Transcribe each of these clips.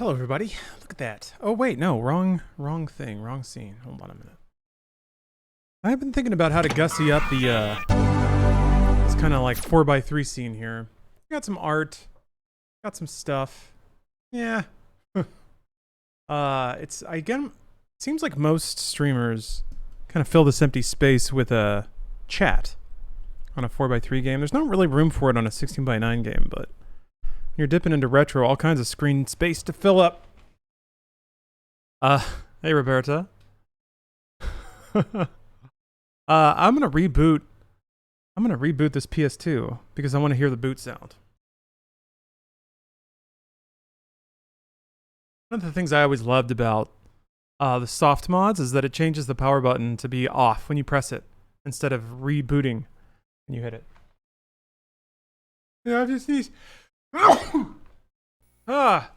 Hello, everybody. Look at that. Oh, wait, no, wrong thing, wrong scene. Hold on a minute. I've been thinking about how to gussy up the, it's kind of like 4x3 scene here. Got some art, got some stuff. Yeah. It seems like most streamers kind of fill this empty space with a chat on a 4x3 game. There's not really room for it on a 16x9 game, but you're dipping into retro, all kinds of screen space to fill up. Hey, Roberta. I'm gonna reboot this PS2 because I want to hear the boot sound. One of the things I always loved about the soft mods is that it changes the power button to be off when you press it instead of rebooting when you hit it. Yeah, I just need. Ah.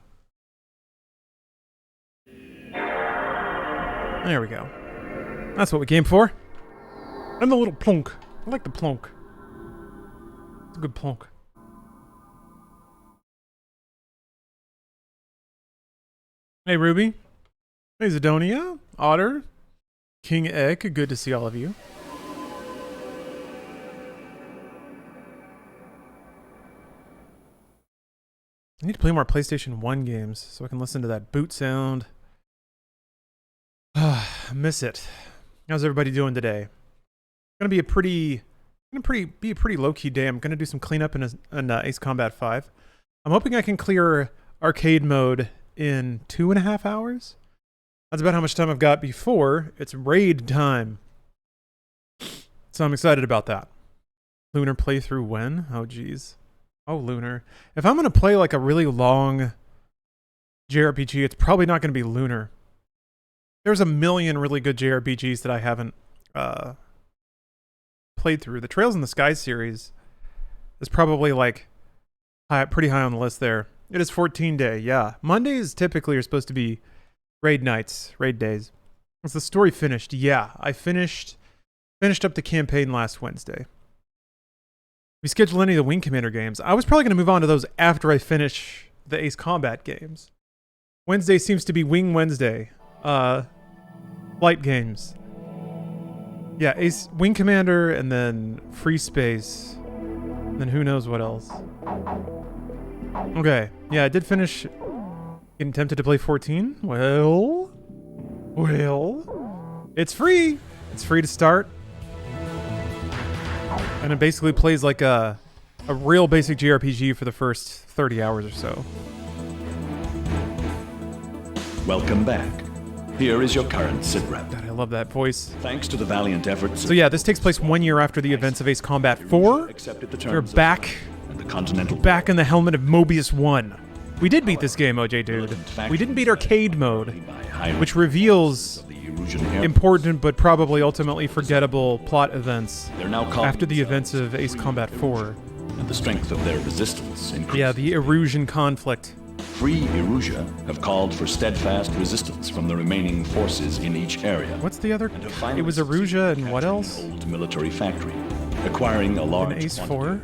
There we go. That's what we came for. And the little plonk. I like the plonk. It's a good plonk. Hey, Ruby. Hey, Zidonia. Otter. King Egg. Good to see all of you. I need to play more PlayStation 1 games so I can listen to that boot sound. I miss it. How's everybody doing today? Gonna be a pretty low-key day. I'm gonna do some cleanup in Ace Combat 5. I'm hoping I can clear arcade mode in 2.5 hours. That's about how much time I've got before it's raid time. So I'm excited about that. Lunar playthrough when? Oh geez. Oh, Lunar. If I'm going to play like a really long JRPG, it's probably not going to be Lunar. There's a million really good JRPGs that I haven't played through. The Trails in the Sky series is probably like pretty high on the list there. It is 14 day, yeah. Mondays typically are supposed to be raid nights, raid days. Is the story finished? Yeah, I finished up the campaign last Wednesday. We schedule any of the Wing Commander games. I was probably going to move on to those after I finish the Ace Combat games. Wednesday seems to be Wing Wednesday. Flight games. Yeah, Wing Commander and then Free Space. And then who knows what else. Okay. Yeah, I did finish getting tempted to play 14. Well, it's free. It's free to start. And it basically plays like a real basic JRPG for the first 30 hours or so. Welcome back. Here is your current sitrep. God, I love that voice. Thanks to the valiant efforts. So yeah, this takes place 1 year after the events of Ace Combat 4. We're back. And the Continental. Back in the helmet of Mobius 1. We did beat this game, OJ dude. We didn't beat arcade mode, which reveals important but probably ultimately forgettable plot events after the events of Ace Combat 4. And the strength of their resistance increased. Yeah, the Erusian conflict. Free Erusia have called for steadfast resistance from the remaining forces in each area. What's the other? It was Erusia and what else? An old military factory, acquiring a large in Ace 4?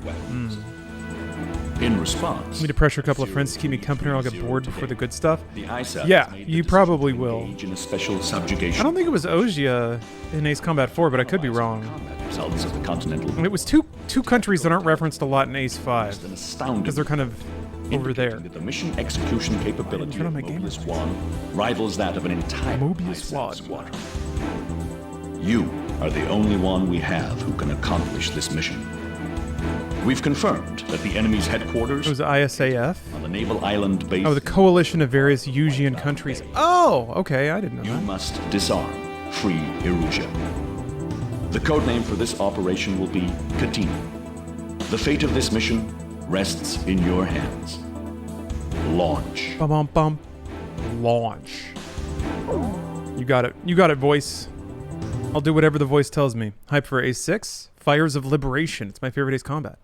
In response, I need to pressure a couple of friends to keep me company or I'll get bored before the good stuff. The ISAP yeah, you probably will. In a special subjugation. I don't think it was Ogia in Ace Combat 4, but I could be wrong. Results of the Continental. And it was two countries that aren't referenced a lot in Ace 5. Because they're kind of over there. That the mission execution capability of Mobius 1 rivals that of an entire Mobius squadron. You are the only one we have who can accomplish this mission. We've confirmed that the enemy's headquarters... It was ISAF? ...on the naval island base... Oh, the coalition of various Eusian countries. Oh, okay, I didn't know that. You must disarm Free Erusia. The codename for this operation will be Katina. The fate of this mission rests in your hands. Launch. Bum. Launch. You got it. You got it, voice. I'll do whatever the voice tells me. Hype for Ace 6. Fires of Liberation. It's my favorite Ace Combat.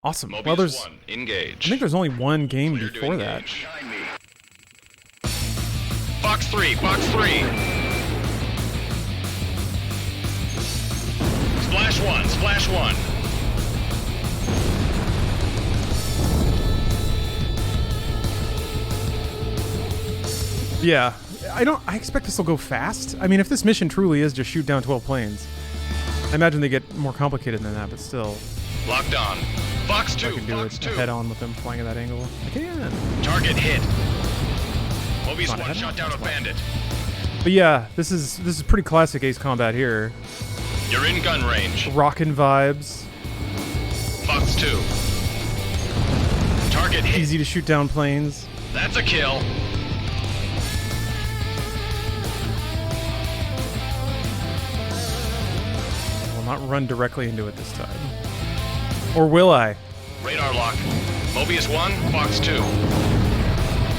Awesome. Mobius well, there's... 1, engage. I think there's only one game before that. Box 3. Splash 1. Yeah, I expect this will go fast. I mean, if this mission truly is just shoot down 12 planes, I imagine they get more complicated than that, but still. Locked on. Fox 2, I can do Fox it 2. head on with them flying at that angle. I can. Target hit. Mobius Not 1 head shot on, down a that's fine. bandit. But yeah, this is pretty classic Ace Combat here. You're in gun range. Rockin' vibes. Fox 2. Target hit. Easy to shoot down planes. That's a kill. I will not run directly into it this time. Or will I? Radar lock. Mobius 1, Fox 2.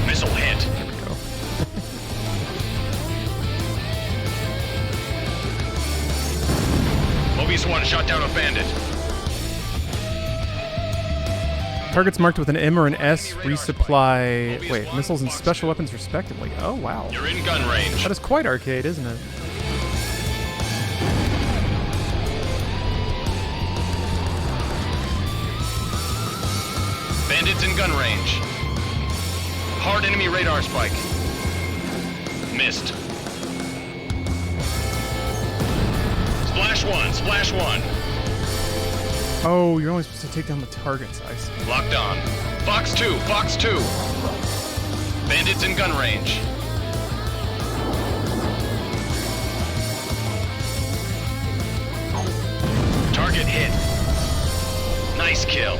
Missile hit. There we go. Mobius 1 shot down a bandit. Targets marked with an M or an S resupply. Wait, missiles and special weapons respectively. Oh wow. You're in gun range. That is quite arcade, isn't it? Bandits in gun range. Hard enemy radar spike. Missed. Splash 1, Splash 1. Oh, you're only supposed to take down the targets. I see. Locked on. Fox 2, Fox 2. Bandits in gun range. Target hit. Nice kill.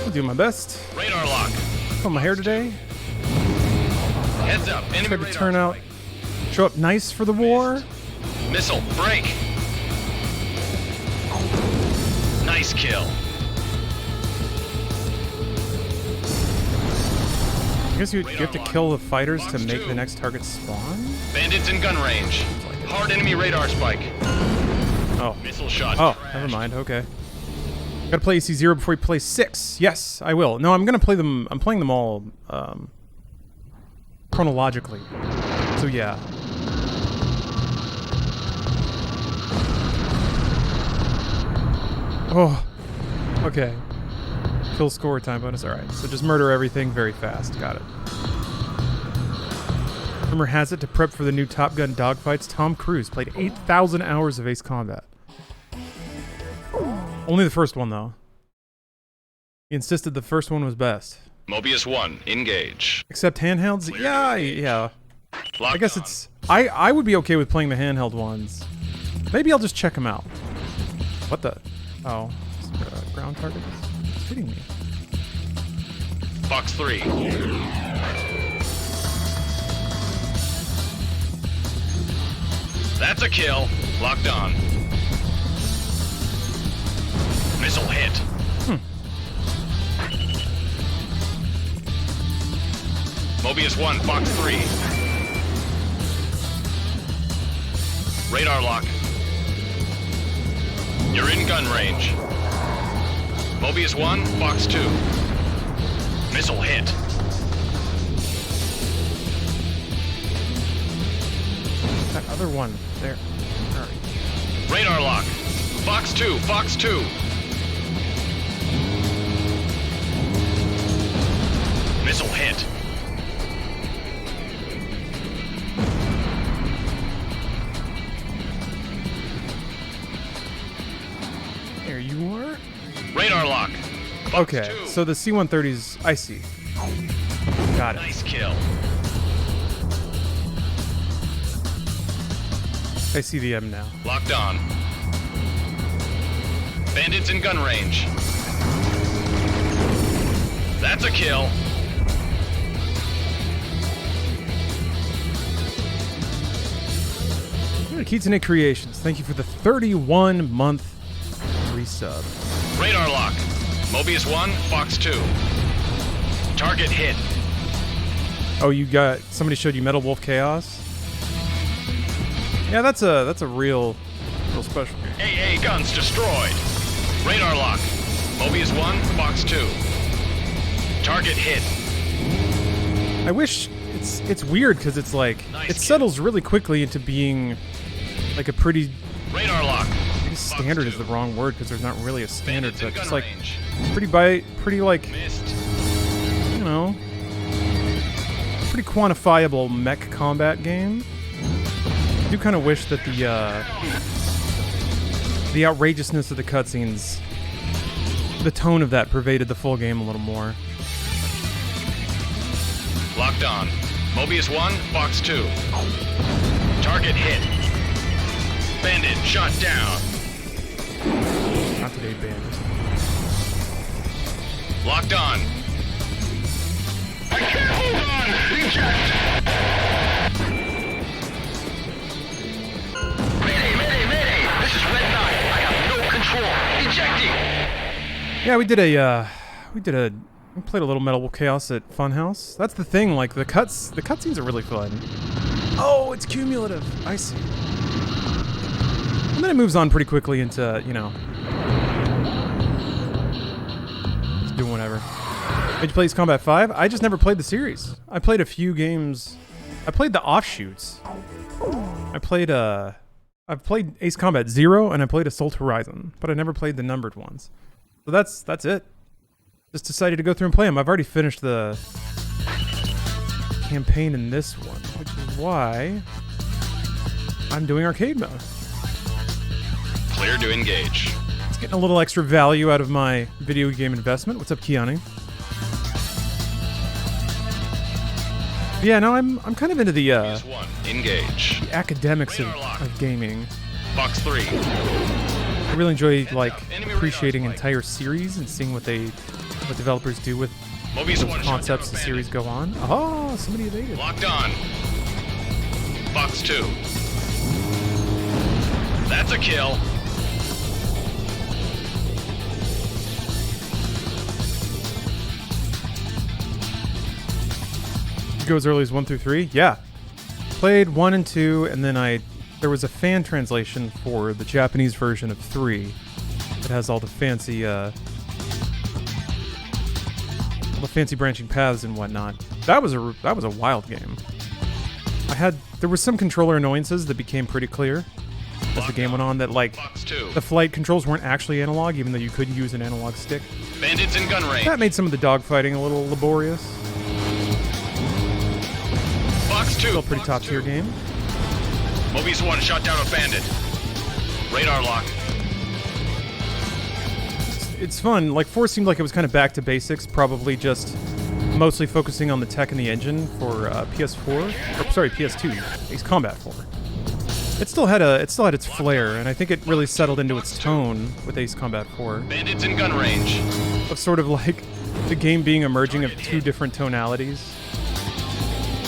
I'll do my best. Radar lock. On my hair today. Heads up. Enemy Tried to radar turn out, spike. show up nice for the war. Missile. Break. Nice kill. I guess you have to kill the fighters to make the next target spawn? Bandits in gun range. Hard enemy radar spike. Oh. Missile shot. Oh, crashed. never mind. Okay. Gotta play AC0 before you play 6. Yes, I will. No, I'm gonna play them. I'm playing them all chronologically. So yeah. Oh. Okay. Kill score time bonus. Alright. So just murder everything very fast. Got it. Rumor has it to prep for the new Top Gun dogfights, Tom Cruise played 8,000 hours of Ace Combat. Only the first one, though. He insisted the first one was best. Mobius 1, engage. Except handhelds? Yeah. Locked I guess on. it's... I would be okay with playing the handheld ones. Maybe I'll just check them out. What the... Oh. Ground target? It's hitting me. Fox 3. That's a kill. Locked on. Missile hit. Mobius 1, Fox 3. Radar lock. You're in gun range. Mobius 1, Fox 2. Missile hit. That other one. There. Alright. Radar lock. Fox 2, Fox 2. Missile hit. There you are. Radar lock. Fox Okay, 2. so the C-130s... I see. Got it. Nice kill. I see the M now. Locked on. Bandits in gun range. That's a kill. Kitsune Creations, thank you for the 31-month resub. Radar lock. Mobius 1, Fox 2. Target hit. Oh, you got... Somebody showed you Metal Wolf Chaos? Yeah, that's a real special game. AA guns destroyed. Radar lock. Mobius 1, Fox 2. Target hit. I wish... It's weird, because it's like... Nice it kill. settles really quickly into being like a pretty... Radar lock. I guess standard Fox is the 2. wrong word, because there's not really a standard, Bandits in but it's gun like... range. Pretty like... Missed. You know... pretty quantifiable mech combat game. I do kind of wish that the outrageousness of the cutscenes, the tone of that pervaded the full game a little more. Locked on. Mobius 1, Fox 2. Target hit. Bandit shot down. Not today, Bandit. Locked on. I can't hold on! Eject! Mayday! This is Red 9. I have no control. Ejecting! Yeah, we played a little Metal Chaos at Funhouse. That's the thing, like the cutscenes are really fun. Oh, it's cumulative. I see. And then it moves on pretty quickly into, you know, just doing whatever. Did you play Ace Combat 5? I just never played the series. I played a few games. I played the offshoots. I've played Ace Combat 0 and I played Assault Horizon, but I never played the numbered ones. So that's it. Just decided to go through and play them. I've already finished the campaign in this one, which is why I'm doing arcade mode. Clear to engage. It's getting a little extra value out of my video game investment. What's up, Kiani? Yeah, no, I'm kind of into the Mobius 1, engage. academics of gaming. Fox 3. I really enjoy like appreciating entire series and seeing what developers do with Mobius the 1 concepts the series go on. Oh, somebody evaded. Locked on. Fox 2. That's a kill. Go as early as 1 through 3? Yeah. Played 1 and 2, and then there was a fan translation for the Japanese version of 3 that has all the fancy branching paths and whatnot. That was a wild game. There was some controller annoyances that became pretty clear as the game went on, that like the flight controls weren't actually analog, even though you could use an analog stick. Bandits in gun range. That made some of the dogfighting a little laborious. Fox 2. Still a pretty top tier game. Mobius 1 shot down a bandit. Radar lock. It's fun. Like 4 seemed like it was kind of back to basics, probably just mostly focusing on the tech and the engine for PS2, Ace Combat 4. It still had its flair, and I think it really settled into its tone with Ace Combat 4. Bandits in gun range. Of sort of like the game being a merging of two different tonalities.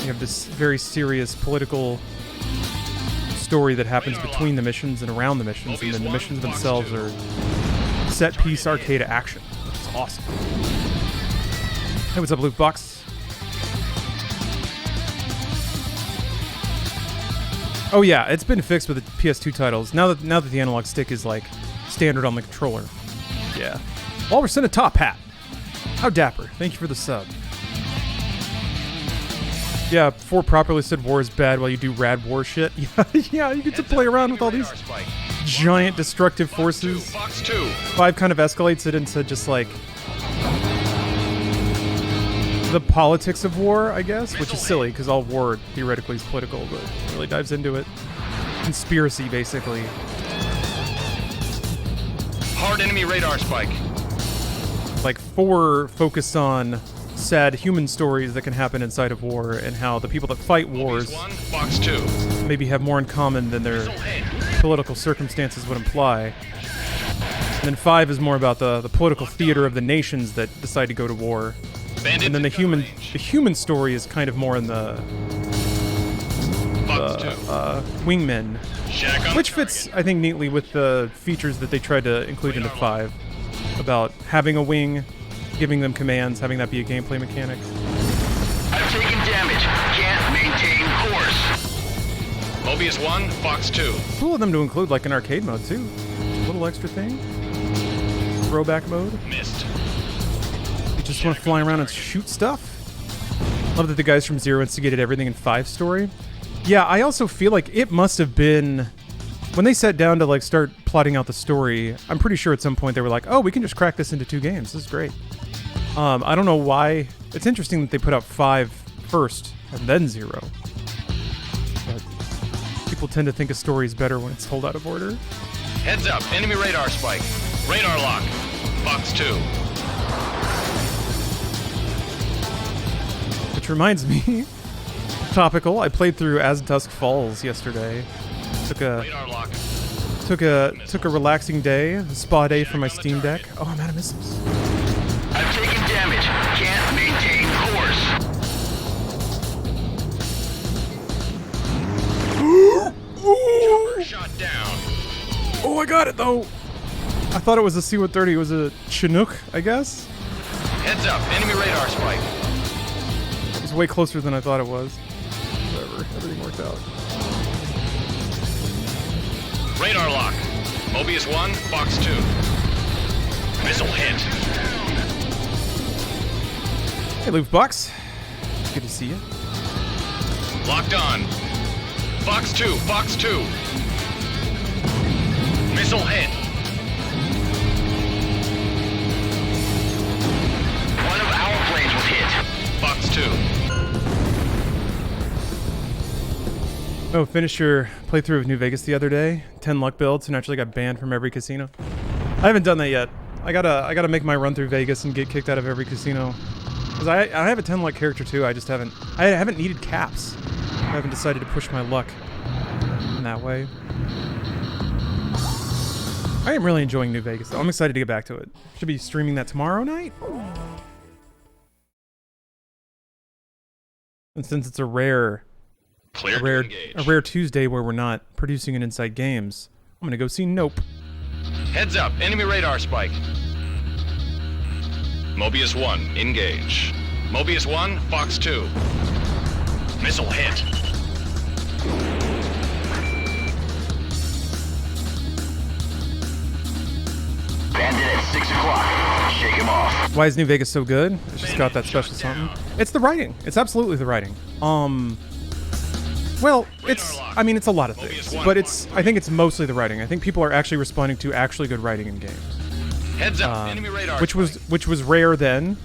You have this very serious political story that happens between the missions and around the missions, and then the missions themselves are set-piece arcade action. It's awesome. Hey, what's up, Loot Box? Oh yeah, it's been fixed with the PS2 titles. Now that the analog stick is like standard on the controller. Yeah. Walrus in a top hat. How dapper. Thank you for the sub. Yeah, 4 properly said war is bad while you do rad war shit. Yeah, you get to play around with all these giant destructive forces. Fox 2. 5 kind of escalates it into just like the politics of war, I guess, which is silly because all war theoretically is political, but it really dives into it. Conspiracy, basically. Hard enemy radar spike. Like 4 focus on sad human stories that can happen inside of war and how the people that fight wars Mobius 1, Fox 2. maybe have more in common than their political circumstances would imply. And then 5 is more about the political theater of the nations that decide to go to war. Bandits And then the human story is kind of more in the Fox 2. wingmen, Shack on which target. fits, I think, neatly with the features that they tried to include into 5 about having a wing, giving them commands, having that be a gameplay mechanic. I've taken damage. Can't maintain course. Mobius 1, Fox 2. Cool of them to include like an arcade mode too. A little extra thing. Throwback mode. Missed. You just want to fly around and shoot stuff. Love that the guys from Zero instigated everything in 5 story. Yeah, I also feel like it must have been when they sat down to like start plotting out the story. I'm pretty sure at some point they were like, "Oh, we can just crack this into 2 games. This is great." I don't know why. It's interesting that they put out 5 first and then 0. But people tend to think a story is better when it's told out of order. Heads up, enemy radar spike. Radar lock. Box 2. Which reminds me, topical, I played through As Dusk Falls yesterday. Radar lock. Took a relaxing day, a spa day for my Steam Deck. Oh, I'm out of missiles. I've taken damage. Can't maintain course. Chopper shot down. Oh, I got it though. I thought it was a C-130. It was a Chinook, I guess. Heads up, enemy radar spike. It was way closer than I thought it was. Whatever, everything worked out. Radar lock. Mobius 1, Box 2. Missile hit. Hey, Loop Box. Good to see you. Locked on. Box 2, Box 2. Missile hit. One of our planes was hit. Box 2. Oh, finished your playthrough of New Vegas the other day. 10 luck builds and actually got banned from every casino. I haven't done that yet. I gotta make my run through Vegas and get kicked out of every casino. Cause I have a 10 luck character too. I haven't needed caps. I haven't decided to push my luck in that way. I am really enjoying New Vegas though. I'm excited to get back to it. Should be streaming that tomorrow night. And since it's a rare Tuesday where we're not producing an Inside Games, I'm gonna go see Nope. Heads up, enemy radar spike. Mobius 1, engage. Mobius 1, Fox 2. Missile hit. Bandit at 6 o'clock. Shake him off. Why is New Vegas so good? It's just got that special something. It's the writing. It's absolutely the writing. Well, it's a lot of things, but I think it's mostly the writing. I think people are actually responding to actually good writing in games. Heads up, enemy radar which was rare then,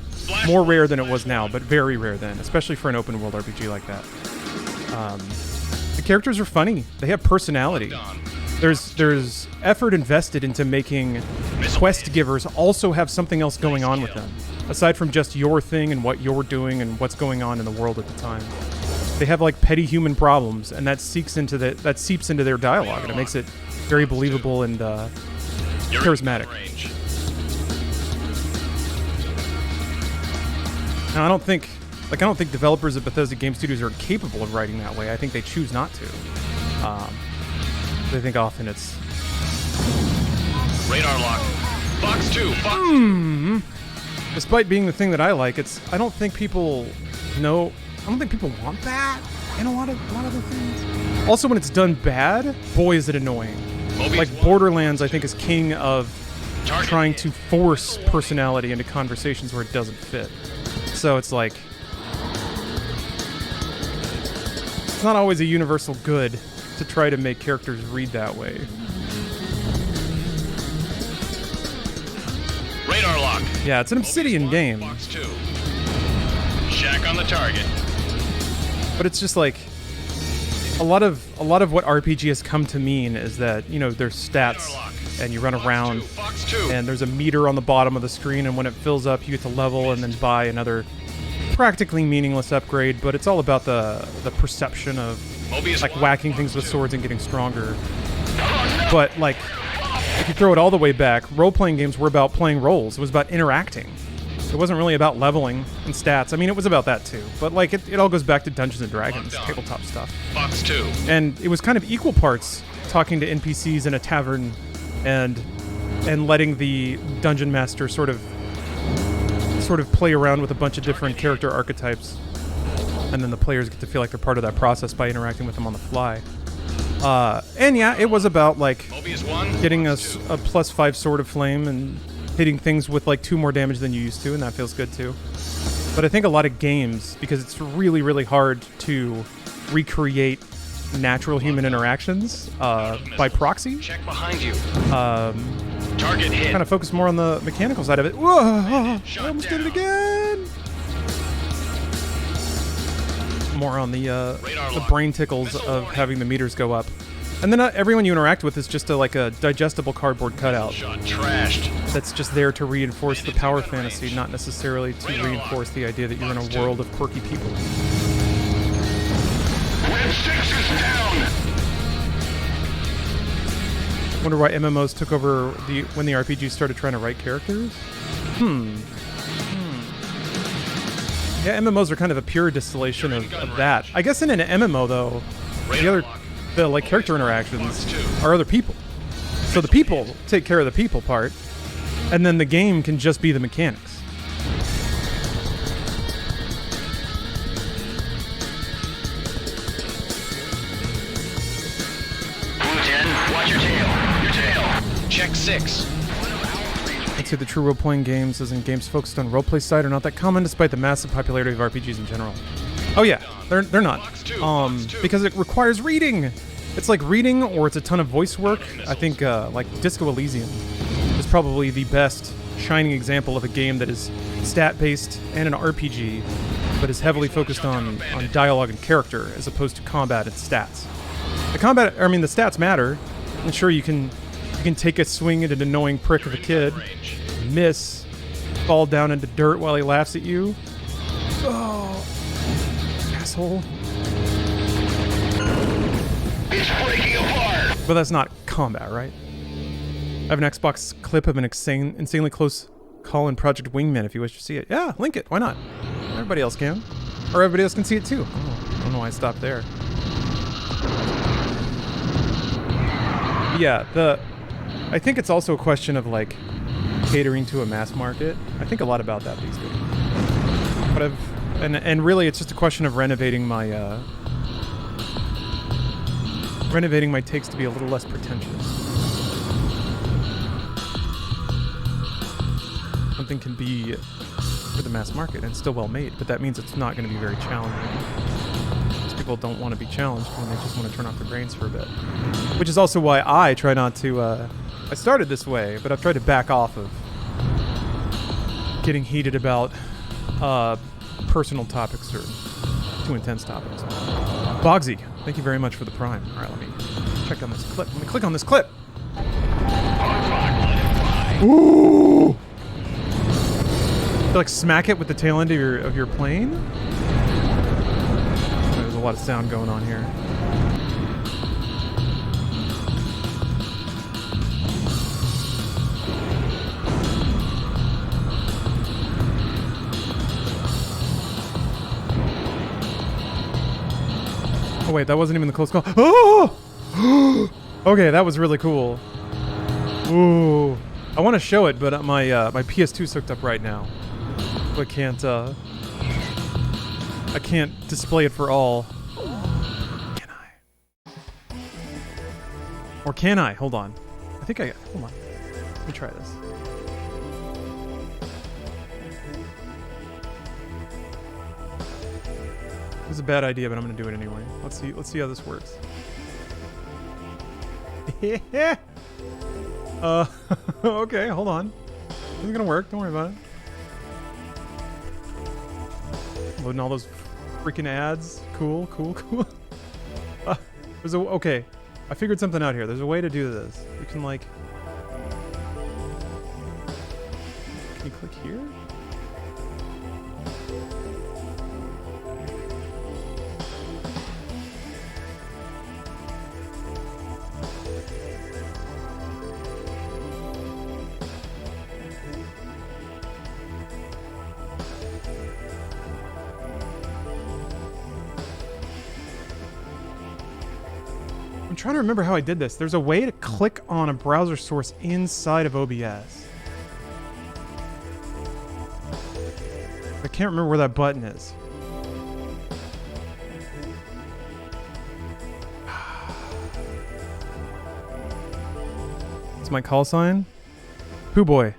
more rare than it was now, but very rare then, especially for an open world RPG like that. The characters are funny. They have personality. There's effort invested into making quest givers also have something else going on with them, aside from just your thing and what you're doing and what's going on in the world at the time. They have like petty human problems, and that seeps into their dialogue, and it makes it very believable and charismatic. Now, I don't think developers at Bethesda Game Studios are incapable of writing that way. I think they choose not to. I think often it's radar lock. Box 2. Box 2. Despite being the thing that I like, I don't think people want that in a lot of the things. Also, when it's done bad, boy, is it annoying. Like Borderlands, I think, is king of trying to force personality into conversations where it doesn't fit. So it's like, it's not always a universal good to try to make characters read that way. Radar lock. Yeah, it's an Obsidian game. Box 2. Shack on the target. But it's just like a lot of what RPG has come to mean is that, you know, there's stats and you run around and there's a meter on the bottom of the screen, and when it fills up you get to level and then buy another practically meaningless upgrade, but it's all about the perception of like whacking things with swords and getting stronger. But like, if you throw it all the way back, role-playing games were about playing roles. It was about interacting. It wasn't really about leveling and stats. I mean, it was about that too, but like it all goes back to Dungeons and Dragons, tabletop stuff. Box 2. And it was kind of equal parts talking to NPCs in a tavern and letting the dungeon master sort of play around with a bunch of different character archetypes, and then the players get to feel like they're part of that process by interacting with them on the fly. And yeah, it was about like getting a +5 Sword of Flame and hitting things with like 2 more damage than you used to, and that feels good too. But I think a lot of games, because it's really, really hard to recreate natural human interactions by proxy. Check behind you. Target hit. Kind of focus more on the mechanical side of it. Whoa! I almost did it again. more on the brain tickles of having the meters go up. And then everyone you interact with is just like a digestible cardboard cutout. Shot trashed. That's just there to reinforce the power fantasy, not necessarily to reinforce the idea that you're in a world of quirky people. Red 6 is down! Wonder why MMOs took over when the RPGs started trying to write characters? Yeah, MMOs are kind of a pure distillation of that. I guess in an MMO though, the like character interactions are other people. So the people take care of the people part, and then the game can just be the mechanics. Watch your tail. Your tail. Check 6. I'd say the true role-playing games, as in games focused on roleplay side, are not that common despite the massive popularity of RPGs in general. Oh yeah, they're not. Because it requires reading. It's like reading or it's a ton of voice work. I think like Disco Elysium is probably the best shining example of a game that is stat-based and an RPG, but is heavily focused on dialogue and character as opposed to combat and stats. The stats matter. And sure, you can take a swing at an annoying prick of a kid, miss, fall down into dirt while he laughs at you. Oh, asshole. It's breaking apart! But that's not combat, right? I have an Xbox clip of an insanely close call in Project Wingman if you wish to see it. Yeah, link it. Why not? Everybody else can. Or everybody else can see it too. Oh, I don't know why I stopped there. Yeah, I think it's also a question of like catering to a mass market. I think a lot about that these days. But and really it's just a question of renovating my takes to be a little less pretentious. Something can be for the mass market and still well made, but that means it's not going to be very challenging. People don't want to be challenged when they just want to turn off their brains for a bit. Which is also why I try not to, I started this way, but I've tried to back off of getting heated about personal topics or too intense topics. Bogsy, thank you very much for the prime. All right, let me check on this clip. Let me click on this clip. Ooh! You like smack it with the tail end of your plane? There's a lot of sound going on here. Oh wait, that wasn't even the close call. Oh! Okay, that was really cool. Ooh. I want to show it, but my PS2's hooked up right now. So I can't display it for all. Can I? Or can I? Hold on. Hold on. Let me try this. It was a bad idea, but I'm gonna do it anyway. Let's see how this works. Okay, hold on. This is gonna work, don't worry about it. Loading all those freaking ads. Cool. Okay. I figured something out here. There's a way to do this. You can like... Can you click here? I'm trying to remember how I did this. There's a way to click on a browser source inside of OBS. I can't remember where that button is. It's my call sign. Pooh boy.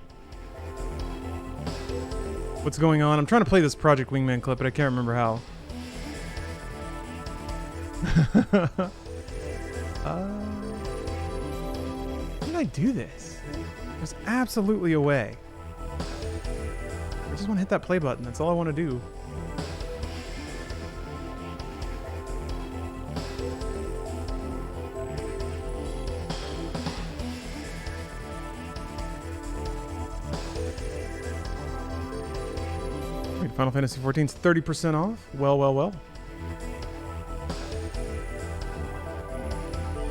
What's going on? I'm trying to play this Project Wingman clip, but I can't remember how. How did I do this? There's absolutely a way. I just want to hit that play button. That's all I want to do. Wait, Final Fantasy 14's 30% off? Well, well, well.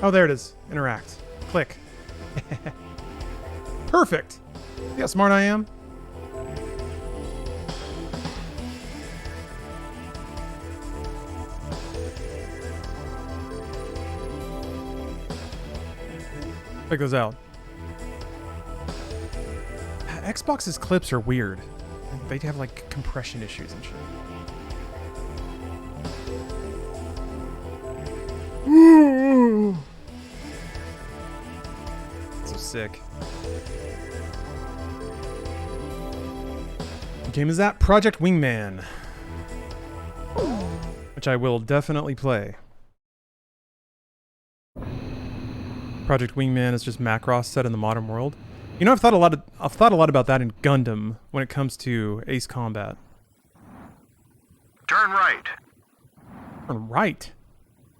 Oh, there it is. Interact. Click. Perfect. See how smart I am? Check those out. Xbox's clips are weird. They have like compression issues and shit. So sick. What game is that? Project Wingman. Which I will definitely play. Project Wingman is just Macross set in the modern world. You know, I've thought a lot about that in Gundam when it comes to Ace Combat. Turn right. Turn right?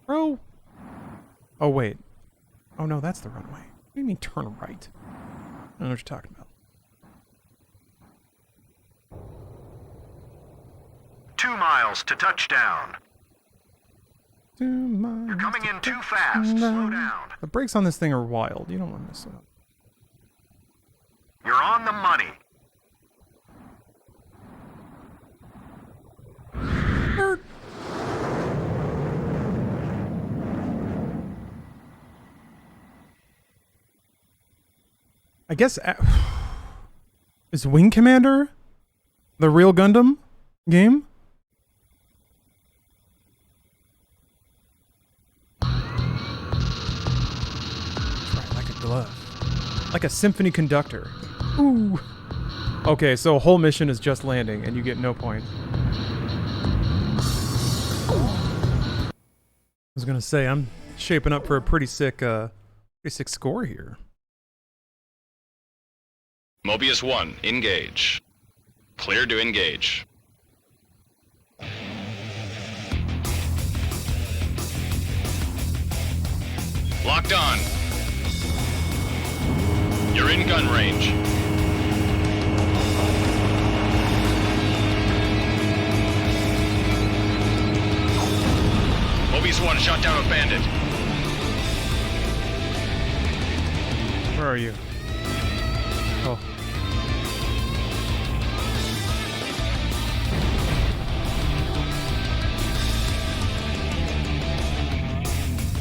Bro. Oh, wait. Oh, no, that's the runway. What do you mean turn right? I don't know what you're talking about. 2 miles to touchdown. 2 miles. You're coming in too fast. Slow down. The brakes on this thing are wild. You don't want to mess it up. You're on the money. I guess... is Wing Commander the real Gundam game? Right, like a glove. Like a symphony conductor. Ooh. Okay, so a whole mission is just landing, and you get no point. I was gonna say, I'm shaping up for a pretty sick score here. Mobius 1, engage. Clear to engage. Locked on. You're in gun range. Mobius 1 shot down a bandit. Where are you? Oh.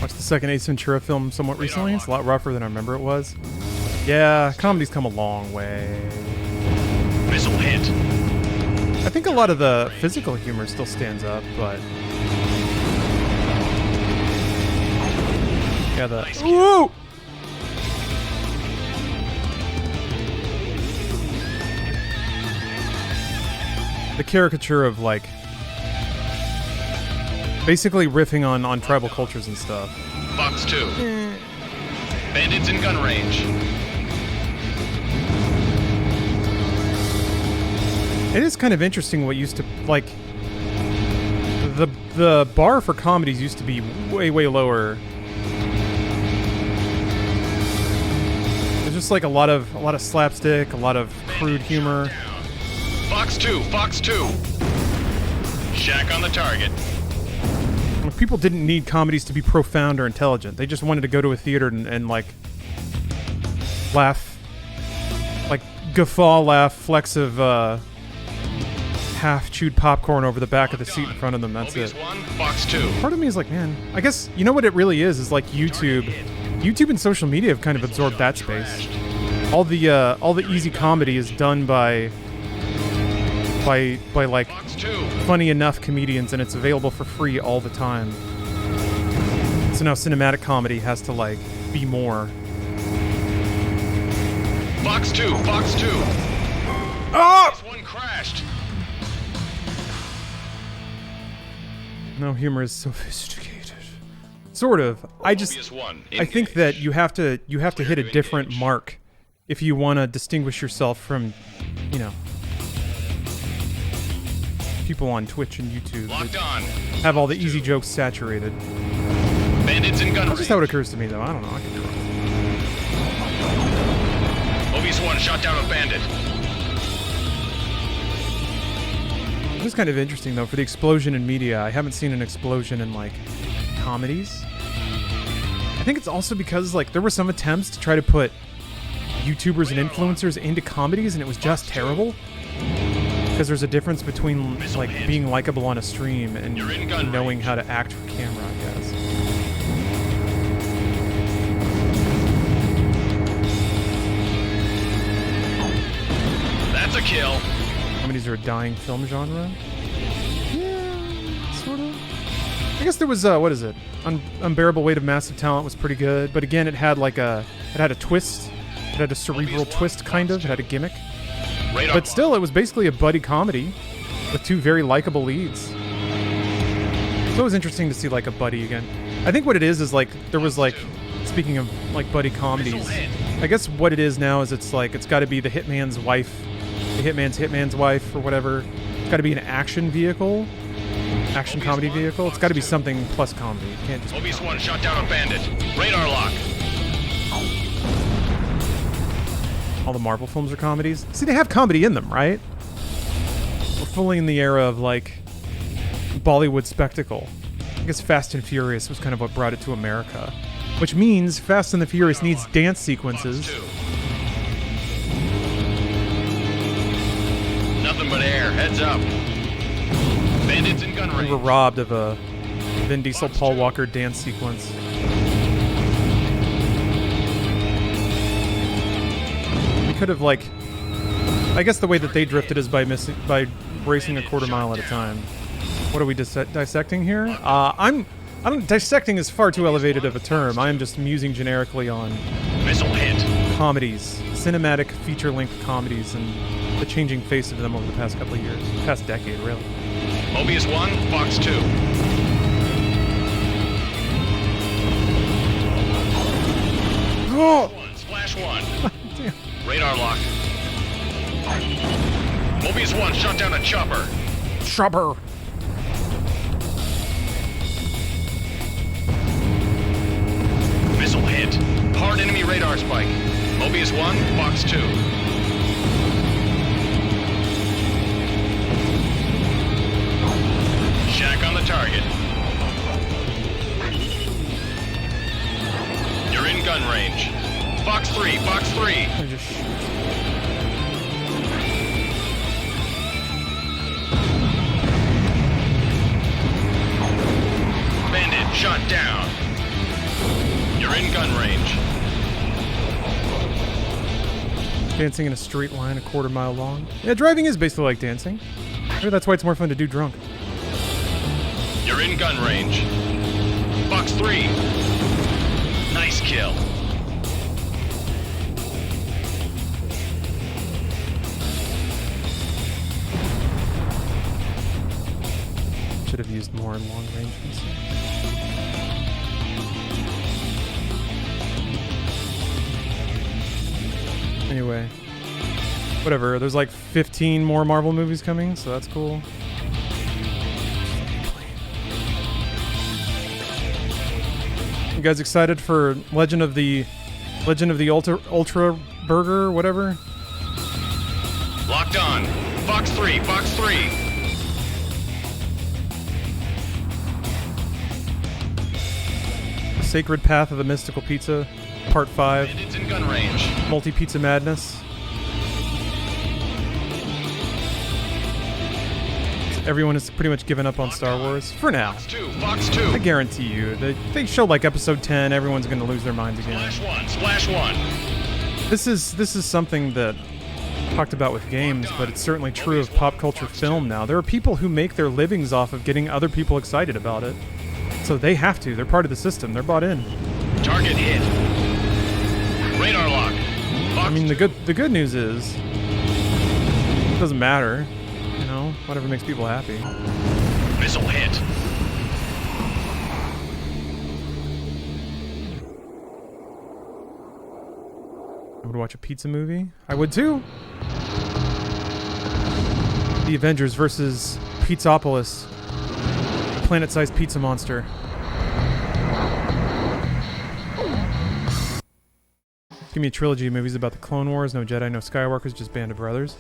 Watched the second Ace Ventura film somewhat recently. It's a lot rougher than I remember it was. Yeah, comedy's come a long way. Missile hit. I think a lot of the physical humor still stands up, but... yeah, the... Nice Woo! The caricature of, like... basically riffing on tribal cultures and stuff. Fox 2. Bandits in gun range. It is kind of interesting what used to, like... The bar for comedies used to be way lower. There's just like a lot of slapstick, a lot of crude humor. Fox 2, Fox 2. Shack on the target. People didn't need comedies to be profound or intelligent. They just wanted to go to a theater and like laugh, like guffaw laugh, flecks of half-chewed popcorn over the back of the seat in front of them. That's it. Mobius 1, Fox 2. Part of me is like, man, I guess you know what it really is like YouTube and social media have kind of absorbed that space. All the easy comedy is done by like Fox 2. funny enough comedians, and it's available for free all the time. So now cinematic comedy has to like be more. Fox 2, Fox 2. Oh! Mobius 1 crashed. No, humor is sophisticated. Sort of. Mobius 1, I think that engage. you have to hit a different engage. mark if you want to distinguish yourself from, you know, people on Twitch and YouTube Locked that on. have all the easy jokes saturated. Bandits in gun That's range. just how it occurs to me, though. I don't know. I could be wrong. Mobius 1 shot down a bandit. It was kind of interesting though for the explosion in media. I haven't seen an explosion in like comedies. I think it's also because like there were some attempts to try to put YouTubers and influencers into comedies, and it was just terrible. Because there's a difference between like being likable on a stream and knowing how to act for camera, I guess. That's a kill. Comedies are a dying film genre. Yeah, sort of. I guess there was what is it? Unbearable Weight of Massive Talent was pretty good, but again, it had a twist. It had a cerebral twist, kind of. It had a gimmick. But still, it was basically a buddy comedy with two very likable leads. So it was interesting to see like a buddy again. I think what it is like there was like, speaking of like buddy comedies, I guess what it is now is it's got to be the hitman's wife, the hitman's wife or whatever. It's got to be an action vehicle, action comedy vehicle. It's got to be something plus comedy. It can't just. Mobius 1 shot down a bandit. Radar lock. All the Marvel films are comedies. See, they have comedy in them, right? We're fully in the era of, like, Bollywood spectacle. I guess Fast and Furious was kind of what brought it to America. Which means Fast and the Furious needs dance sequences. Nothing but air. Heads up. Bandits in gun range. We were robbed of a Vin Diesel, Paul Walker dance sequence. Could have like, I guess the way that they drifted is by racing a quarter mile at a time. What are we dissecting here? Dissecting is far too elevated of a term. I am just musing generically on missile hit comedies, cinematic feature-length comedies, and the changing face of them over the past couple of years, past decade, really. Mobius 1, Fox 2. Oh! Splash 1. Damn. Radar lock. Mobius 1 shot down a chopper. Chopper. Missile hit. Hard enemy radar spike. Mobius 1, Fox 2. Shack on the target. You're in gun range. Fox 3, Fox 3. I just shoot. Bandit shot down. You're in gun range. Dancing in a straight line a quarter mile long. Yeah, driving is basically like dancing. Maybe that's why it's more fun to do drunk. You're in gun range. Fox 3. Nice kill. Should have used more in long range. Anyway, whatever. There's like 15 more Marvel movies coming, so that's cool. You guys excited for Legend of the Ultra Burger, whatever? Locked on. Fox 3, Fox 3. The Sacred Path of the Mystical Pizza, Part 5. Bandits in gun range. Multi-Pizza Madness. Everyone has pretty much given up on Star Wars for now. Fox 2, Fox 2. I guarantee you, they show like episode 10, everyone's going to lose their minds again. Splash 1, Splash 1. This is something that I talked about with games, but it's certainly true of pop culture film now. There are people who make their livings off of getting other people excited about it. So they have to. They're part of the system. They're bought in. Target hit. Radar lock. Fox I mean, the good news is it doesn't matter. You know, whatever makes people happy. Missile hit. I would watch a pizza movie. I would too. The Avengers versus Pizzopolis. Planet-sized pizza monster. Give me a trilogy of movies about the Clone Wars. No Jedi, no Skywalkers, just Band of Brothers.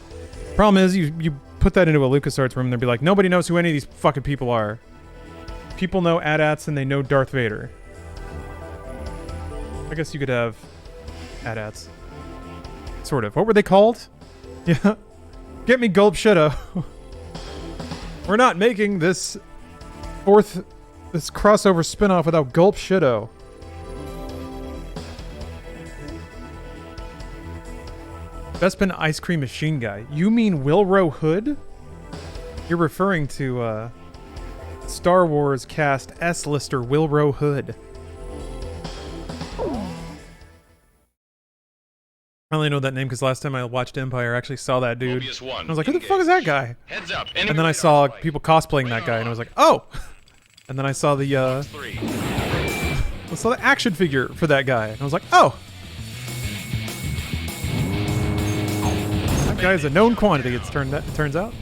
Problem is, you put that into a LucasArts room and they'd be like, nobody knows who any of these fucking people are. People know AT-ATs and they know Darth Vader. I guess you could have AT-ATs. Sort of. What were they called? Yeah. Get me Gulp Shido. We're not making this crossover spin-off without Gulp Shido. Bespin Ice Cream Machine Guy. You mean Wilro Hood? You're referring to Star Wars cast S-lister Wilro Hood. I only know that name because last time I watched Empire, I actually saw that dude. I was like, who the fuck is that guy? Heads up. And then I saw people cosplaying that guy, and I was like, oh! And then I saw the action figure for that guy, and I was like, oh! That guy is a known quantity, it turns out.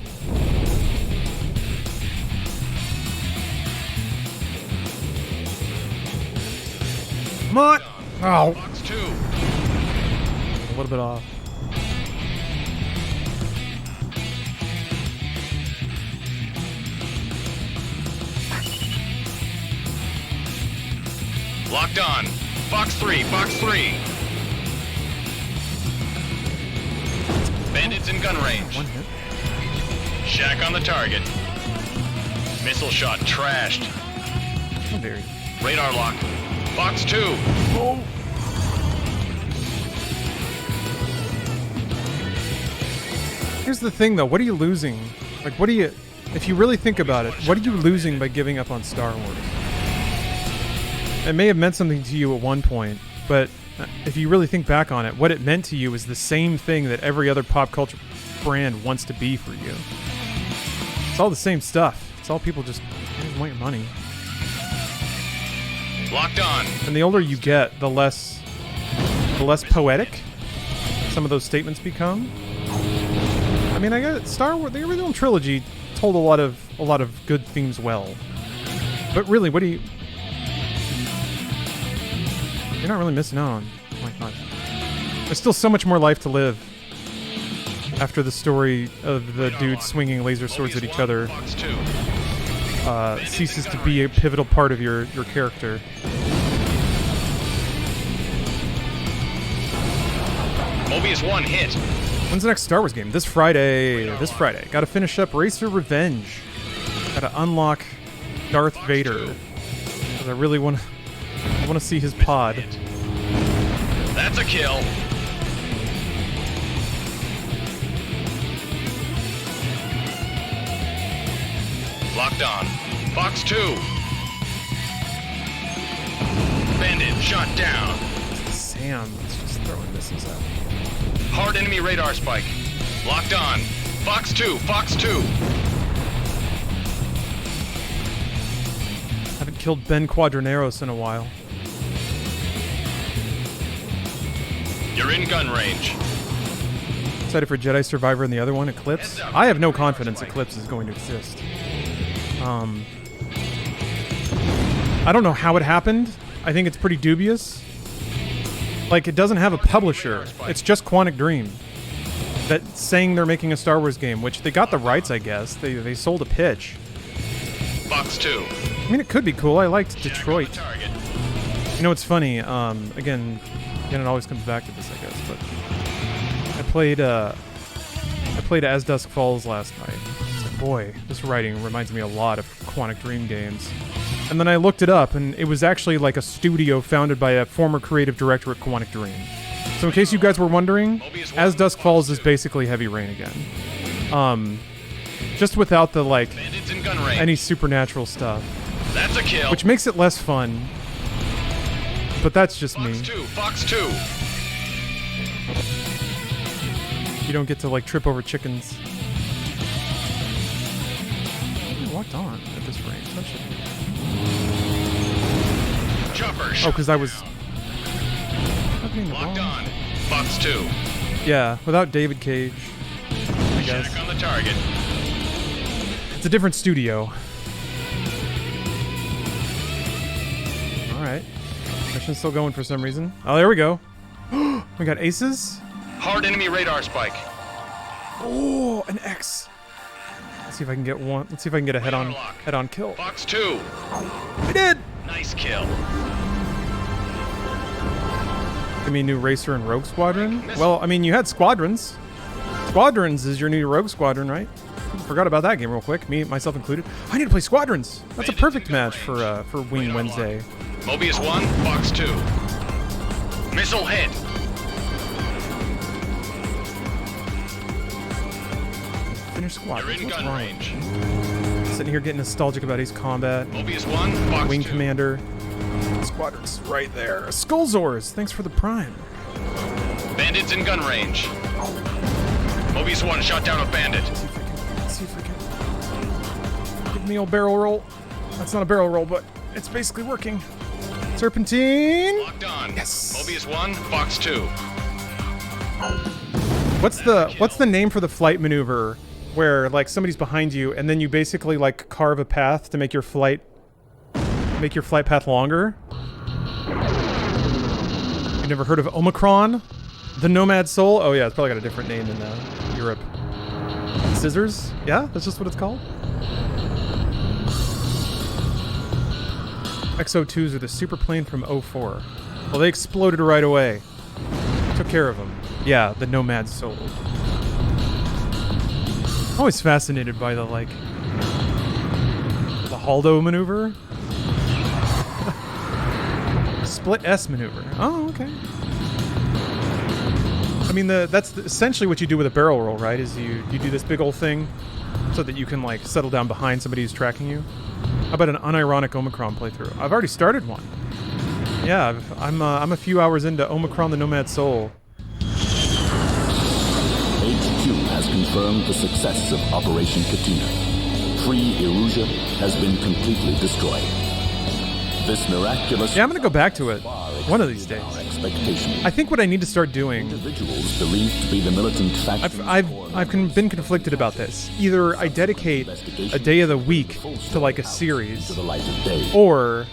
Come on! Oh! Box 2. A little bit off. Locked on. Box 3. Box 3. Bandits in gun range. One hit. Shack on the target. Missile shot trashed. How dare you? Radar lock. Box 2. Oh! Here's the thing, though. What are you losing? Like, what do you... If you really think about it, what are you losing by giving up on Star Wars? It may have meant something to you at one point, but if you really think back on it, what it meant to you is the same thing that every other pop culture brand wants to be for you. It's all the same stuff. It's all people just want your money. Locked on. And the older you get, the less poetic some of those statements become. I mean, I got Star Wars. The original trilogy told a lot of good themes well, but really, what do you? You're not really missing out on like much. There's still so much more life to live after the story of the dudes swinging laser swords at each other ceases to be a pivotal part of your character. Mobius 1 hit. When's the next Star Wars game? This Friday. This Friday. Gotta finish up Racer Revenge. Gotta unlock Darth Vader. Because I really want to see his pod. That's a kill. Locked on. Box 2. Bandit shot down. Sam, let's just throwing missiles out. Hard enemy radar spike. Locked on. Fox 2. Fox 2. Haven't killed Ben Quadraneros in a while. You're in gun range. Excited for Jedi Survivor and the other one, Eclipse? I have no confidence Eclipse is going to exist. I don't know how it happened. I think it's pretty dubious. Like, it doesn't have a publisher. It's just Quantic Dream that's saying they're making a Star Wars game, which they got the rights, I guess. They sold a pitch. Box 2. I mean, it could be cool. I liked Detroit. You know, it's funny. Again, it always comes back to this, I guess. But I played As Dusk Falls last night. It's like, boy, this writing reminds me a lot of Quantic Dream games. And then I looked it up, and it was actually like a studio founded by a former creative director at Quantic Dream. So in case you guys were wondering, As Dusk Falls is basically Heavy Rain again. Just without the, like, any supernatural stuff. That's a kill. Which makes it less fun. But that's just me. Fox 2. You don't get to, like, trip over chickens. I walked on at this range. That should be... Oh, because I was... Locked on. Fox 2. Yeah, without David Cage, I guess. Shack on the target. It's a different studio. Alright. Mission's still going for some reason. Oh, there we go. We got aces. Hard enemy radar spike. Oh, an X. Let's see if I can get one. Let's see if I can get a head-on kill. Box 2. I did. Nice kill. Give me a new Racer and Rogue Squadron. Well, I mean, you had Squadrons. Squadrons is your new Rogue Squadron, right? Forgot about that game real quick. Me, myself included. I need to play Squadrons. That's a perfect match for Wing Wednesday. Mobius 1, Box 2. Missile hit. Finish Squadrons. You're in What's gun wrong? range. Sitting here getting nostalgic about Ace Combat. Mobius 1, Box Wing 2. Commander. Squadrons right there. Skullzors, thanks for the prime. Bandits in gun range. Mobius 1 shot down a bandit. Let's see if I can give me old barrel roll. That's not a barrel roll, but it's basically working. Serpentine. Locked on. Yes. Mobius 1, Box 2. What's the name for the flight maneuver where like somebody's behind you and then you basically like carve a path to make your flight path longer? You never heard of Omicron? The Nomad Soul? Oh yeah, it's probably got a different name in Europe. Scissors? Yeah, that's just what it's called. XO2s are the super plane from 04. Well, they exploded right away. Took care of them. Yeah, the Nomad Soul. I'm always fascinated by the Haldo maneuver. Split S maneuver. Oh, okay. I mean, that's essentially what you do with a barrel roll, right? Is you do this big old thing so that you can like settle down behind somebody who's tracking you. How about an unironic Omicron playthrough? I've already started one. Yeah, I'm a few hours into Omicron the Nomad Soul. HQ has confirmed the success of Operation Katina. Free Erusia has been completely destroyed. This miraculous... Yeah, I'm gonna go back to it one of these days. I think what I need to start doing... Individuals believed to be the militant faction... I've been conflicted about this. Either I dedicate a day of the week to like a series, to the light of day. or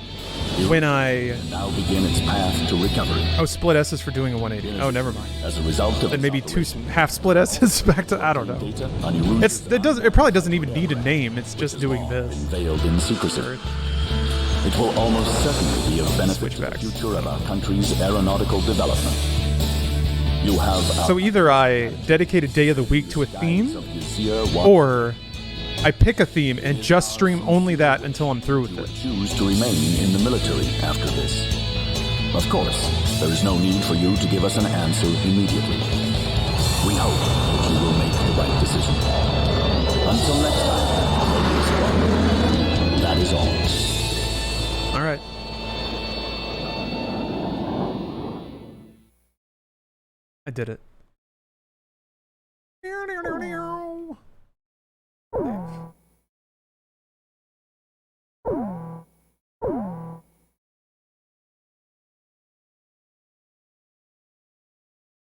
when I... Now begin its path to recovery. Oh, split S's for doing a 180. Oh, never mind. As a result of Then maybe two half split S's back to... I don't know. data on Erusia It probably doesn't even need a name. It's just doing this. veiled in secrecy. It will almost certainly be of benefit to the Switchbacks. future of our country's aeronautical development. You have So either I dedicate a day of the week to a theme, or or I pick a theme and just stream only that until I'm through with it. choose to remain in the military after this. Of course, there is no need for you to give us an answer immediately. We hope that you will make the right decision. Until next time, that is all. All right. I did it.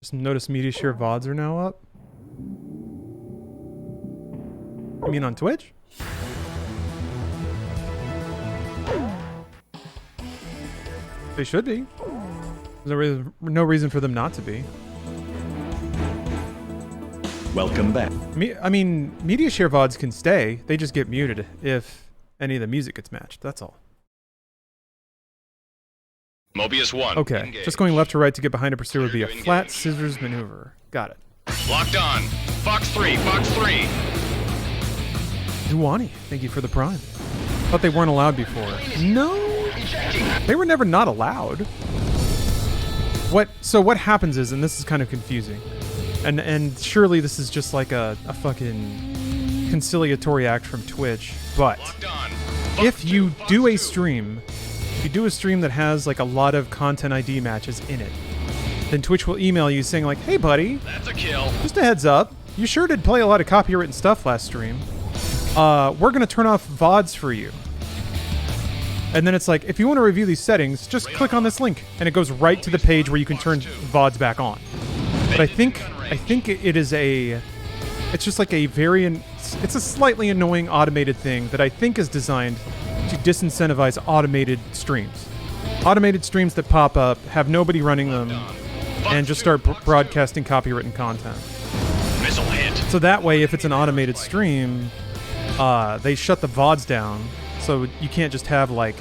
Just notice media share VODs are now up. You mean on Twitch? They should be. There's no reason for them not to be. Welcome back. I mean, media share VODs can stay. They just get muted if any of the music gets matched. That's all. Mobius 1. Okay, Engage. just going left to right to get behind a pursuer would be a Clear to flat engage. scissors maneuver. Got it. Locked on. Fox 3, Fox 3. Duwani, thank you for the prime. Thought they weren't allowed before. No, they were never not allowed. So what happens is, and this is kind of confusing, and surely this is just like a fucking conciliatory act from Twitch, but Locked on. if you do a stream, that has like a lot of content ID matches in it, then Twitch will email you saying like, hey buddy, That's a kill. just a heads up, you sure did play a lot of copywritten stuff last stream. We're gonna turn off VODs for you. And then it's like, if you want to review these settings, just click on this link, and it goes right to the page where you can turn VODs back on. But I think it's just like it's a slightly annoying automated thing that I think is designed to disincentivize automated streams. Automated streams that pop up, have nobody running them, and just start broadcasting copywritten content. Missile hit. So that way, if it's an automated stream, they shut the VODs down, so you can't just have like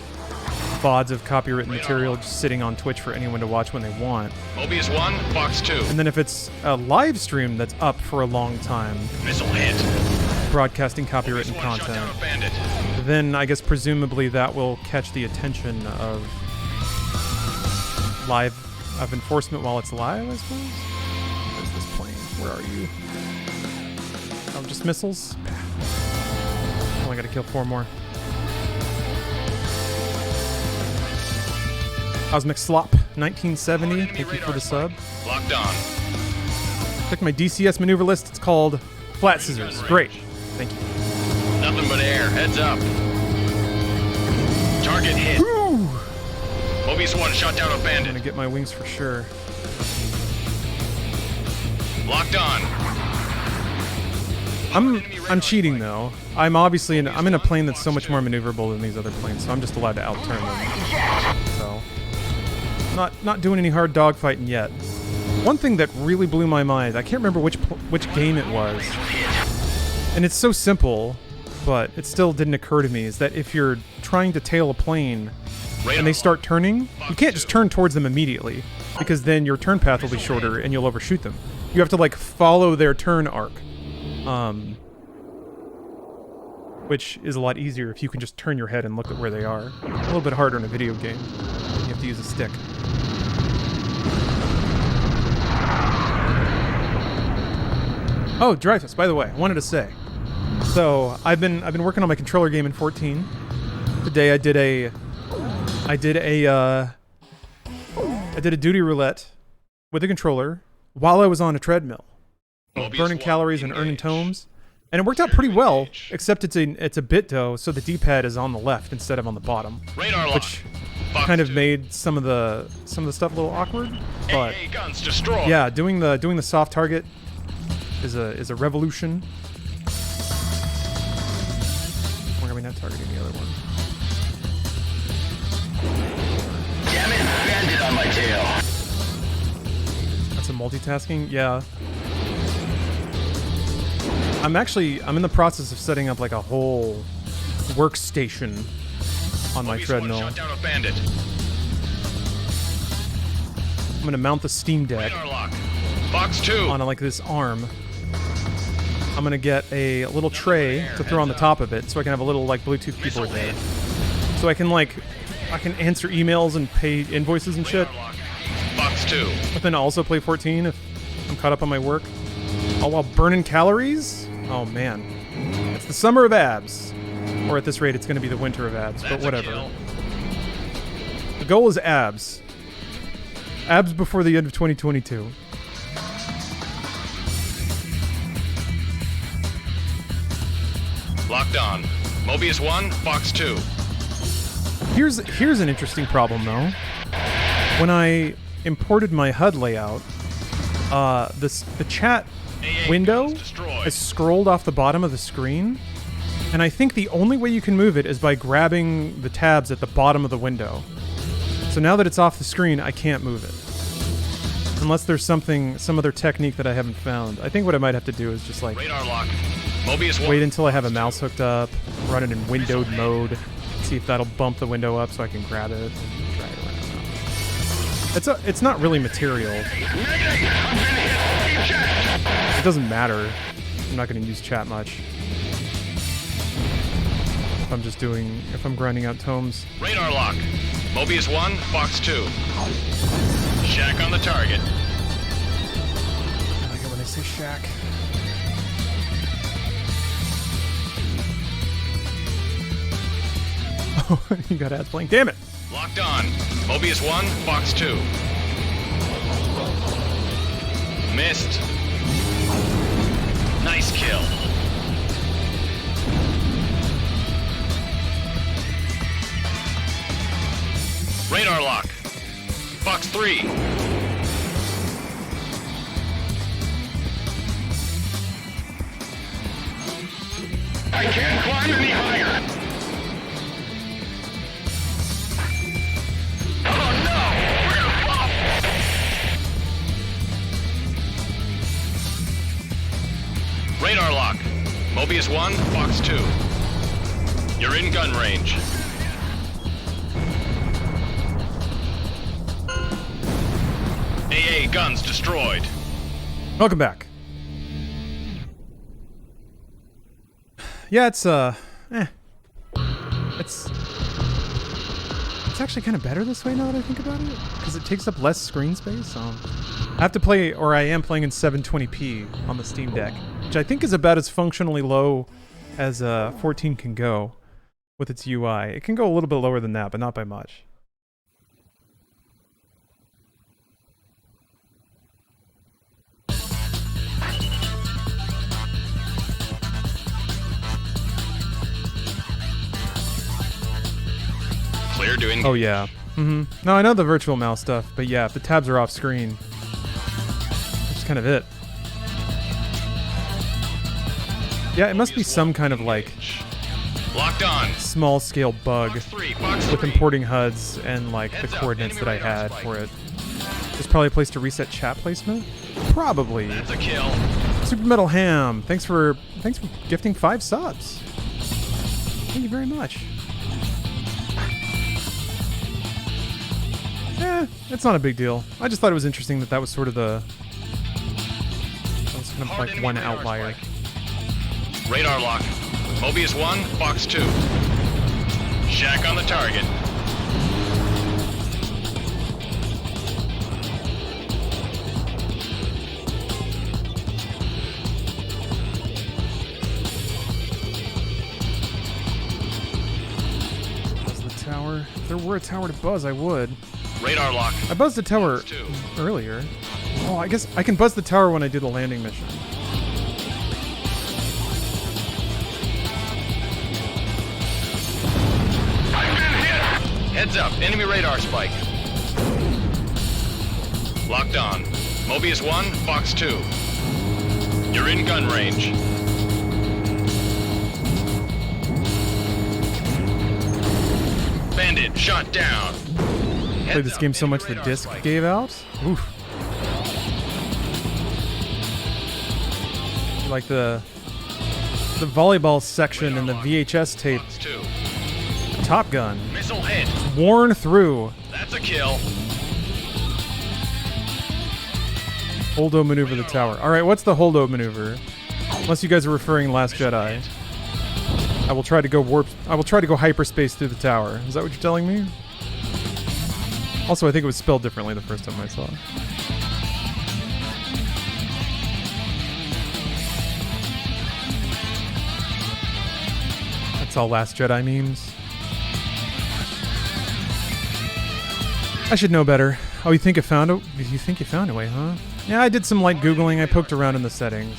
VODs of copywritten material just sitting on Twitch for anyone to watch when they want. Mobius 1, Fox 2. And then if it's a live stream that's up for a long time, Missile hit. broadcasting copywritten Mobius 1 shot down content, a bandit. then I guess presumably that will catch the attention of enforcement while it's live, I suppose. Where's this plane? Where are you? Oh, just missiles? Only gotta kill 4 more. Cosmic Slop, 1970. Thank you for the sub. Locked on. Click my DCS maneuver list. It's called Flat Scissors. Great. Thank you. Nothing but air. Heads up. Target hit. Woo! Mobius 1 shot down a I'm gonna bandit. get my wings for sure. Locked on. I'm cheating though. I'm obviously I'm in a plane that's so much more maneuverable than these other planes, so I'm just allowed to outturn them. So not doing any hard dogfighting yet. One thing that really blew my mind, I can't remember which game it was, and it's so simple, but it still didn't occur to me, is that if you're trying to tail a plane and they start turning, you can't just turn towards them immediately, because then your turn path will be shorter and you'll overshoot them. You have to like follow their turn arc, which is a lot easier if you can just turn your head and look at where they are. A little bit harder in a video game. You have to use a stick. Oh, Dreyfus, by the way, I wanted to say. So I've been working on my controller game in 14. Today I did a duty roulette with a controller while I was on a treadmill, burning calories and earning tomes, and it worked out pretty well. Except it's a bit dough, so the D-pad is on the left instead of on the bottom, Radar lock. which Fox kind of 2. made some of the stuff a little awkward. But AA guns destroyed. yeah, doing the soft target is a revolution. Why are we not targeting the other one? Damn it, bandit on my tail. That's a multitasking? Yeah. I'm in the process of setting up like a whole workstation on my Mobius 1 treadmill. shot down a bandit. I'm gonna mount the Steam Deck Radar lock. Fox 2. on like this arm. I'm gonna get a little tray to throw on the top of it, so I can have a little like Bluetooth keyboard there. So I can answer emails and pay invoices and shit, Radar lock. Fox 2. but then also play 14 if I'm caught up on my work, all while burning calories. Oh man, it's the summer of abs, or at this rate, it's gonna be the winter of abs. But That's a whatever. kill. The goal is abs. Abs before the end of 2022. Locked on. Mobius 1, Fox 2. Here's an interesting problem though. When I imported my HUD layout, the chat AA window guns destroyed. is scrolled off the bottom of the screen, and I think the only way you can move it is by grabbing the tabs at the bottom of the window. So now that it's off the screen, I can't move it. Unless there's some other technique that I haven't found. I think what I might have to do is just like Radar lock. Mobius 1. wait until I have a mouse hooked up, run it in windowed mode, see if that'll bump the window up so I can grab it and drag it around. It's not really material. It doesn't matter. I'm not going to use chat much. If I'm grinding out tomes. Radar lock. Mobius 1, Fox 2. Shack on the target. I like it when they say shack. Oh, you got ads playing. Damn it! Locked on. Mobius 1, Fox 2. Missed. Nice kill. Radar lock. Fox 3. I can't climb any higher. Oh no! We're gonna fall! Radar lock. Mobius 1, Fox 2. You're in gun range. AA guns destroyed. Welcome back. Yeah, it's actually kind of better this way now that I think about it, because it takes up less screen space. I have to play, or I am playing in 720p on the Steam Deck, which I think is about as functionally low as 14 can go with its UI. It can go a little bit lower than that, but not by much. Clear to engage. Oh yeah. No, I know the virtual mouse stuff, but yeah, if the tabs are off screen, that's kind of it. Yeah, it must be some kind of like Locked on. small scale bug Fox 3, Fox with 3. importing HUDs and like the Heads up, coordinates that I enemy radar had spike. for it. There's probably a place to reset chat placement. Probably. That's a kill. Super Metal Ham, thanks for gifting 5 subs. Thank you very much. It's not a big deal. I just thought it was interesting that was sort of that was kind of Hard like enemy one radar outlier. spike. Radar lock. Mobius 1, Fox 2. Shack on the target. Buzz the tower. If there were a tower to buzz, I would. Radar lock. I buzzed the tower Fox 2. earlier. Oh, I guess I can buzz the tower when I do the landing mission. Heads up, enemy radar spike. Locked on. Mobius 1, Fox 2. You're in gun range. Bandit shot down. Played this game so much the disc gave out. Oof. Like the volleyball section in the VHS tape. Fox 2. Top Gun. Missile hit. Worn through. That's a kill. Holdo maneuver the tower. All right, what's the Holdo maneuver? Unless you guys are referring Last Jedi. I will try to go hyperspace through the tower. Is that what you're telling me? Also, I think it was spelled differently the first time I saw it. That's all Last Jedi memes. I should know better. Oh, you think you found a way, huh? Yeah, I did some light Googling. I poked around in the settings.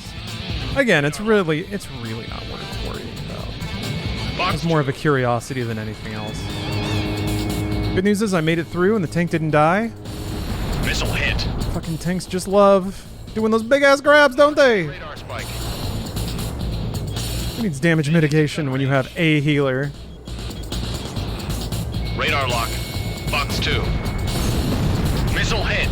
Again, it's really not worth worrying about. It's more of a curiosity than anything else. Good news is I made it through and the tank didn't die. Missile hit. Fucking tanks just love doing those big ass grabs, don't they? Radar spike. Who needs damage mitigation when you have a healer? Radar lock. Fox 2. Missile hit.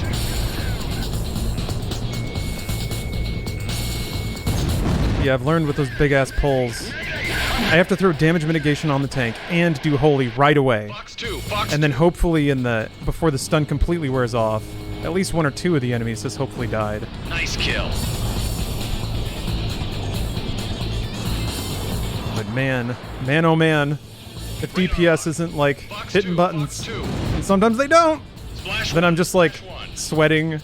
Yeah, I've learned with those big ass pulls, I have to throw damage mitigation on the tank and do holy right away. Fox 2. Fox And then 2. hopefully before the stun completely wears off, at least 1 or 2 of the enemies has hopefully died. Nice kill. But man, oh man, if DPS isn't like Fox hitting 2, buttons, Fox 2. and sometimes they don't, Splash then I'm one, just like Splash one. sweating,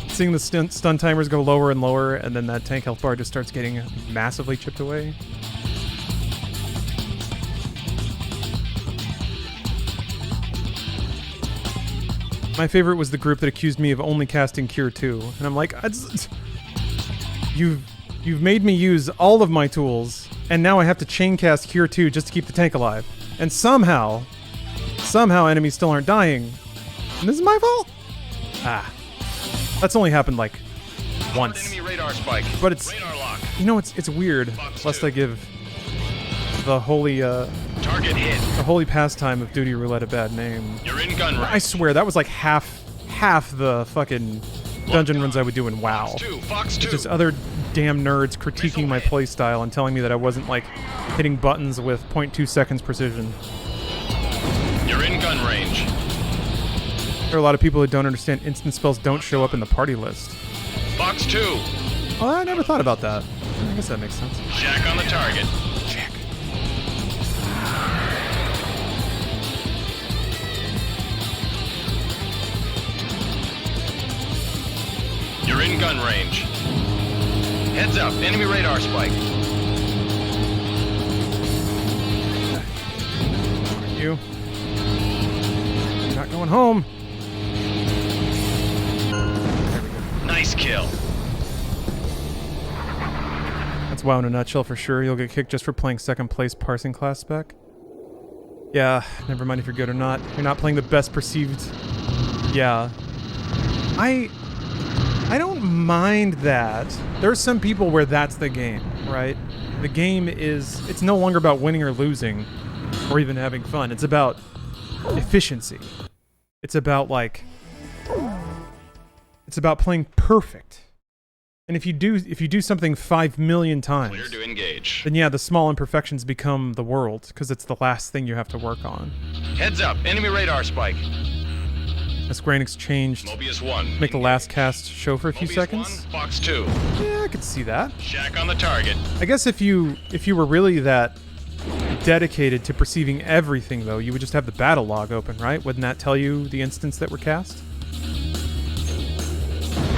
seeing the stun timers go lower and lower, and then that tank health bar just starts getting massively chipped away. My favorite was the group that accused me of only casting Cure 2, and I'm like, you've made me use all of my tools, and now I have to chain cast Cure 2 just to keep the tank alive. And somehow enemies still aren't dying. And this is my fault? That's only happened like once. Enemy radar spike. But it's, Radar lock. you know, it's weird, Fox lest 2. I give the holy Target hit. pastime of duty roulette a bad name. You're in gun range. I swear that was like half the fucking dungeon runs I would do in WoW. Fox 2. Fox 2. Just other damn nerds critiquing my playstyle and telling me that I wasn't, like, hitting buttons with 0.2 seconds precision. You're in gun range. There are a lot of people who don't understand instant spells don't show up in the party list. Box 2. Well, I never thought about that. I guess that makes sense. Shack on the target. Check. You're in gun range. Heads up, enemy radar spike. You. You're not going home. Nice kill. That's WoW in a nutshell for sure. You'll get kicked just for playing second place parsing class spec. Yeah, never mind if you're good or not. You're not playing the best perceived. Yeah. I don't mind that. There are some people where that's the game, right? The game is, it's no longer about winning or losing or even having fun. It's about efficiency. It's about, like, it's about playing perfect. And if you do something 5 million times, Clear to engage. then yeah, the small imperfections become the world because it's the last thing you have to work on. Heads up, enemy radar spike. As Square Enix changed, Mobius 1. make the last cast show for a few Mobius seconds. 1, Box 2. Yeah, I could see that. Shack on the target. I guess if you were really that dedicated to perceiving everything, though, you would just have the battle log open, right? Wouldn't that tell you the instants that were cast? Blue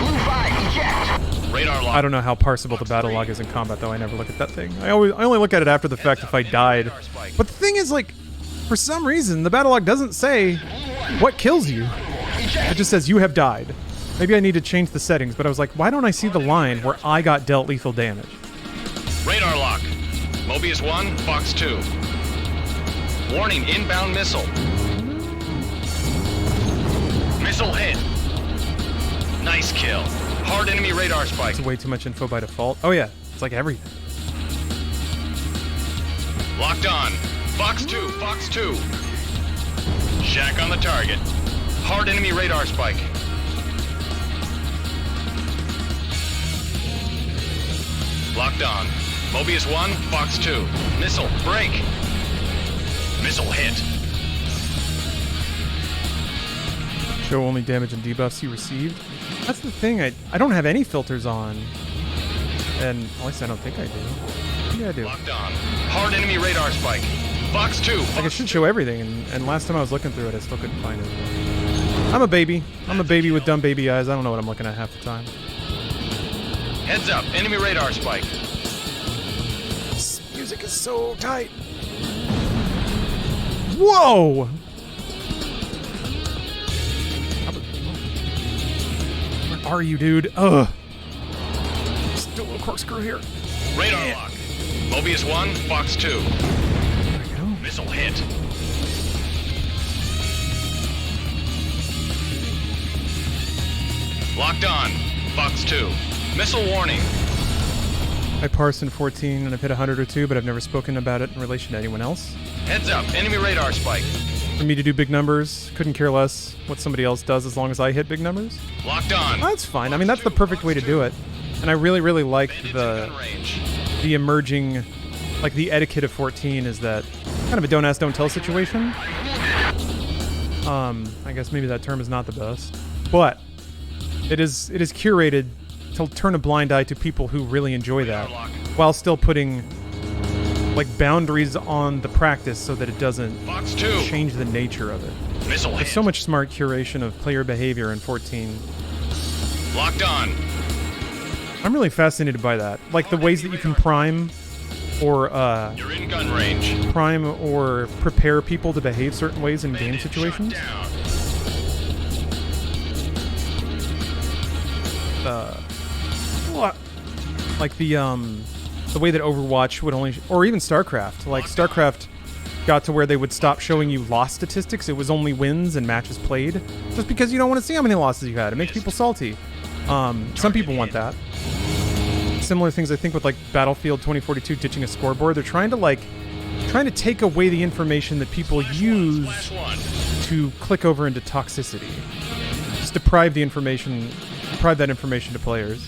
5, eject. Radar lock. I don't know how parsable the battle log is in combat, though. I never look at that thing. I only look at it after the fact if I died. But the thing is, like, for some reason, the battle log doesn't say what kills you. It just says you have died. Maybe I need to change the settings, but I was like, why don't I see the line where I got dealt lethal damage? Radar lock. Mobius 1, Fox 2. Warning, inbound missile. Missile hit. Nice kill. Hard enemy radar spike. It's way too much info by default. Oh yeah, it's like everything. Locked on. Fox 2, Fox 2. Shack on the target. Hard enemy radar spike. Locked on. Mobius 1, Fox 2. Missile, break. Missile hit. Show only damage and debuffs you received. That's the thing, I don't have any filters on. And at least I don't think I do. Yeah, I do. Locked on. Hard enemy radar spike. Fox 2. Like, it should show everything, and last time I was looking through it, I still couldn't find it. I'm a baby. I'm a baby with dumb baby eyes. I don't know what I'm looking at half the time. Heads up, enemy radar spike. This music is so tight. Whoa! Where are you, dude? Ugh. Still a little corkscrew here. Radar lock. Mobius 1, Fox 2. There we go. Missile hit. Locked on. Fox 2. Missile warning. I parse in 14 and I've hit 100 or 2, but I've never spoken about it in relation to anyone else. Heads up, enemy radar spike. For me to do big numbers, couldn't care less what somebody else does as long as I hit big numbers. Locked on. That's fine. I mean, that's the perfect way to do it. And I really, really like Bandits in gun range. the emerging, like the etiquette of 14 is that kind of a don't ask, don't tell situation. I guess maybe that term is not the best, but it is curated to turn a blind eye to people who really enjoy that, while still putting like boundaries on the practice so that it doesn't Fox 2. change the nature of it. Missile hit. There's so much smart curation of player behavior in 14. Locked on. I'm really fascinated by that. Like the ways that you can prime or You're in gun range. prepare people to behave certain ways in game Bandit shot situations. down. Like the way that Overwatch would only, or even StarCraft. Like StarCraft got to where they would stop showing you loss statistics. It was only wins and matches played, just because you don't want to see how many losses you had. It makes people salty. Some people want that. Similar things, I think, with like Battlefield 2042 ditching a scoreboard. They're trying to take away the information that people use Flash 1. to click over into toxicity. Just deprive that information to players.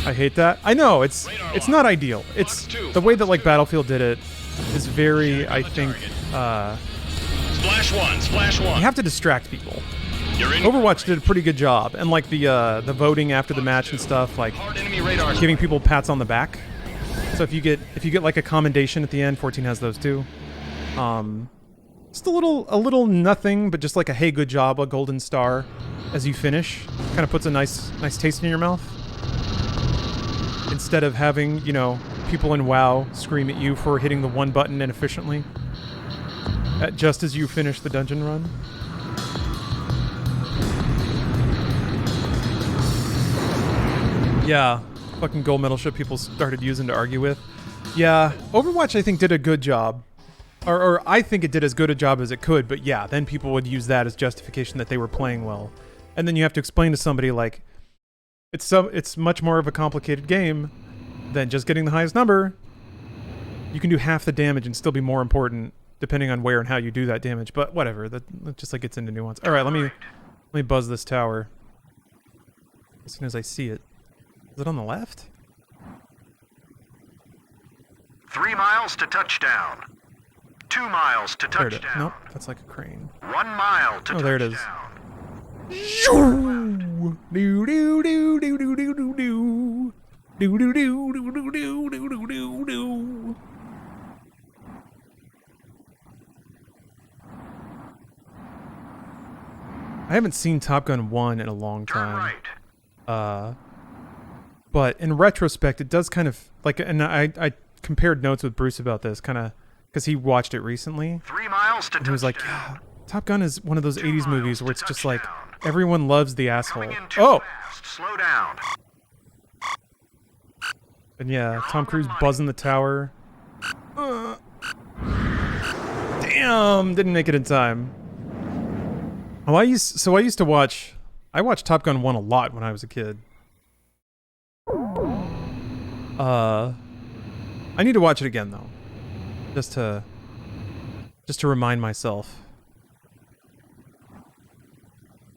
I hate that. I know it's not ideal. It's the way that like Battlefield did it is very, I think, Splash one, splash one. you have to distract people. You're in. Overwatch did a pretty good job, and like the voting after the match and stuff, like Hard enemy radar. giving people pats on the back. So if you get like a commendation at the end, 14 has those too. Just a little nothing, but just like a hey, good job, a golden star as you finish. Kind of puts a nice taste in your mouth. Instead of having, you know, people in WoW scream at you for hitting the one button inefficiently just as you finish the dungeon run. Yeah, fucking gold medal ship people started using to argue with. Yeah, Overwatch I think did a good job. Or I think it did as good a job as it could, but yeah, then people would use that as justification that they were playing well. And then you have to explain to somebody like, it's much more of a complicated game than just getting the highest number. You can do half the damage and still be more important depending on where and how you do that damage. But whatever, that just like gets into nuance. All right, let me buzz this tower as soon as I see it. Is it on the left? 3 miles to touchdown. 2 miles to There it is. touchdown. Nope, that's like a crane. 1 mile to touchdown. Oh, there it is. I haven't seen Top Gun 1 in a long Turn time. right. But in retrospect, it does kind of like, and I compared notes with Bruce about this, kind of because he watched it recently. 3 miles to And he was like, touchdown. yeah, Top Gun is one of those 80s miles movies where to it's just like touchdown. everyone loves the asshole. Coming in too Oh, fast. Slow down. and yeah, Tom Cruise buzzing the tower. Damn, didn't make it in time. Oh, I used to watch. I watched Top Gun 1 a lot when I was a kid. I need to watch it again though, just to remind myself.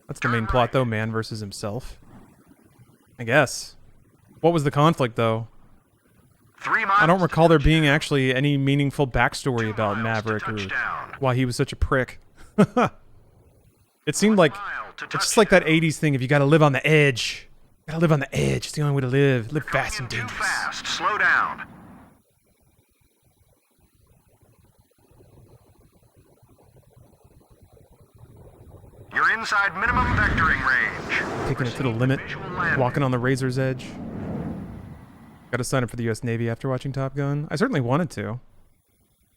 That's the main plot though, man versus himself. I guess. What was the conflict though? 3 miles. I don't to recall there touchdown. being actually any meaningful backstory 2 about miles to Maverick or touchdown. why he was such a prick. It seemed like Mile to it's just like that touchdown. 80s thing. If you gotta live on the edge, you gotta live on the edge. It's the only way to live. Live Coming fast in and too dangerous. fast. Slow down. You're inside minimum vectoring range. Taking it to the limit, Visual landing. walking on the razor's edge. Got to sign up for the U.S. Navy after watching Top Gun. I certainly wanted to.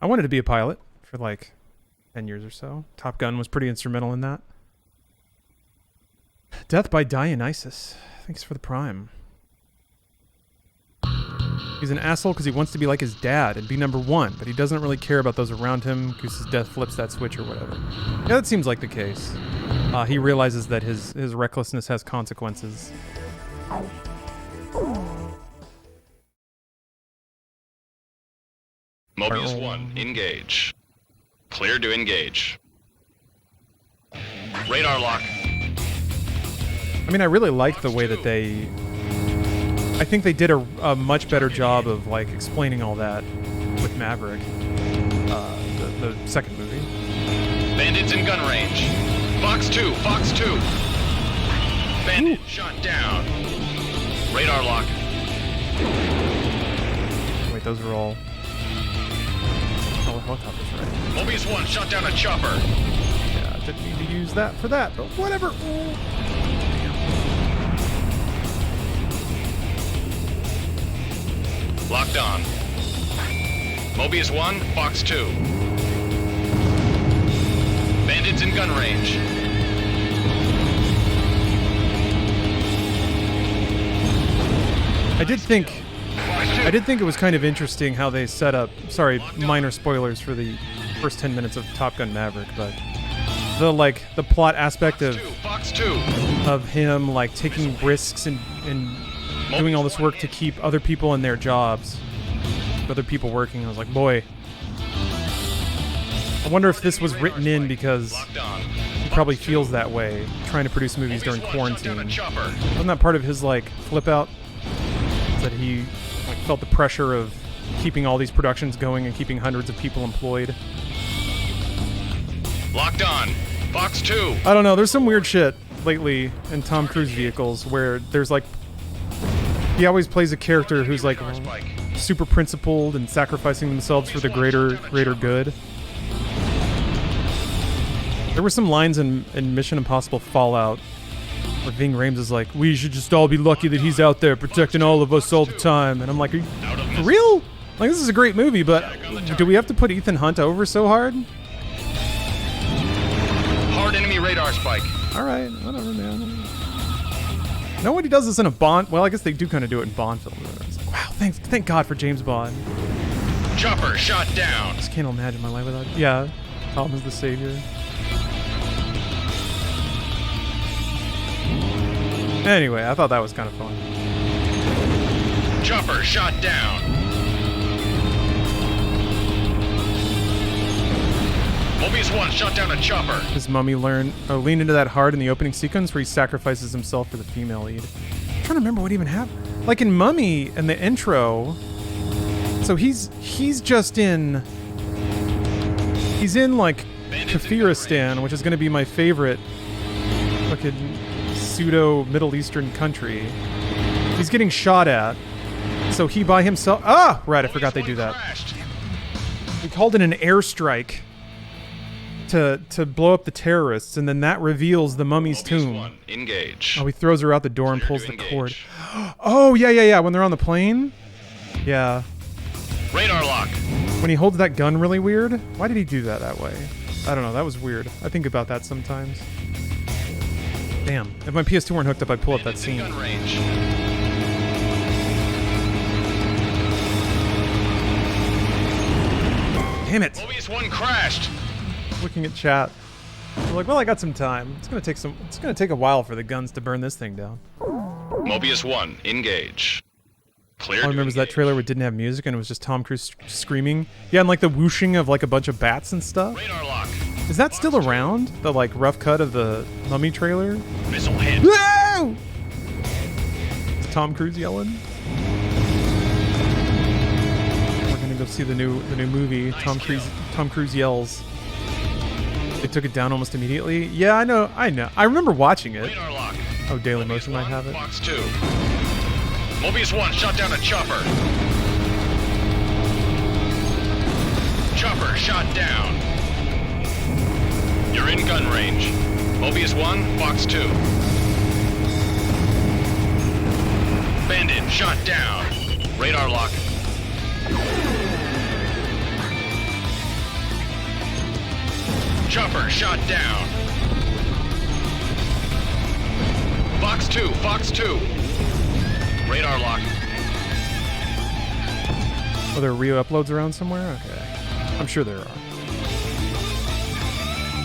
I wanted to be a pilot for like 10 years or so. Top Gun was pretty instrumental in that. Death by Dionysus. Thanks for the prime. He's an asshole because he wants to be like his dad and be number one, but he doesn't really care about those around him because his death flips that switch or whatever. Yeah, that seems like the case. He realizes that his recklessness has consequences. Mobius 1, engage. Clear to engage. Radar lock. I mean, I really like the way that they... I think they did a much better job of, like, explaining all that with Maverick. The second movie. Bandits in gun range. Fox 2, Fox 2. Bandit shot down. Radar lock. Wait, those are all... Oh, helicopters, right? Mobius 1 shot down a chopper. Yeah, didn't need to use that for that, but whatever. Locked on. Mobius 1, Fox 2. Bandits in gun range. I did think it was kind of interesting how they set up. Sorry, minor spoilers for the first 10 minutes of Top Gun Maverick, but the plot aspect of Fox 2. him like taking risks and doing all this work to keep other people in their jobs, other people working. I was like, boy, I wonder if this was written in because Locked on. he probably feels that way trying to produce movies during Mobius 1 shot down a quarantine. chopper. Wasn't that part of his like flip out? that he like felt the pressure of keeping all these productions going and keeping hundreds of people employed. Locked on. Fox 2. I don't know. There's some weird shit lately in Tom Cruise vehicles where there's like he always plays a character who's like super principled and sacrificing themselves for the greater good. There were some lines in Mission Impossible Fallout where Ving Rhames is like, we should just all be lucky that he's out there protecting all of us all the time. And I'm like, are you for real? Like, this is a great movie, but do we have to put Ethan Hunt over so hard? Hard enemy radar spike. All right, whatever, man. Nobody does this in a Bond. Well, I guess they do kind of do it in Bond films. Wow, thank God for James Bond. Chopper shot down. Just can't imagine my life without. Yeah, Tom is the savior. Anyway, I thought that was kind of fun. Chopper shot down. Mobius 1 shot down a chopper. Does Mummy lean into that hard in the opening sequence where he sacrifices himself for the female lead? I'm trying to remember what even happened. Like in Mummy, in the intro, so he's just in. He's in like Kafiristan, which is going to be my favorite fucking pseudo Middle Eastern country. He's getting shot at, so he by himself. Ah, right, I forgot they do that. We called it an airstrike to blow up the terrorists, and then that reveals the mummy's tomb. Engage. Oh, he throws her out the door and pulls the cord. Oh, yeah. When they're on the plane? Yeah. Radar lock. When he holds that gun really weird? Why did he do that way? I don't know. That was weird. I think about that sometimes. Damn. If my PS2 weren't hooked up, I'd pull up that scene. Gun range. Damn it. Mobius 1 crashed. Looking at chat. I'm like, well, I got some time. It's gonna take a while for the guns to burn this thing down. Mobius 1 engage. Clear. All I remember is that trailer where it didn't have music and it was just Tom Cruise screaming. Yeah, and like the whooshing of like a bunch of bats and stuff. Radar lock. Is that still around? The like rough cut of the Mummy trailer? Missile hit. Whoa! Is Tom Cruise yelling? We're gonna go see the new movie. Tom Cruise yells. They took it down almost immediately. Yeah, I know. I remember watching it. Radar lock. Oh, Daily Motion might have it. Fox 2. Mobius 1 shot down a chopper. Chopper shot down. You're in gun range. Mobius 1, Fox 2. Bandit shot down. Radar lock. Chopper shot down. Fox 2, Fox 2. Radar lock. Oh, there are re-uploads around somewhere? Okay. I'm sure there are.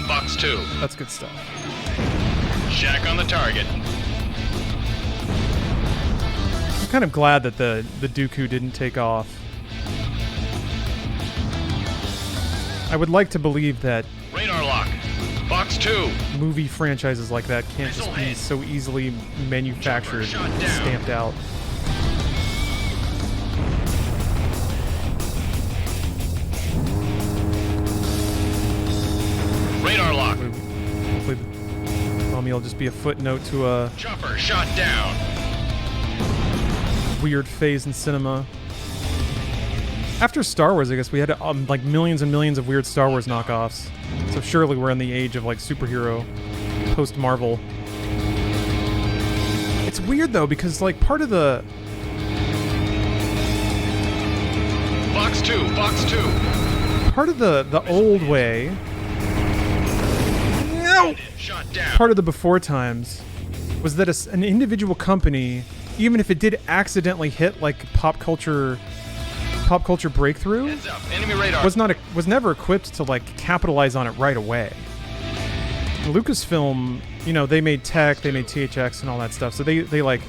Fox 2. That's good stuff. Shack on the target. I'm kind of glad that the Dooku didn't take off. I would like to believe that Radar lock. Fox 2. movie franchises like that can't just be so easily manufactured, stamped out. Radar lock. Hopefully Mommy will just be a footnote to a Chopper shot down. weird phase in cinema. After Star Wars, I guess we had like millions and millions of weird Star Wars knockoffs. So surely we're in the age of like superhero post Marvel. It's weird though because like part of the Fox 2, Fox 2. part of the old way. No. Shot down. Part of the before times was that an individual company, even if it did accidentally hit like pop culture breakthrough, Heads up. Enemy radar. was never equipped to like capitalize on it right away. Lucasfilm, you know, they made tech, they made THX and all that stuff, so they like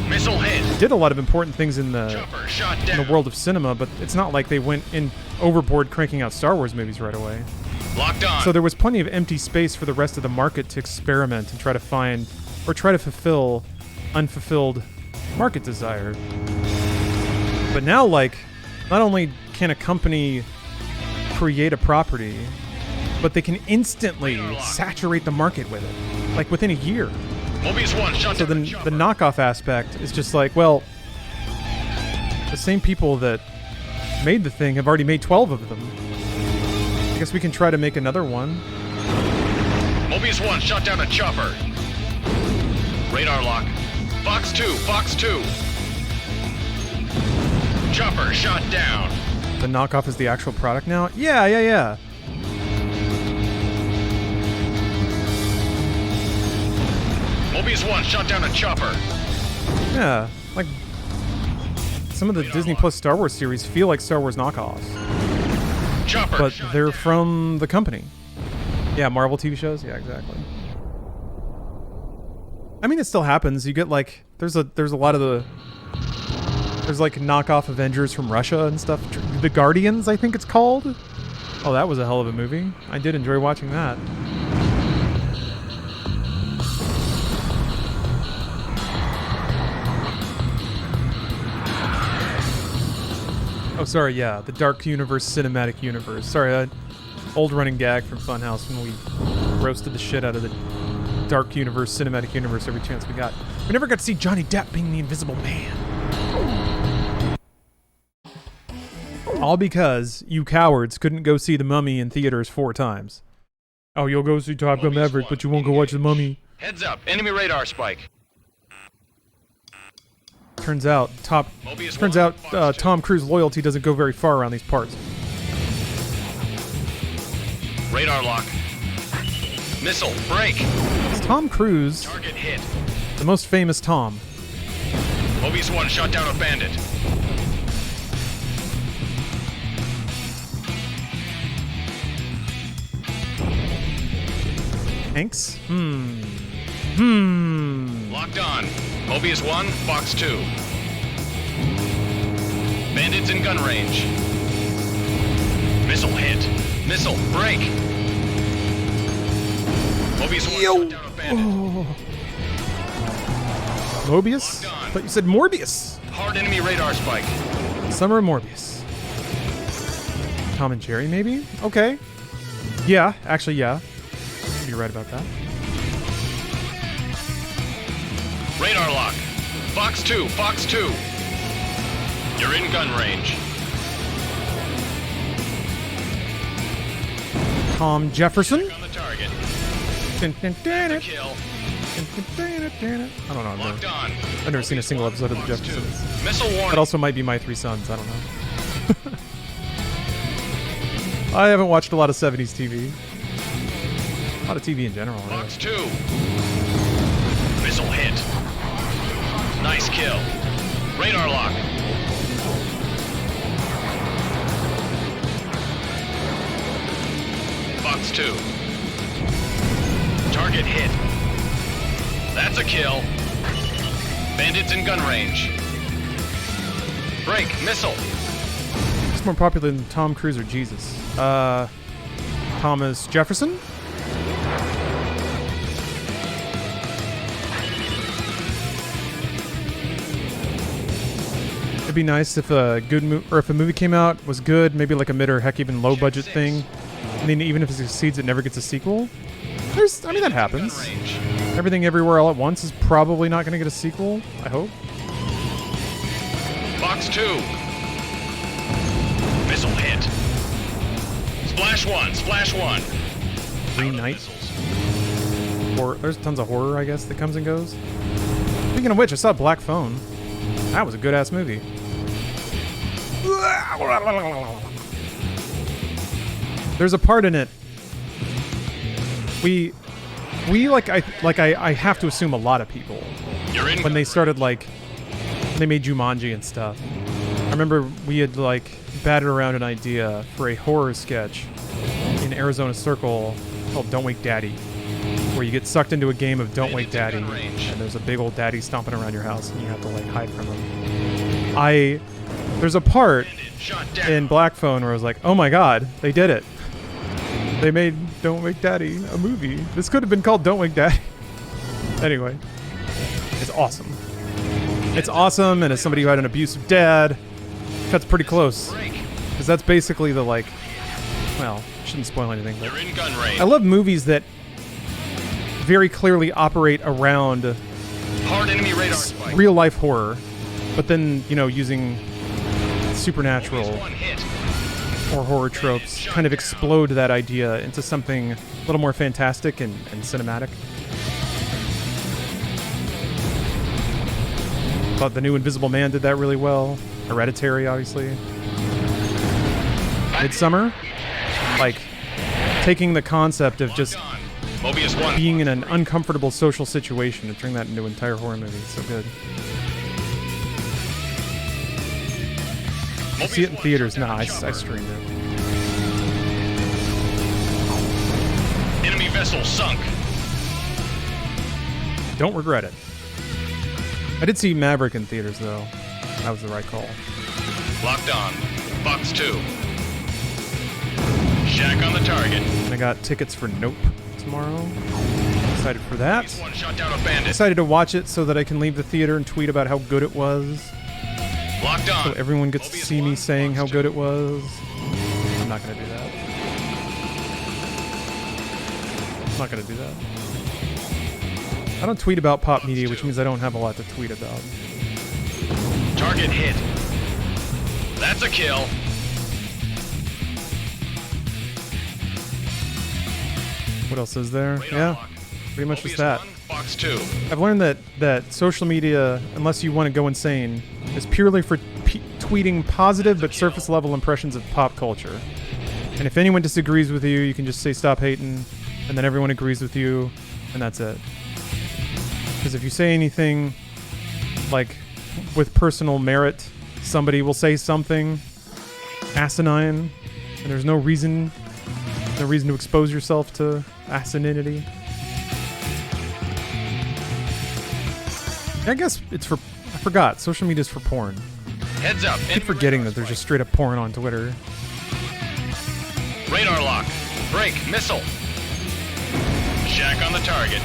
Missile hit. did a lot of important things in the Chopper shot in down. the world of cinema, but it's not like they went in overboard cranking out Star Wars movies right away. Locked on. So there was plenty of empty space for the rest of the market to experiment and try to find or try to fulfill unfulfilled market desire. But now, like, not only can a company create a property, but they can instantly saturate the market with it, like within a year. Mobius 1, shot So down the a chopper. knockoff aspect is just like, well, the same people that made the thing have already made 12 of them. I guess we can try to make another one. Mobius 1, shot down a chopper. Radar lock. Fox 2, Fox 2. Chopper shot down. The knockoff is the actual product now? Yeah. Mobius 1, shot down a chopper. Yeah, like some of the Disney Plus Star Wars series feel like Star Wars knockoffs, Chopper but shot they're down. from the company. Yeah, Marvel TV shows. Yeah, exactly. I mean, it still happens. You get like there's a lot of there's like knockoff Avengers from Russia and stuff. The Guardians, I think it's called. Oh, that was a hell of a movie. I did enjoy watching that. Oh, sorry, yeah, the Dark Universe Cinematic Universe. Sorry, old running gag from Funhouse when we roasted the shit out of the Dark Universe Cinematic Universe every chance we got. We never got to see Johnny Depp being the Invisible Man. All because you cowards couldn't go see The Mummy in theaters 4 times. Oh, you'll go see Top Gun Maverick, but you won't go watch The Mummy. Heads up, enemy radar spike. Turns out, Tom Cruise loyalty doesn't go very far around these parts. Radar lock. Missile, break. It's Tom Cruise, Target hit. the most famous Tom. Mobius 1, shot down a bandit. Hanks? Locked on. Mobius 1, Fox 2. Bandits in gun range. Missile hit. Missile, break. Mobius 1, shot down a bandit. Mobius? Locked on. I thought you said Morbius. Hard enemy radar spike. Summer Morbius. Tom and Jerry, maybe? Okay. Yeah, actually, yeah. You're right about that. Radar lock. Fox 2, Fox 2. You're in gun range. Tom Jefferson? On the target. Dun, dun, dun, dun, Kill. dun, dun, dun. I don't know. Locked on. I've never seen a single episode of the Fox 2. Jeffersons. Missile warning. That also might be My Three Sons. I don't know. I haven't watched a lot of 70s TV. A lot of TV in general. Really. Fox 2. Missile hit. Nice kill. Radar lock. Fox 2. Target hit. That's a kill. Bandits in gun range. Break. Missile. Who's more popular than Tom Cruise or Jesus? Thomas Jefferson? It'd be nice if a good or if a movie came out, was good, maybe like a mid or heck even low budget thing. I mean, even if it succeeds, it never gets a sequel. I mean, that happens. Gun range. Everything Everywhere All at Once is probably not going to get a sequel, I hope. Fox 2. Missile hit. Splash 1. Splash 1. Green Knight. There's tons of horror, I guess, that comes and goes. Speaking of which, I saw Black Phone. That was a good-ass movie. There's a part in it. I have to assume a lot of people You're in when they started they made Jumanji and stuff. I remember we had batted around an idea for a horror sketch in Arizona Circle called Don't Wake Daddy, where you get sucked into a game of Don't Wake Daddy, and there's a big old daddy stomping around your house, and you have to hide from him. There's a part Shot down. in Black Phone where I was like, oh my god, they did it. They made Don't Wake Daddy a movie. This could have been called Don't Wake Daddy. Anyway, it's awesome. It's awesome, and as somebody who had an abusive dad, cuts pretty close. Break. Because that's basically the, like... Well, shouldn't spoil anything, but... You're in gun range. I love movies that very clearly operate around Hard enemy radar spike. real-life horror, but then, you know, using supernatural One hit. or horror tropes kind of explode that idea into something a little more fantastic and cinematic. Thought the new Invisible Man did that really well. Hereditary, obviously. Midsummer, like taking the concept of just Locked on. Mobius 1. being in an uncomfortable social situation and turning that into an entire horror movie. It's so good. Mobius See it in 1 theaters? shot Nah, down I chopper. streamed it. Enemy vessel sunk. Don't regret it. I did see Maverick in theaters, though. That was the right call. Locked on. Fox 2. Shack on the target. And I got tickets for Nope tomorrow. Excited for that. Mobius 1 shot down a bandit. Excited to watch it so that I can leave the theater and tweet about how good it was. Locked on. So everyone gets to Mobius see me 1, saying Fox how 2. good it was. I'm not going to do that. I'm not going to do that. I don't tweet about pop media, which means I don't have a lot to tweet about. Target hit. That's a kill. What else is there? Radar Yeah, lock. pretty much just Mobius that. 1, Fox 2. I've learned that social media, unless you want to go insane, is purely for tweeting positive but surface level impressions of pop culture. And if anyone disagrees with you, you can just say stop hating, and then everyone agrees with you, and that's it. Because if you say anything like with personal merit, somebody will say something asinine, and there's no reason to expose yourself to asininity. I guess it's for... I forgot. Social media is for porn. Heads up. I keep forgetting that there's just straight up porn on Twitter. Radar lock. Break. Missile. Shack on the target.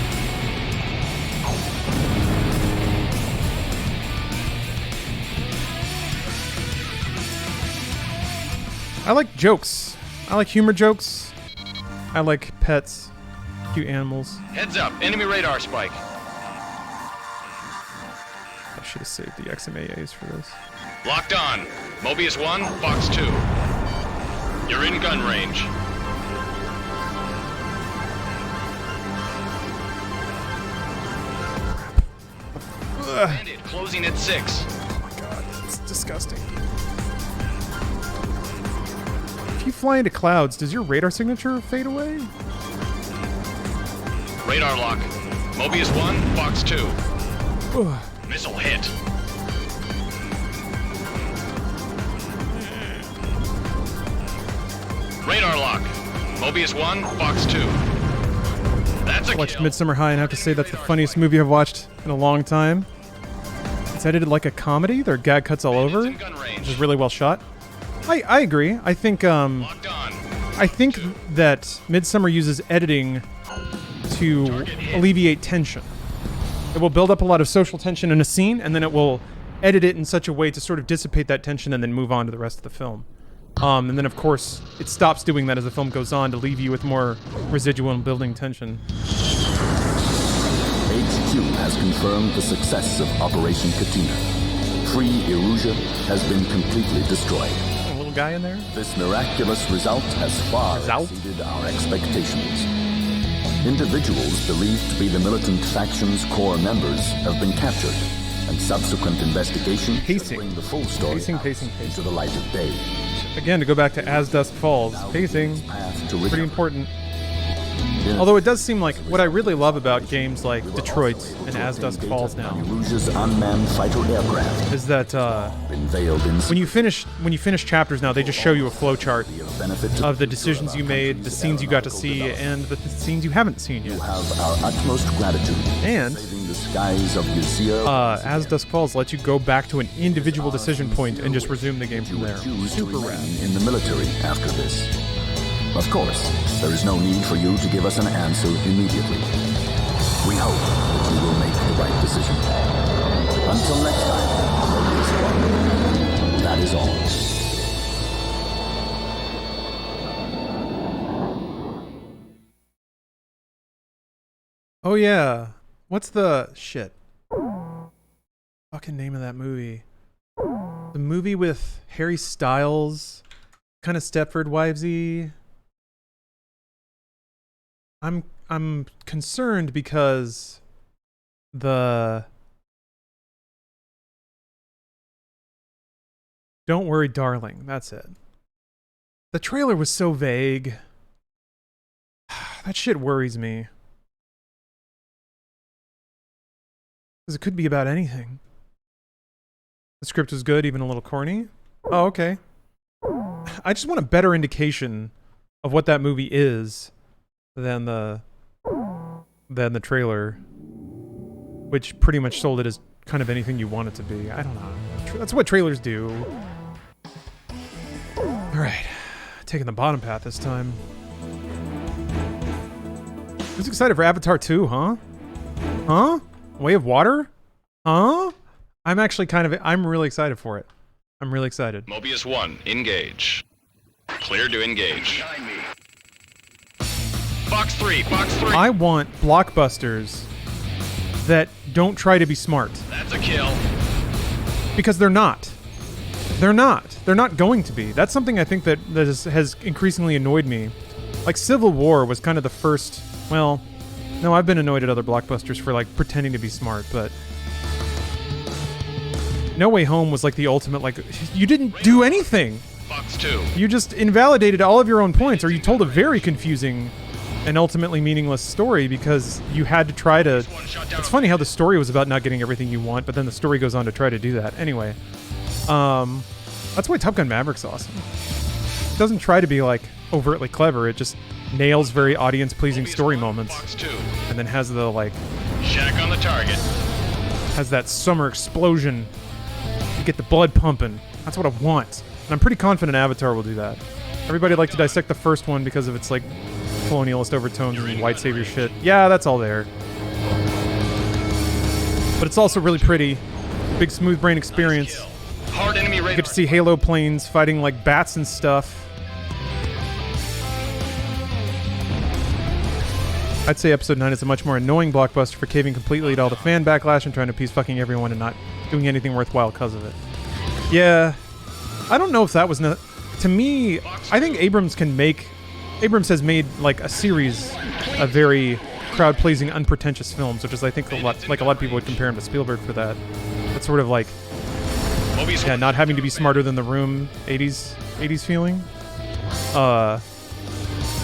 I like jokes. I like humor jokes. I like pets. Cute animals. Heads up. Enemy radar spike. I should have saved the XMAAs for this. Locked on. Mobius 1, Fox 2. You're in gun range. Bandit closing at 6. Oh my god, it's disgusting. If you fly into clouds, does your radar signature fade away? Radar lock. Mobius 1, Fox 2. Ugh. Missile hit. Radar lock. Mobius 1, Fox 2. That's a I watched kill. Midsummer High and I have to say that's the funniest movie I've watched in a long time. It's edited like a comedy. There are gag cuts all over. In gun range. It's really well shot. I agree. I think Locked on. that Midsummer uses editing to alleviate tension. It will build up a lot of social tension in a scene, and then it will edit it in such a way to sort of dissipate that tension and then move on to the rest of the film. And then, of course, it stops doing that as the film goes on to leave you with more residual and building tension. HQ has confirmed the success of Operation Katina. Free Erusia has been completely destroyed. A little guy in there? This miraculous result has far Result? exceeded our expectations. Individuals believed to be the militant faction's core members have been captured, and subsequent investigation should Pacing. bring the full story Pacing, out pacing, into pacing. the light of day. Again, to go back to As Dusk Falls, pacing, Path to pretty recovery. important. Yes. Although it does seem like what I really love about games like Detroit and As Dusk Falls now Erusia's unmanned fighter aircraft is that been veiled in when you finish chapters now, they just show you a flowchart benefit to of the decisions you made, the scenes you got to see, and the scenes you haven't seen You yet. have our utmost gratitude. And Saving the skies of Lucia. As Dusk Falls lets you go back to an individual decision point and just resume the game from there. choose to Super remain rad. in the military after this. Of course, there is no need for you to give us an answer immediately. We hope that you will make the right decision. Until next time, Mobius 1, That is all. Oh yeah. What's the shit? Fucking name of that movie. The movie with Harry Styles, kind of Stepford Wivesy. I'm concerned because the Don't Worry Darling, that's it. The trailer was so vague. That shit worries me. Because it could be about anything. The script was good, even a little corny. Oh, okay. I just want a better indication of what that movie is than the trailer, which pretty much sold it as kind of anything you want it to be. I don't know. That's what trailers do. All right, taking the bottom path this time. Who's excited for Avatar 2, huh? Huh? Way of Water? Huh? I'm really excited for it. I'm really excited. Mobius 1, engage. Clear to engage. Behind me. Fox 3, Fox 3. I want blockbusters that don't try to be smart. That's a kill. Because they're not. They're not. They're not going to be. That's something I think that has increasingly annoyed me. Like Civil War was kind of the first... Well, no, I've been annoyed at other blockbusters for like pretending to be smart, but... No Way Home was like the ultimate, like, you didn't do anything. Fox 2. You just invalidated all of your own points, or you told a very confusing and ultimately meaningless story because you had to try to... It's funny how the story was about not getting everything you want, but then the story goes on to try to do that. Anyway, that's why Top Gun Maverick's awesome. It doesn't try to be, like, overtly clever. It just nails very audience-pleasing story moments. Fox 2. And then has the, like... Shack on the target. Has that summer explosion. You get the blood pumping. That's what I want. And I'm pretty confident Avatar will do that. Everybody liked to dissect the first one because of its, like, colonialist overtones and white savior shit. Yeah, that's all there. But it's also really pretty. Big smooth brain experience. Hard enemy radar. You get to see Halo planes fighting like bats and stuff. I'd say episode 9 is a much more annoying blockbuster for caving completely to all the fan backlash and trying to appease fucking everyone and not doing anything worthwhile because of it. Yeah. I don't know if that was... To me, I think Abrams has made like a series of very crowd-pleasing, unpretentious films, which is I think a lot of people would compare him to Spielberg for that. That's sort of like, yeah, not having to be smarter than the room, 80s feeling. I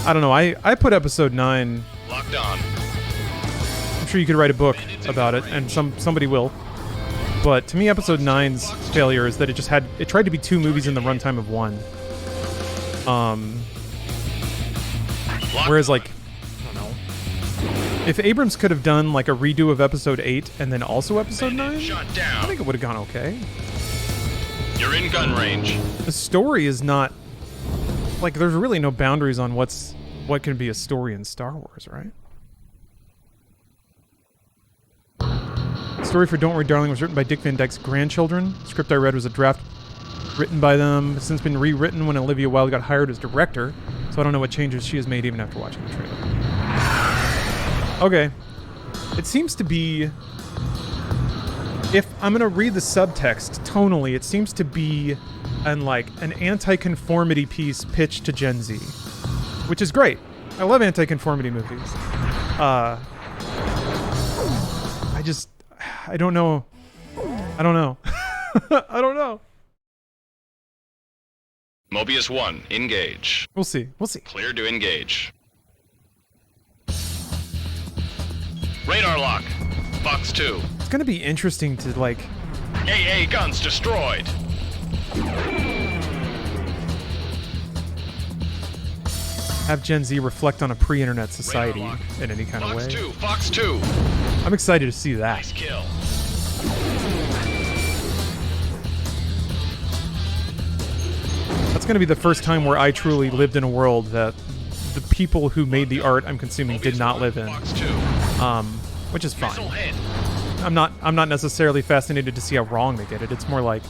don't know. I put episode 9. Locked on. I'm sure you could write a book about it, and somebody will. But to me, episode 9's failure is that it tried to be 2 movies in the runtime of 1. Whereas, like, I don't know. If Abrams could have done, like, a redo of episode 8 and then also episode 9, Shot down. I think it would have gone okay. You're in gun range. The story is not... Like, there's really no boundaries on what can be a story in Star Wars, right? The story for Don't Worry Darling was written by Dick Van Dyke's grandchildren. The script I read was a draft written by them. It's since been rewritten when Olivia Wilde got hired as director, so I don't know what changes she has made even after watching the trailer. Okay. It seems to be... If I'm going to read the subtext tonally, it seems to be an anti-conformity piece pitched to Gen Z, which is great. I love anti-conformity movies. I don't know. I don't know. I don't know. Mobius 1, engage. We'll see. We'll see. Clear to engage. Radar lock. Fox 2. It's going to be interesting to, like... AA guns destroyed. Have Gen Z reflect on a pre-internet society in any kind of way. Fox 2. I'm excited to see that. Nice kill. That's going to be the first time where I truly lived in a world that the people who made the art I'm consuming did not live in. Fox 2. Which is fine. Missile hit. I'm not necessarily fascinated to see how wrong they get it. It's more like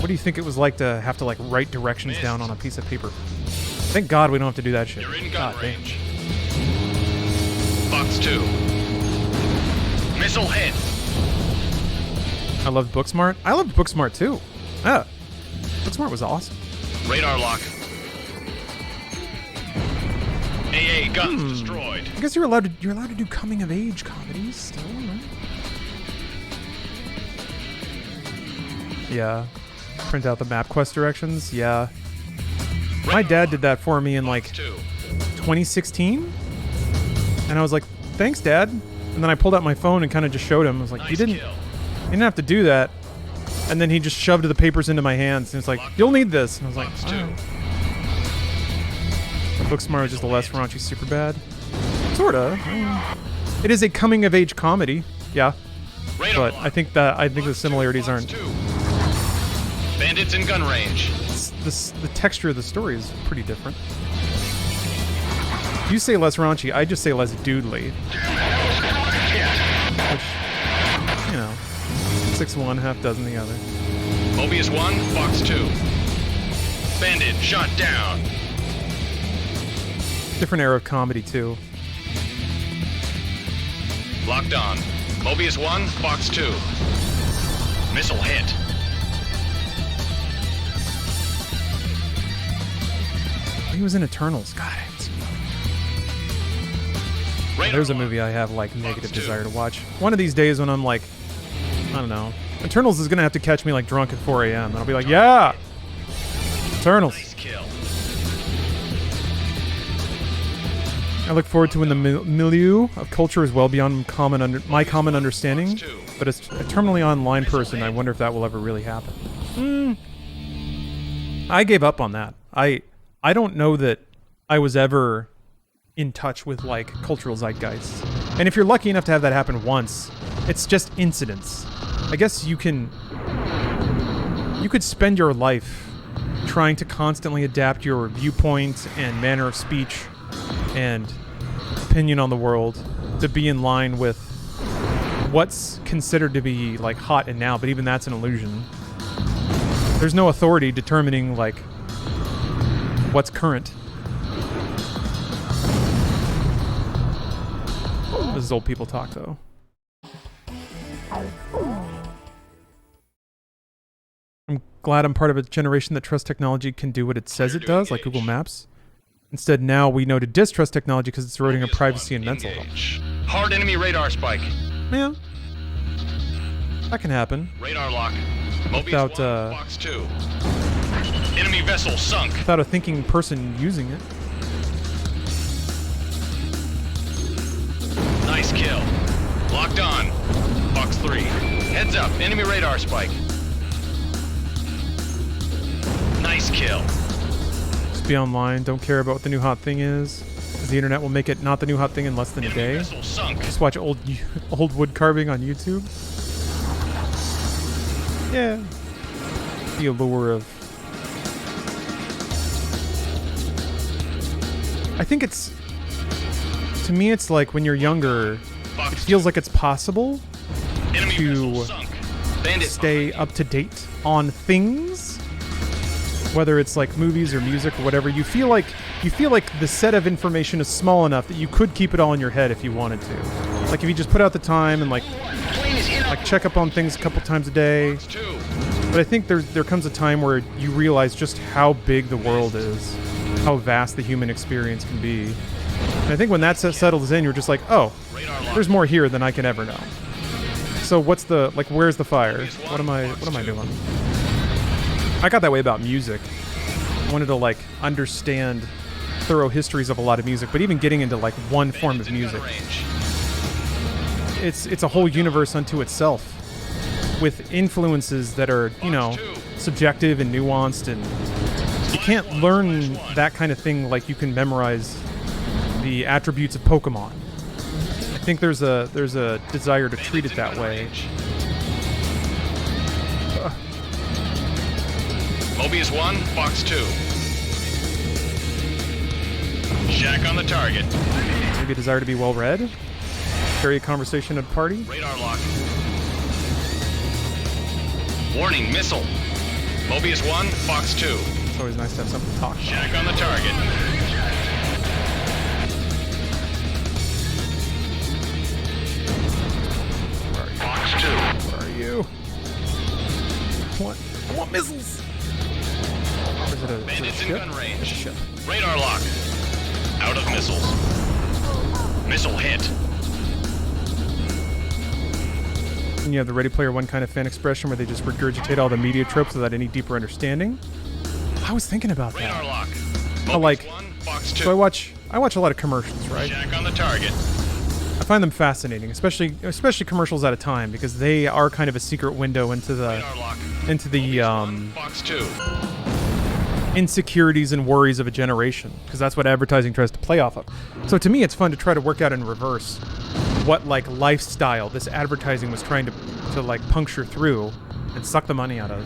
What do you think it was like to have to like write directions down on a piece of paper? Thank God we don't have to do that shit. You're in God gun damn. range. Fox 2. Missile hit. I loved Booksmart. I loved Booksmart too. Yeah. Booksmart was awesome. Radar lock. AA guns destroyed. I guess you're allowed to do coming of age comedies still, right? Yeah. Print out the MapQuest directions. Yeah. My dad did that for me in like 2016. And I was like, "Thanks, Dad." And then I pulled out my phone and kind of just showed him. I was like, Nice "You didn't kill. have to do that." And then he just shoved the papers into my hands and it's like, "You'll need this." And I was like, Fox 2. "Alright." Booksmart was just a less raunchy Superbad. Sorta. It is a coming of age comedy. Yeah. Radar But lock. I think the similarities Fox aren't. 2. Bandits in gun range. The texture of the story is pretty different. You say less raunchy, I just say less doodly. Which, you know, 6 one, half dozen the other. Mobius 1, Fox 2. Bandit shot down. Different era of comedy too. Locked on. Mobius 1, Fox 2. Missile hit. He was in Eternals. God, I haven't seen that. Radar There's a lock. movie I have like negative Fox 2. desire to watch. One of these days when I'm like, I don't know, Eternals is gonna have to catch me like drunk at 4 a.m. and I'll be like, yeah, Eternals. Nice kill. I look forward to when the milieu of culture is well beyond my common understanding. But as a terminally online person, I wonder if that will ever really happen. I gave up on that. I don't know that I was ever in touch with like cultural zeitgeist. And if you're lucky enough to have that happen once, it's just incidents. I guess you could spend your life trying to constantly adapt your viewpoint and manner of speech and opinion on the world to be in line with what's considered to be like hot and now, but even that's an illusion. There's no authority determining like what's current. This is old people talk though. I'm glad I'm part of a generation that trusts technology can do what it says it does, like Google Maps. Instead, now we know to distrust technology because it's eroding our Mobius privacy 1, and mental health. engage. Hard enemy radar spike. Yeah, that can happen Radar lock. Mobius Without, 1, Fox 2. Enemy vessel sunk. without a thinking person using it. Nice kill. Locked on. Fox 3. Heads up. Enemy radar spike. Nice kill. Just be online. Don't care about what the new hot thing is, because the internet will make it not the new hot thing in less than a Enemy day. vessel sunk. Just watch old wood carving on YouTube. Yeah. The allure of... I think it's... To me, it's like when you're younger, it Fox feels like it's possible 2. Enemy to vessel sunk. Bandit stay up to date on things, whether it's like movies or music or whatever. You feel like the set of information is small enough that you could keep it all in your head if you wanted to. Like if you just put out the time and like check up on things a couple times a day. Fox 2. But I think there comes a time where you realize just how big the world is, how vast the human experience can be. And I think when that settles in, you're just like, oh, Radar lock. there's more here than I can ever know. So what's the, like, where's the fire? What am I doing? I got that way about music. I wanted to, like, understand thorough histories of a lot of music, but even getting into, like, one form of Bandits in gun music, range. it's a whole universe unto itself with influences that are, you know, subjective and nuanced, and you can't learn that kind of thing like you can memorize the attributes of Pokemon. I think there's a desire to treat it that way. Mobius 1, Fox 2. Shack on the target. Maybe a desire to be well read, carry a conversation at a party. Radar lock. Warning, missile. Mobius 1, Fox 2. It's always nice to have something to talk about. Shack on the target. Fox 2. Where are you? I want missiles. Or is it a Bandits in ship? gun It's a range. ship. Radar lock. Out of missiles. Missile hit. And you have the Ready Player One kind of fan expression where they just regurgitate all the media tropes without any deeper understanding. I was thinking about Radar that. lock. But like, Mobius 1, Fox 2. so I watch a lot of commercials, right? Shack on the target. I find them fascinating, especially commercials at a time, because they are kind of a secret window into the Radar lock. Fox 2. insecurities and worries of a generation, because that's what advertising tries to play off of. So to me, it's fun to try to work out in reverse what like lifestyle this advertising was trying to like puncture through and suck the money out of.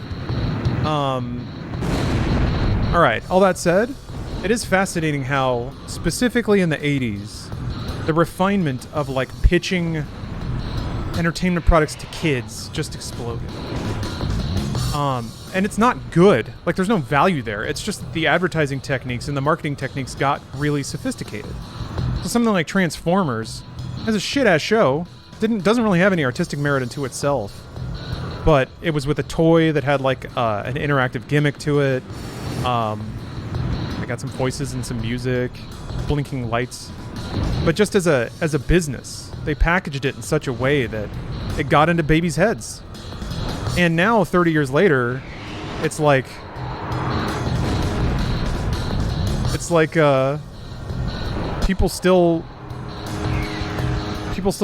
All right, all that said, it is fascinating how specifically in the 80s, the refinement of like pitching entertainment products to kids just exploded. And it's not good. Like, there's no value there. It's just that the advertising techniques and the marketing techniques got really sophisticated. So something like Transformers has a shit-ass show. Doesn't really have any artistic merit into itself. But it was with a toy that had, like, an interactive gimmick to it. I got some voices and some music, blinking lights. But just as a business, they packaged it in such a way that it got into babies' heads. And now, 30 years later, it's like people still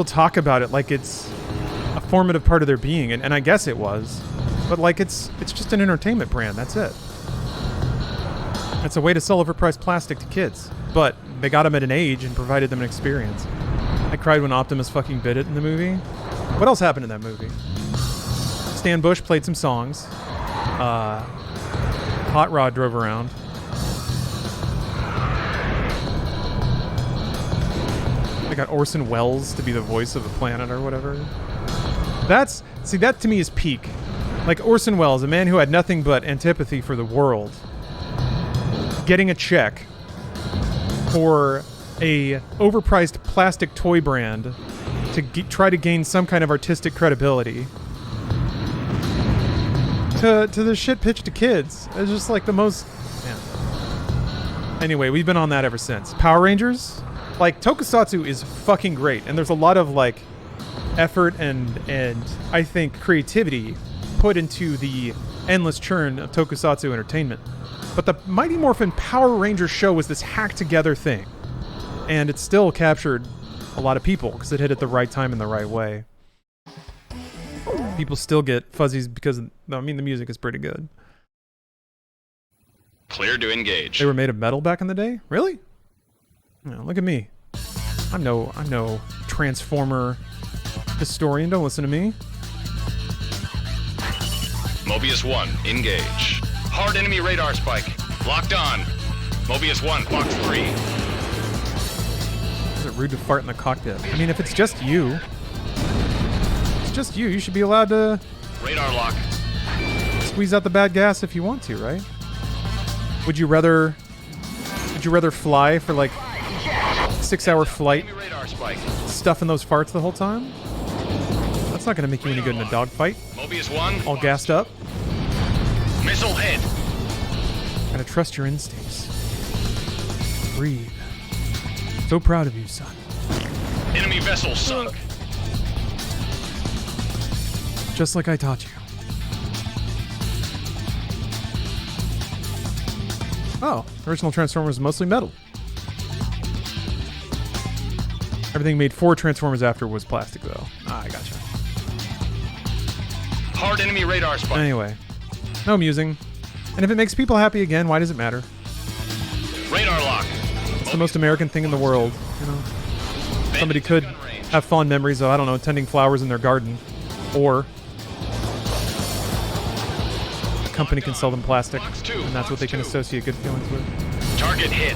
talk about it like it's a formative part of their being, and I guess it was, but like it's just an entertainment brand. That's it. It's a way to sell overpriced plastic to kids, but they got them at an age and provided them an experience. I cried when Optimus fucking bit it in the movie. What else happened in that movie? Stan Bush played some songs. Hot Rod drove around. They got Orson Welles to be the voice of the planet or whatever. That to me is peak. Like Orson Welles, a man who had nothing but antipathy for the world, getting a check for a overpriced plastic toy brand to try to gain some kind of artistic credibility. To the shit pitch to kids. It's just like the most... Man. Anyway, we've been on that ever since. Power Rangers? Like, Tokusatsu is fucking great. And there's a lot of, like, effort and I think, creativity put into the endless churn of Tokusatsu entertainment. But the Mighty Morphin Power Rangers show was this hacked-together thing. And it still captured a lot of people because it hit at the right time in the right way. People still get fuzzies because, I mean, the music is pretty good. Clear to engage. They were made of metal back in the day? Really? No, look at me. I'm no Transformer historian. Don't listen to me. Mobius 1, engage. Hard enemy radar spike. Locked on. Mobius 1, Fox 3. Is it rude to fart in the cockpit? I mean, if it's just you... you should be allowed to Radar lock. squeeze out the bad gas if you want to, right? Would you rather fly for like 6-hour flight Enemy radar spike. stuffing those farts the whole time? That's not gonna make you any good in a dogfight. Mobius 1. All gassed up. Missile hit. Gotta trust your instincts. Breathe. So proud of you, son. Enemy vessel sunk. Just like I taught you. Oh, original Transformers was mostly metal. Everything made for Transformers after was plastic, though. Ah, I gotcha. Hard enemy radar spike. Anyway, no musing. And if it makes people happy again, why does it matter? Radar lock. It's the most American thing in the world, you know? Somebody could have fond memories of, I don't know, tending flowers in their garden. Or a company can sell them plastic, and that's what they can associate good feelings with. Target hit.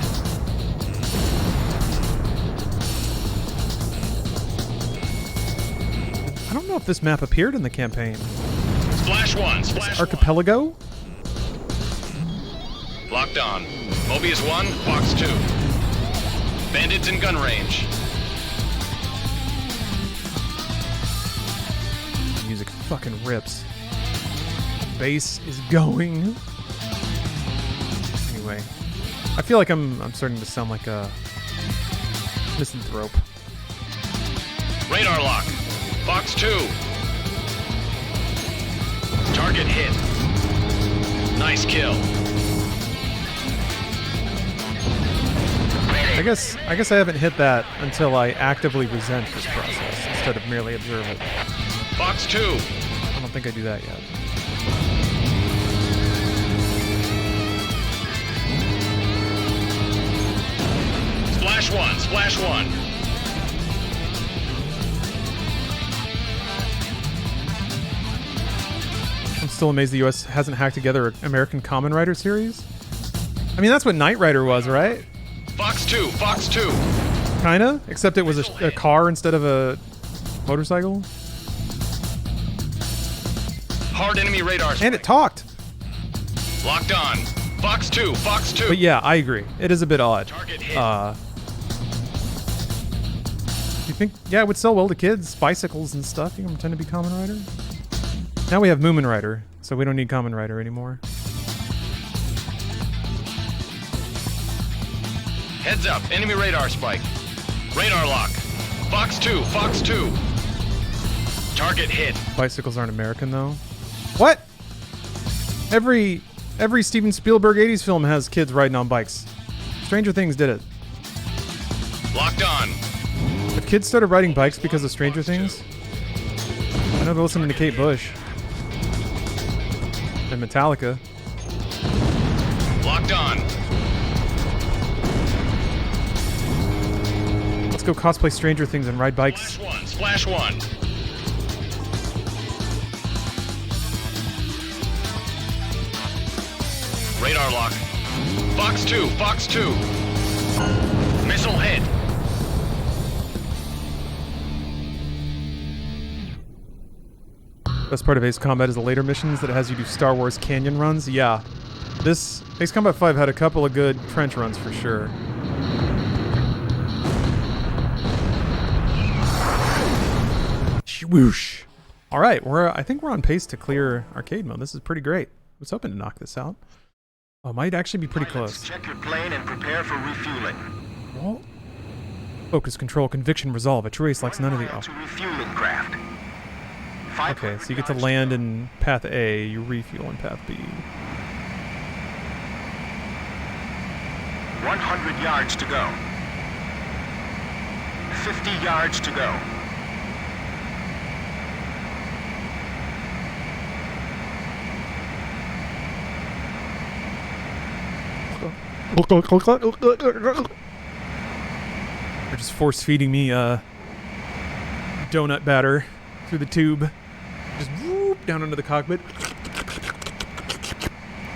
I don't know if this map appeared in the campaign. Splash 1. Splash 1. Archipelago? Locked on. Mobius 1, Fox 2. Bandits in gun range. Music fucking rips. Bass is going. Anyway, I feel like I'm starting to sound like a misanthrope. Radar lock. Fox 2. Target hit. Nice kill. I guess I haven't hit that until I actively resent this process instead of merely observe it. Fox 2. I don't think I do that yet. Splash 1, splash 1. I'm still amazed the US hasn't hacked together an American Kamen Rider series. I mean, that's what Knight Rider was, right? Fox 2, Fox 2. Kinda, except it was a car instead of a motorcycle. Hard enemy radar strike. And it talked. Locked on. Fox 2, Fox 2. But yeah, I agree. It is a bit odd. Target hit. You think, yeah, it would sell well to kids, bicycles and stuff. You can pretend to be Kamen Rider. Now we have Moomin Rider, so we don't need Kamen Rider anymore. Heads up, enemy radar spike. Radar lock. Fox 2, Fox 2. Target hit. Bicycles aren't American though. What? Every Steven Spielberg 80s film has kids riding on bikes. Stranger Things did it. Locked on. Have kids started riding bikes because of Stranger Things? I know they're listening to Kate Bush. And Metallica. Locked on. Let's go cosplay Stranger Things and ride bikes. Splash 1, splash 1. Radar lock. Fox 2, Fox 2. Missile hit. Best part of Ace Combat is the later missions that has you do Star Wars canyon runs. Yeah. This Ace Combat 5 had a couple of good trench runs for sure. Whoosh. All right, I think we're on pace to clear arcade mode. This is pretty great. I was hoping to knock this out. Oh, might actually be pretty close. Check your plane and prepare for refueling. Well, focus, control, conviction, resolve. A true ace likes none of the. To refueling craft. Okay, so you get to land in path A, you refuel in path B. 100 yards to go. 50 yards to go. They're just force feeding me donut batter through the tube. Just whoop down into the cockpit.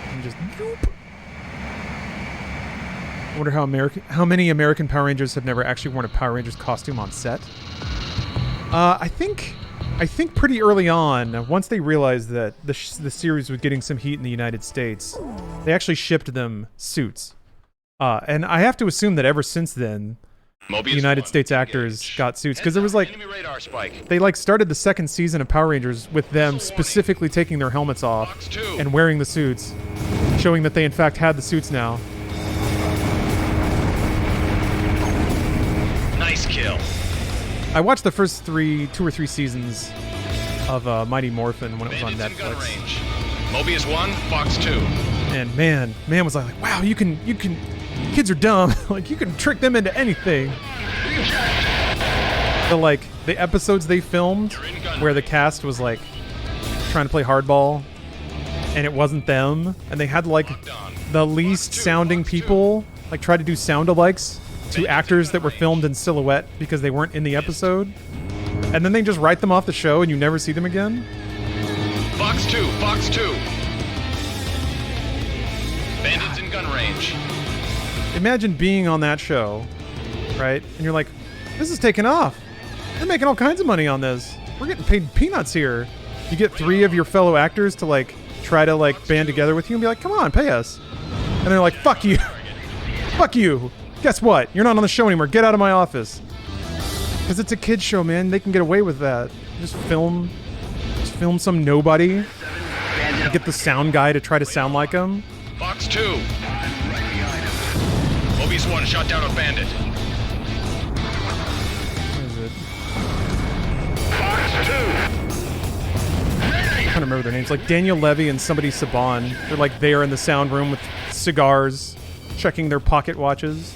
And just whoop. I wonder how many American Power Rangers have never actually worn a Power Rangers costume on set. I think pretty early on, once they realized that the series was getting some heat in the United States, they actually shipped them suits. And I have to assume that ever since then, the United States actors got suits, because there was like they like started the second season of Power Rangers with them specifically taking their helmets off and wearing the suits, showing that they in fact had the suits now. Nice kill. I watched the first 2 or 3 seasons of Mighty Morphin when it was on Netflix. Mobius 1, Fox 2. And man was like, wow, you can kids are dumb. Like, you can trick them into anything. The episodes they filmed where the cast was like trying to play hardball and it wasn't them, and they had like the least sounding people like try to do sound-alikes to actors that were filmed in silhouette because they weren't in the episode, and then they just write them off the show and you never see them again. Fox 2, Fox 2. Bandits in gun range. Imagine being on that show, right? And you're like, this is taking off. They're making all kinds of money on this. We're getting paid peanuts here. You get 3 of your fellow actors to like try to like band together with you and be like, come on, pay us. And they're like, fuck you. Fuck you. Guess what? You're not on the show anymore. Get out of my office. Because it's a kid's show, man. They can get away with that. Just film some nobody. Get the sound guy to try to sound like him. Fox 2. Mobius 1 shot down a bandit. What is it? Fox 2. I can't remember their names. Like Daniel Levy and somebody Saban. They're like there in the sound room with cigars, checking their pocket watches.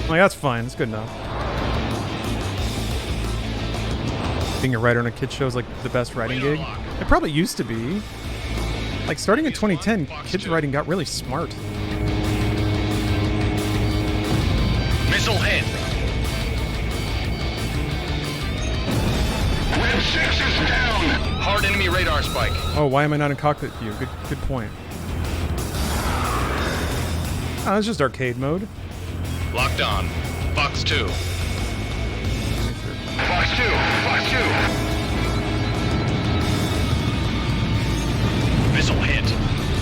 I'm like, that's fine. That's good enough. Being a writer on a kid's show is like the best writing gig. It probably used to be. Like starting in 2010, kids writing got really smart. Missile hit. Red 6 is down. Hard enemy radar spike. Oh, why am I not in cockpit view? Good point. Oh, it's just arcade mode. Locked on. Fox 2. Fox 2. Fox 2. Missile hit.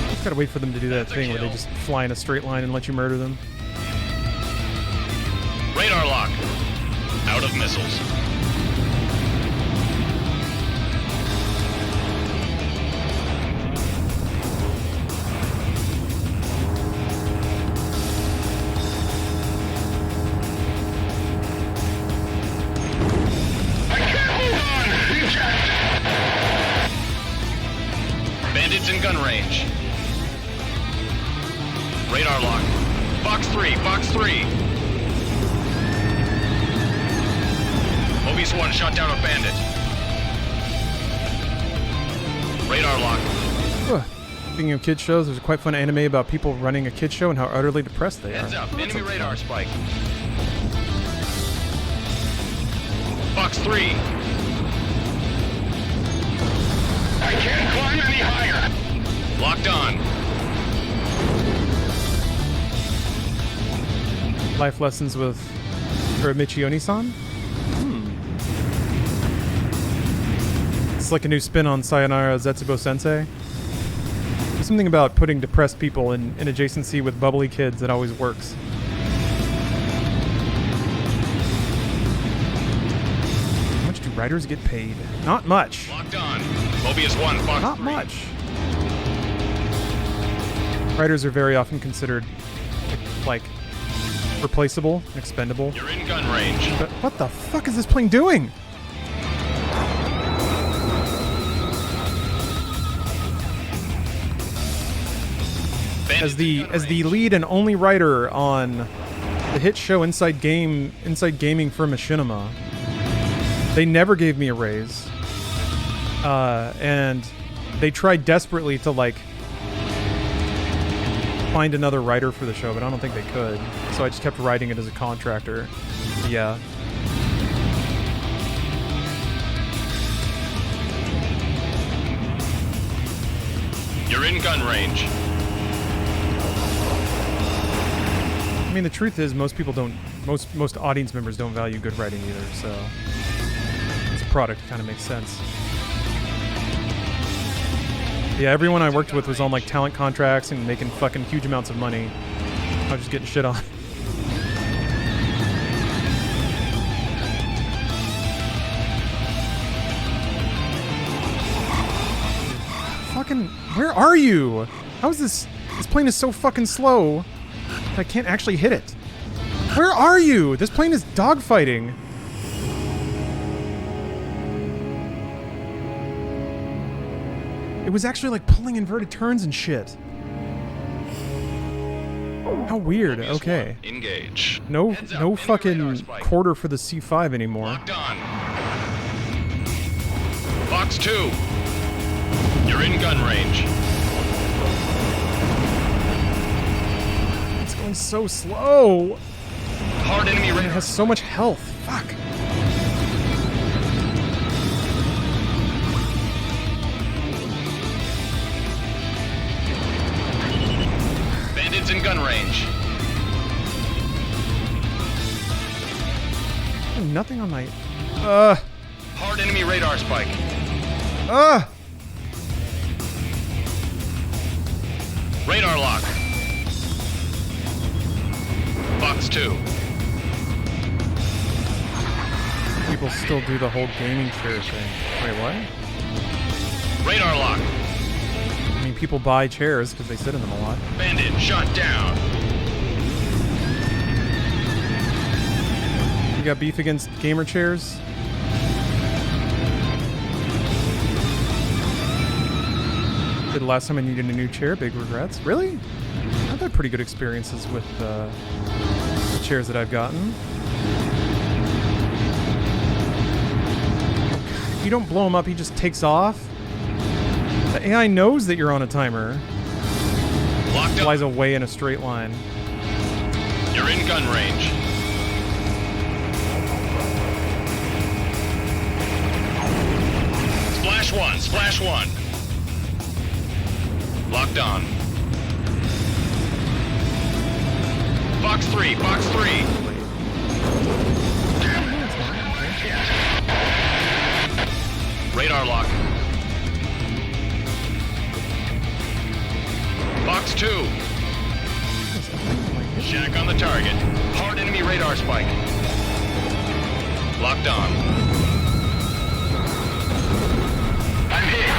Just gotta wait for them to do that thing where they just fly in a straight line and let you murder them. Radar lock. Out of missiles. I can't hold on. Eject. Bandits in gun range. Radar lock. Fox 3. Fox 3. Mobius 1 shot down a bandit. Radar lock. Ugh. Speaking of kids shows, there's a quite fun anime about people running a kids show and how utterly depressed they Heads are. up. Enemy radar spike. Fox 3. I can't climb any higher. Locked on. Life lessons with Michioni-san? It's like a new spin on Sayonara Zetsubo Sensei. There's something about putting depressed people in adjacency with bubbly kids that always works. How much do writers get paid? Not much. Locked on. Mobius 1. Fox Not 3. much. Writers are very often considered like replaceable, expendable. You're in gun range. But what the fuck is this plane doing? As the lead and only writer on the hit show Inside Gaming for Machinima, they never gave me a raise, and they tried desperately to like find another writer for the show, but I don't think they could. So I just kept writing it as a contractor. Yeah. You're in gun range. I mean, the truth is, most people don't. Most audience members don't value good writing either. So, as a product, it kind of makes sense. Yeah, everyone I worked with was on like talent contracts and making fucking huge amounts of money. I was just getting shit on. Fucking, where are you? How is this? This plane is so fucking slow. I can't actually hit it. Where are you? This plane is dogfighting. It was actually like pulling inverted turns and shit. How weird. Okay. Engage. No Heads up, enemy radar fucking spike. quarter for the C5 anymore. Locked on. Fox 2. You're in gun range. It's going so slow. Hard enemy It radar. has so much health. Fuck. Bandits in gun range. Nothing on my... Hard enemy radar spike. Radar lock. Fox 2. People still do the whole gaming chair thing. Wait, what? Radar lock. I mean, people buy chairs because they sit in them a lot. Bandit shot down. You got beef against gamer chairs? The last time I needed a new chair, big regrets. Really? I've had pretty good experiences with the chairs that I've gotten. If you don't blow him up, he just takes off. The AI knows that you're on a timer. Locked up. Flies away in a straight line. You're in gun range. Splash 1, splash 1. Locked on. Fox 3, Fox 3. Radar lock. Fox 2. Shack on the target. Hard enemy radar spike. Locked on. I'm hit.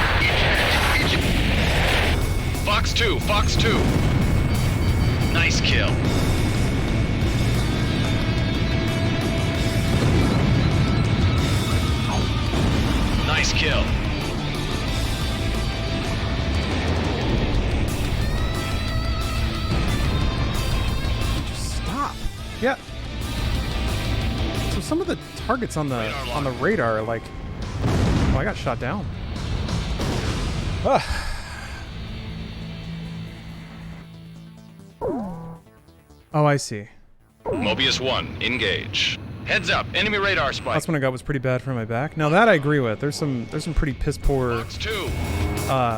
Eject. Fox 2, Fox 2. Nice kill. Nice kill. Just stop. Yeah. So some of the targets on the radar are like, oh, I got shot down. Ah. Oh, I see. Mobius 1, engage. Heads up, enemy radar spike. Last one I got was pretty bad for my back. Now that I agree with. There's some pretty piss poor, Fox 2.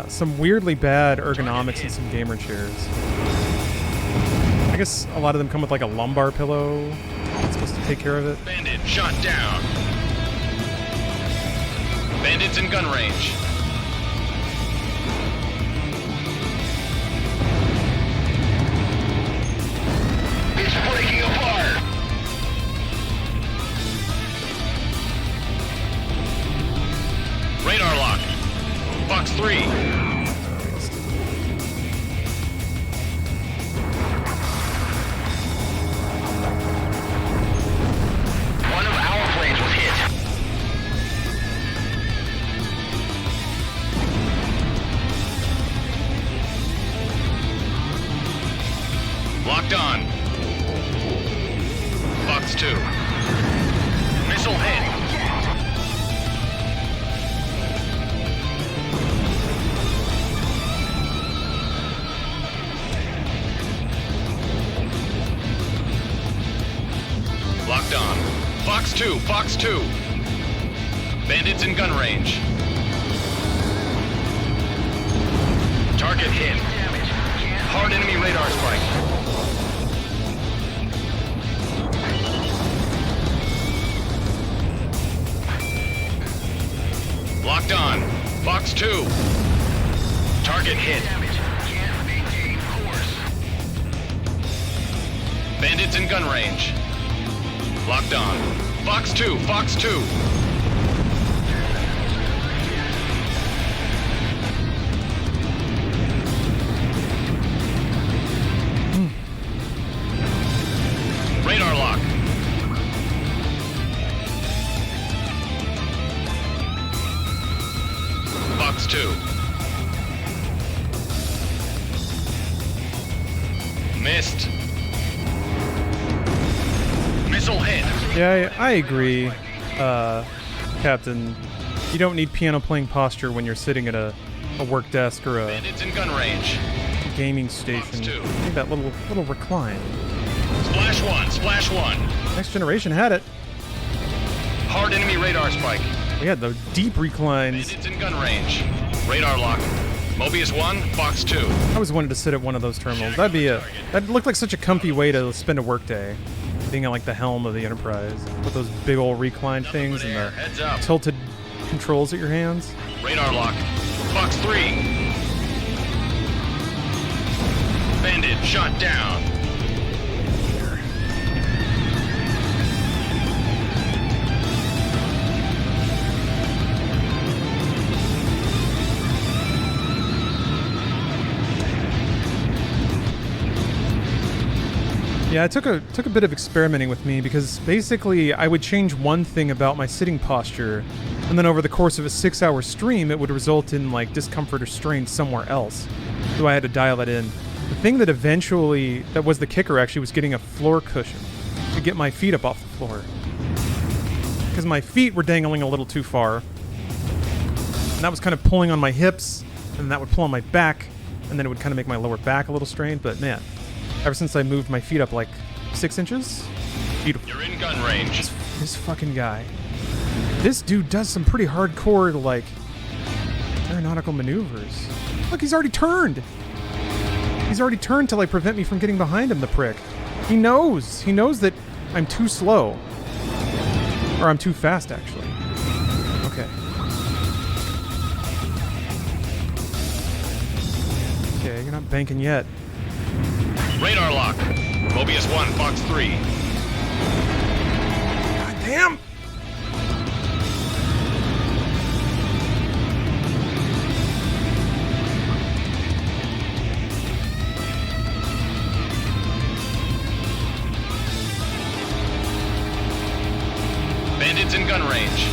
some weirdly bad ergonomics in some gamer chairs. I guess a lot of them come with like a lumbar pillow that's supposed to take care of it. Bandit shot down. Bandits in gun range. It's breaking apart. Radar lock. Fox 3. One of our planes was hit. Locked on. Fox 2. Missile hit. Locked on. Fox 2, Fox 2. Bandits in gun range. Target hit. Hard enemy radar spike. Locked on. Fox 2. Target hit. Can't maintain course. Bandits in gun range. Locked on. Fox 2, Fox 2. Radar lock. Fox 2. Missed. Missile hit. Yeah, I agree, Captain. You don't need piano playing posture when you're sitting at a work desk or a Bandits in gun range. gaming station. two. I think that little recline. Splash 1, splash 1. Next generation had it. Hard enemy radar spike. We had the deep reclines. Bandits in gun range. Radar lock. Mobius 1, Fox 2. I always wanted to sit at one of those terminals. That'd look like such a comfy way to spend a workday. Being at like the helm of the Enterprise with those big old recline things and the Heads up. tilted controls at your hands. Radar lock. Fox 3. Bandit shot down. Yeah, it took a bit of experimenting with me because basically I would change one thing about my sitting posture, and then over the course of a 6-hour stream, it would result in like discomfort or strain somewhere else. So I had to dial it in. The thing that that was the kicker actually was getting a floor cushion to get my feet up off the floor. Because my feet were dangling a little too far. And that was kind of pulling on my hips, and that would pull on my back, and then it would kind of make my lower back a little strained, but man. Ever since I moved my feet up like 6 inches, beautiful. You're in gun range. This fucking guy. This dude does some pretty hardcore, like, aeronautical maneuvers. Look, he's already turned. He's already turned to, like, prevent me from getting behind him, the prick. He knows. He knows that I'm too slow. Or I'm too fast, actually. Okay. Okay, you're not banking yet. Radar lock. Mobius 1, Fox 3. God damn! Bandits in gun range.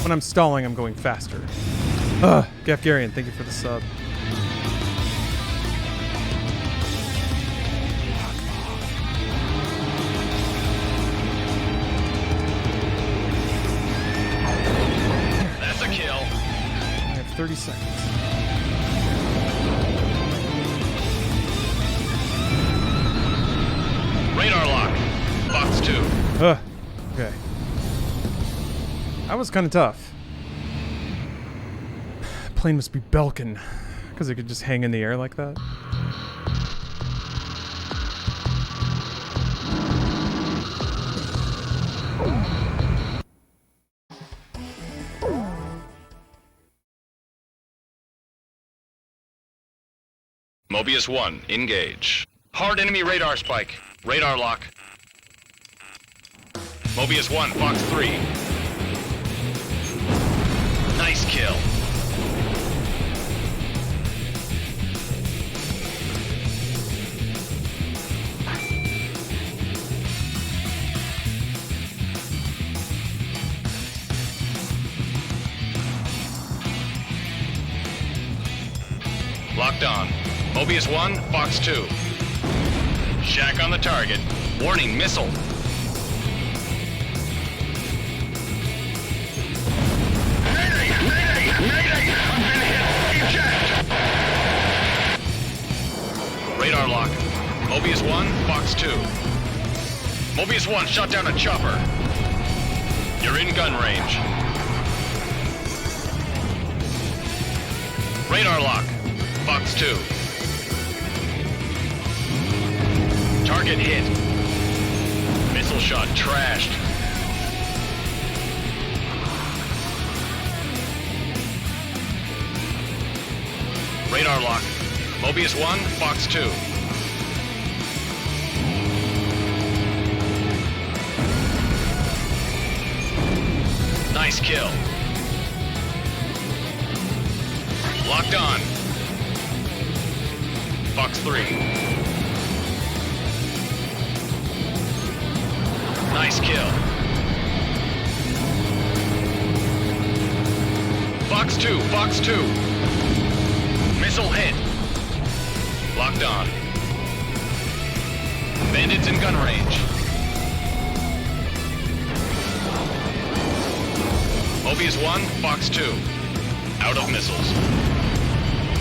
When I'm stalling, I'm going faster. Ugh, Gafgarian, thank you for the sub. That's a kill. I have 30 seconds. Radar lock. Fox 2. Ugh, okay. That was kind of tough. Plane must be Belkin, because it could just hang in the air like that. Mobius 1, engage. Hard enemy radar spike. Radar lock. Mobius 1, Fox 3. Nice kill. Locked on. Mobius 1, Fox 2. Shack on the target. Warning, missile. Radar lock. Mobius 1, Fox 2. Mobius 1 shot down a chopper. You're in gun range. Radar lock. Fox 2. Target hit. Missile shot trashed. Radar lock. Mobius 1, Fox 2. Nice kill. Locked on. Fox 3. Nice kill. Fox 2, Fox 2. Missile hit. Locked on. Bandits in gun range. Mobius 1, Fox 2. Out of missiles.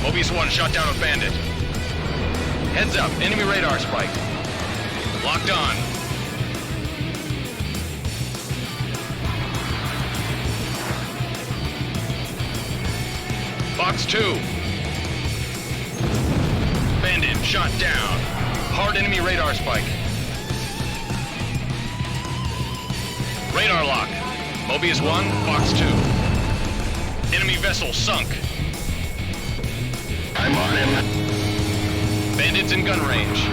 Mobius 1 shot down a bandit. Heads up, enemy radar spike. Locked on. Fox 2. Bandit shot down. Hard enemy radar spike. Radar lock. Mobius 1, Fox 2. Enemy vessel sunk. I'm on him. Bandits in gun range.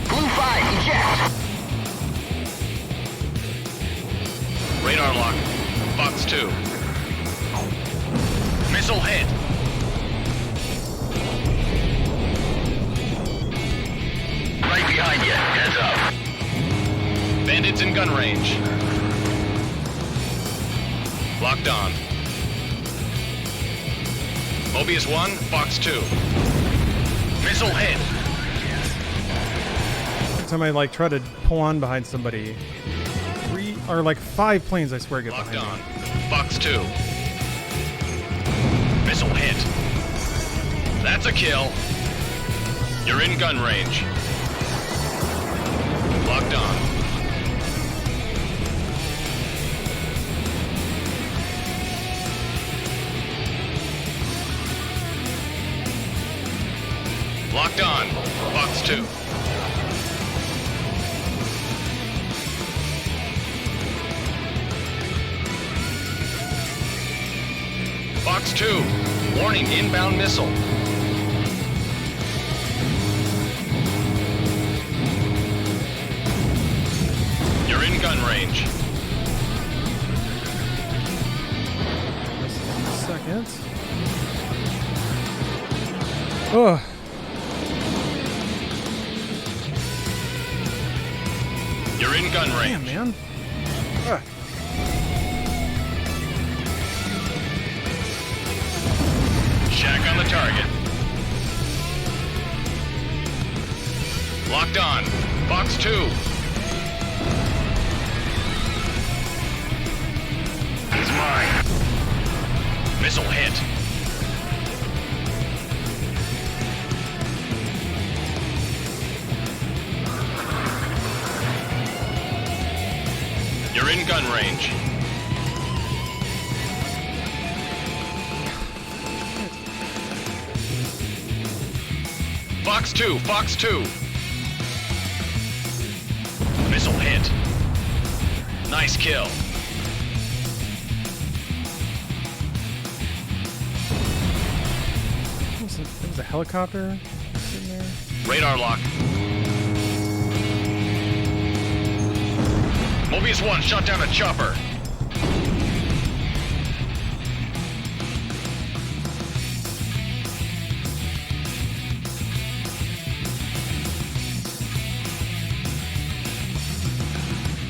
Blue 5, eject. Radar lock. Fox 2. Missile hit. Right behind you. Heads up. Bandits in gun range. Locked on. Mobius 1, Fox 2. Missile hit. Every time I like try to pull on behind somebody, 3 or like 5 planes I swear get Locked behind on. me. Fox 2. Missile hit. That's a kill. You're in gun range. Locked on. Locked on. Fox 2. Fox 2. Warning, inbound missile. You're in gun range. Second. Oh. You're in gun range. Damn, man. Ah. Shack on the target. Locked on. Fox 2. He's mine. Missile hit. You're in gun range. Fox 2, Fox 2. Missile hit. Nice kill. There was a helicopter sitting there. Radar lock. Mobius 1 shot down a chopper.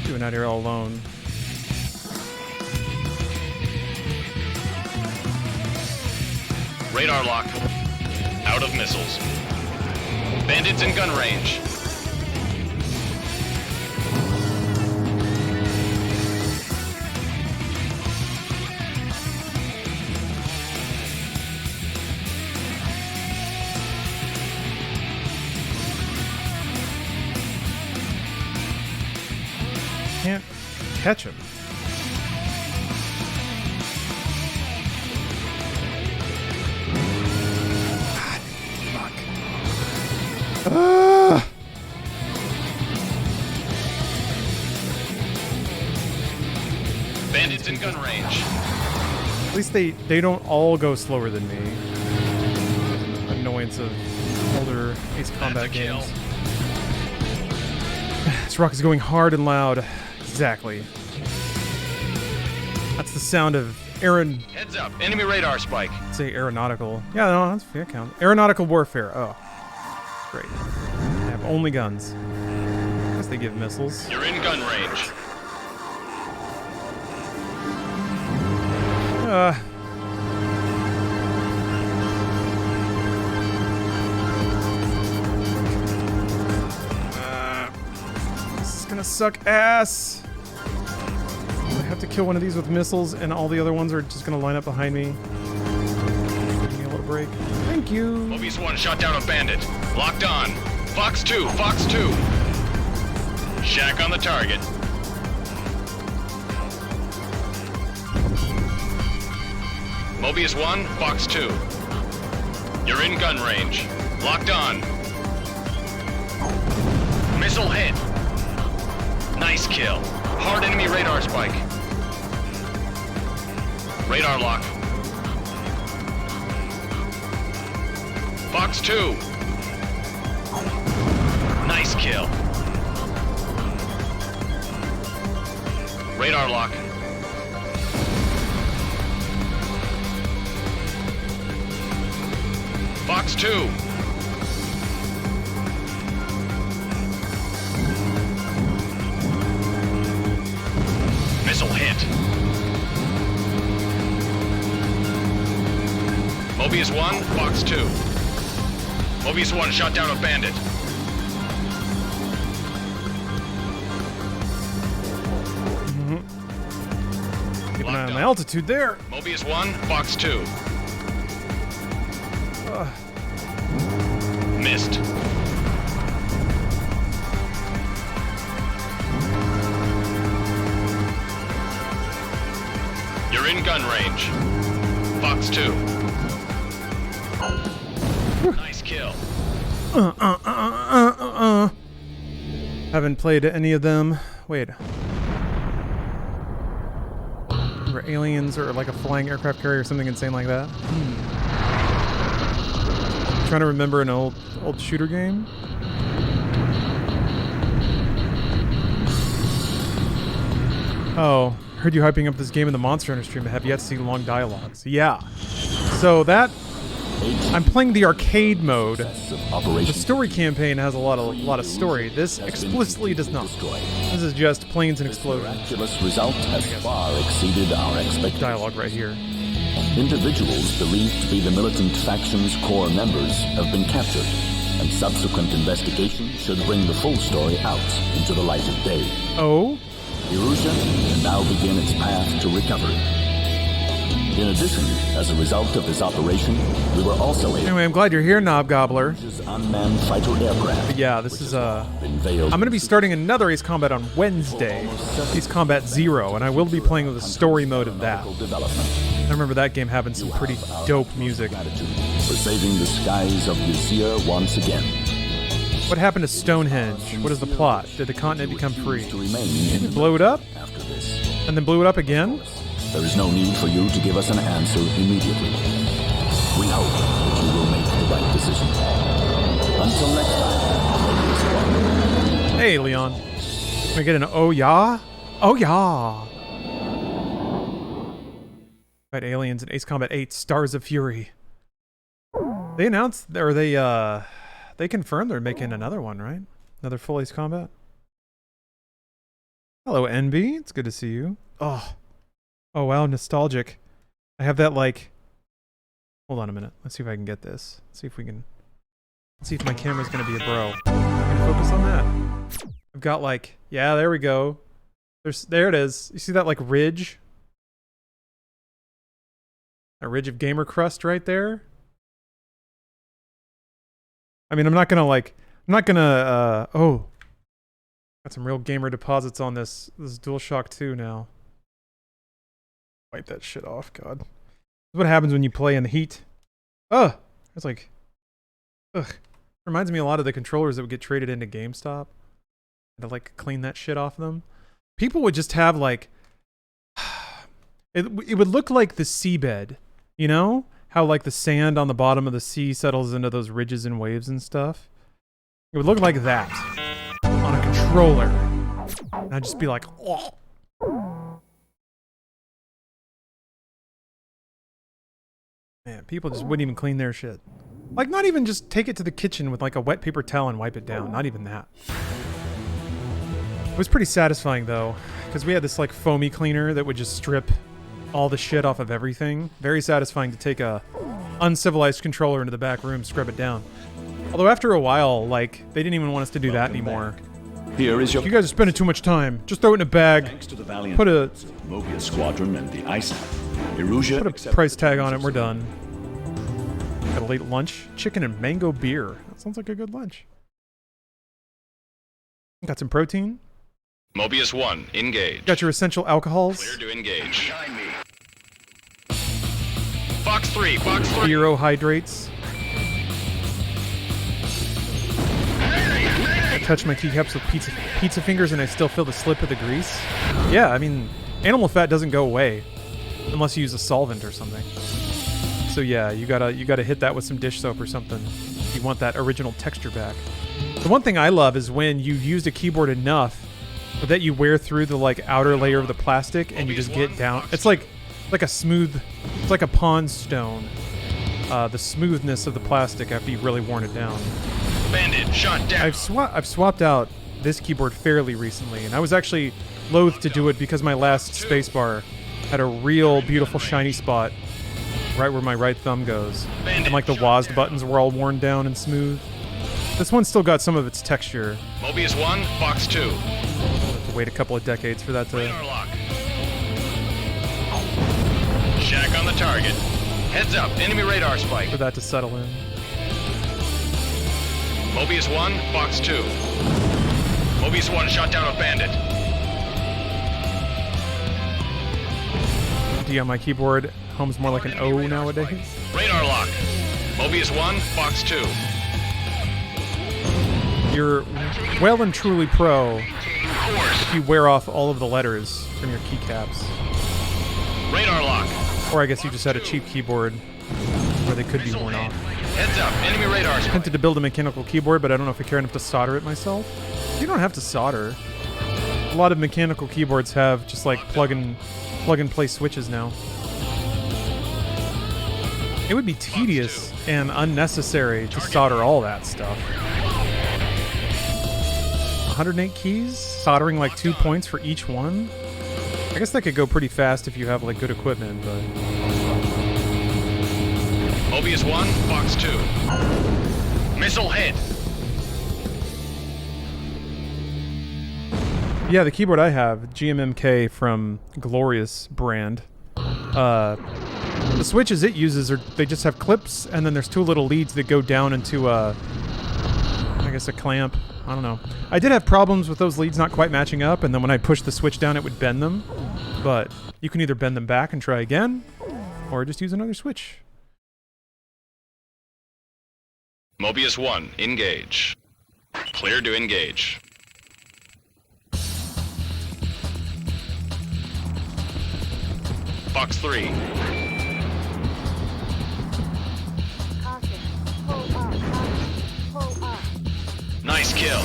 Doing out here all alone. Radar lock. Out of missiles. Bandits in gun range. Can't catch him. God, fuck. Ah! Bandits in gun range. At least they don't all go slower than me. Annoyance of older Ace Combat kill. games. This rock is going hard and loud. Exactly. That's the sound of Heads up, enemy radar spike. say aeronautical. Yeah, no, that's fair count. Aeronautical warfare. Oh, great. They have only guns. I guess they give missiles. You're in gun range. This is gonna suck ass. I have to kill one of these with missiles, and all the other ones are just gonna line up behind me. Give me a little break. Thank you. Mobius 1 shot down a bandit. Locked on. Fox 2, Fox 2. Shack on the target. Mobius 1, Fox 2. You're in gun range. Locked on. Missile hit. Nice kill. Hard enemy radar spike. Radar lock. Fox 2. Nice kill. Radar lock. Box 2. Missile hit. Mobius 1, Box 2. Mobius 1 shot down a bandit. Keep an eye on my altitude there. Mobius 1, Box 2. Missed. You're in gun range. Box 2. Nice kill. Haven't played any of them. Wait. Or aliens or like a flying aircraft carrier or something insane like that. Trying to remember an old shooter game. Oh, heard you hyping up this game in the Monster Hunter stream, but have yet to see long dialogues. Yeah. So that I'm playing the arcade mode. The story campaign has a lot of story. This explicitly does not. This is just planes and explosions. Miraculous result has far exceeded our expectations. Dialogue right here. Individuals believed to be the militant faction's core members have been captured, and subsequent investigation should bring the full story out into the light of day. Oh? Erusha can now begin its path to recovery. In addition, as a result of this operation, we were also able Anyway, I'm glad you're here, Knob Gobbler. unmanned fighter aircraft. But yeah, this is Been veiled. I'm going to be starting another Ace Combat on Wednesday. Ace Combat 0, and I will be playing with the story mode of that. Development. I remember that game having some pretty dope music. Gratitude for saving the skies of Lucia once again. What happened to Stonehenge? What is the plot? Did the continent become free? To remain in the Blow it up? after this. And then blew it up again? There is no need for you to give us an answer immediately. We hope that you will make the right decision. Until next time. Hey, Leon. Can I get an oh yeah? Oh yeah! Right, Aliens and Ace Combat 8 Stars of Fury. They announced, or they confirmed they're making another one, right? Another full Ace Combat? Hello, NB. It's good to see you. Oh wow, nostalgic. I have that like... Hold on a minute. Let's see if I can get this. Let's see if we can... Let's see if my camera's going to be a bro. I'm going to focus on that. I've got like... Yeah, there we go. There it is. You see that like ridge? A ridge of gamer crust right there? I mean, I'm not going to like... I'm not going to... oh. Got some real gamer deposits on this DualShock 2 now. Wipe that shit off, God. This is what happens when you play in the heat. Ugh! It's like... Ugh. Reminds me a lot of the controllers that would get traded into GameStop. To like clean that shit off them. People would just have like... It would look like the seabed. You know? How like the sand on the bottom of the sea settles into those ridges and waves and stuff. It would look like that. On a controller. And I'd just be like... Oh. Man, people just wouldn't even clean their shit. Like, not even just take it to the kitchen with like a wet paper towel and wipe it down. Not even that. It was pretty satisfying though, because we had this like foamy cleaner that would just strip all the shit off of everything. Very satisfying to take a uncivilized controller into the back room, scrub it down. Although after a while, like, they didn't even want us to do that anymore. Here is your... You guys are spending too much time. Just throw it in a bag. Thanks to the valiant Put a Mobius Squadron and the ISAP, Erusha put a price tag on it and we're done. Got a late lunch. Chicken and mango beer. That sounds like a good lunch. Got some protein. Mobius 1, engage. Got your essential alcohols. Clear to engage. Box 3, Box 3. Hero hydrates. I touch my keycaps with pizza fingers and I still feel the slip of the grease. Yeah, I mean, animal fat doesn't go away unless you use a solvent or something. So yeah, you gotta hit that with some dish soap or something if you want that original texture back. The one thing I love is when you've used a keyboard enough that you wear through the like outer layer of the plastic and you just get down. It's like a smooth, it's like a pond stone. the smoothness of the plastic after you've really worn it down. Bandit shot down. I've swapped out this keyboard fairly recently, and I was actually loath to do it because my last spacebar had a real beautiful shiny spot right where my right thumb goes. And like the WASD buttons were all worn down and smooth. This one still got some of its texture. Mobius 1, Fox 2. I'll have to wait a couple of decades for that to... Radar lock. Shack on the target. Heads up, enemy radar spike. for that to settle in. Mobius 1, Fox 2. Mobius 1 shot down a bandit. D on my keyboard, home's more like an O nowadays. Radar lock. Mobius 1, Fox 2. You're well and truly pro if you wear off all of the letters from your keycaps. Radar lock. Or I guess you just had a cheap keyboard where they could be worn off. Heads up, enemy radar I spike. tempted to build a mechanical keyboard, but I don't know if I care enough to solder it myself. You don't have to solder. A lot of mechanical keyboards have just like plug and play switches now. It would be tedious and unnecessary to solder all that stuff. 108 keys, soldering like 2 points for each one. I guess that could go pretty fast if you have like good equipment, but Mobius 1, Fox 2. Missile hit. yeah, the keyboard I have, GMMK from Glorious brand. The switches it uses they just have clips, and then there's two little leads that go down into I guess a clamp. I don't know. I did have problems with those leads not quite matching up, and then when I pushed the switch down, it would bend them. But you can either bend them back and try again, or just use another switch. Mobius 1, engage. Clear to engage. Fox 3. Caution. Pull up. Caution. Pull up. Nice kill.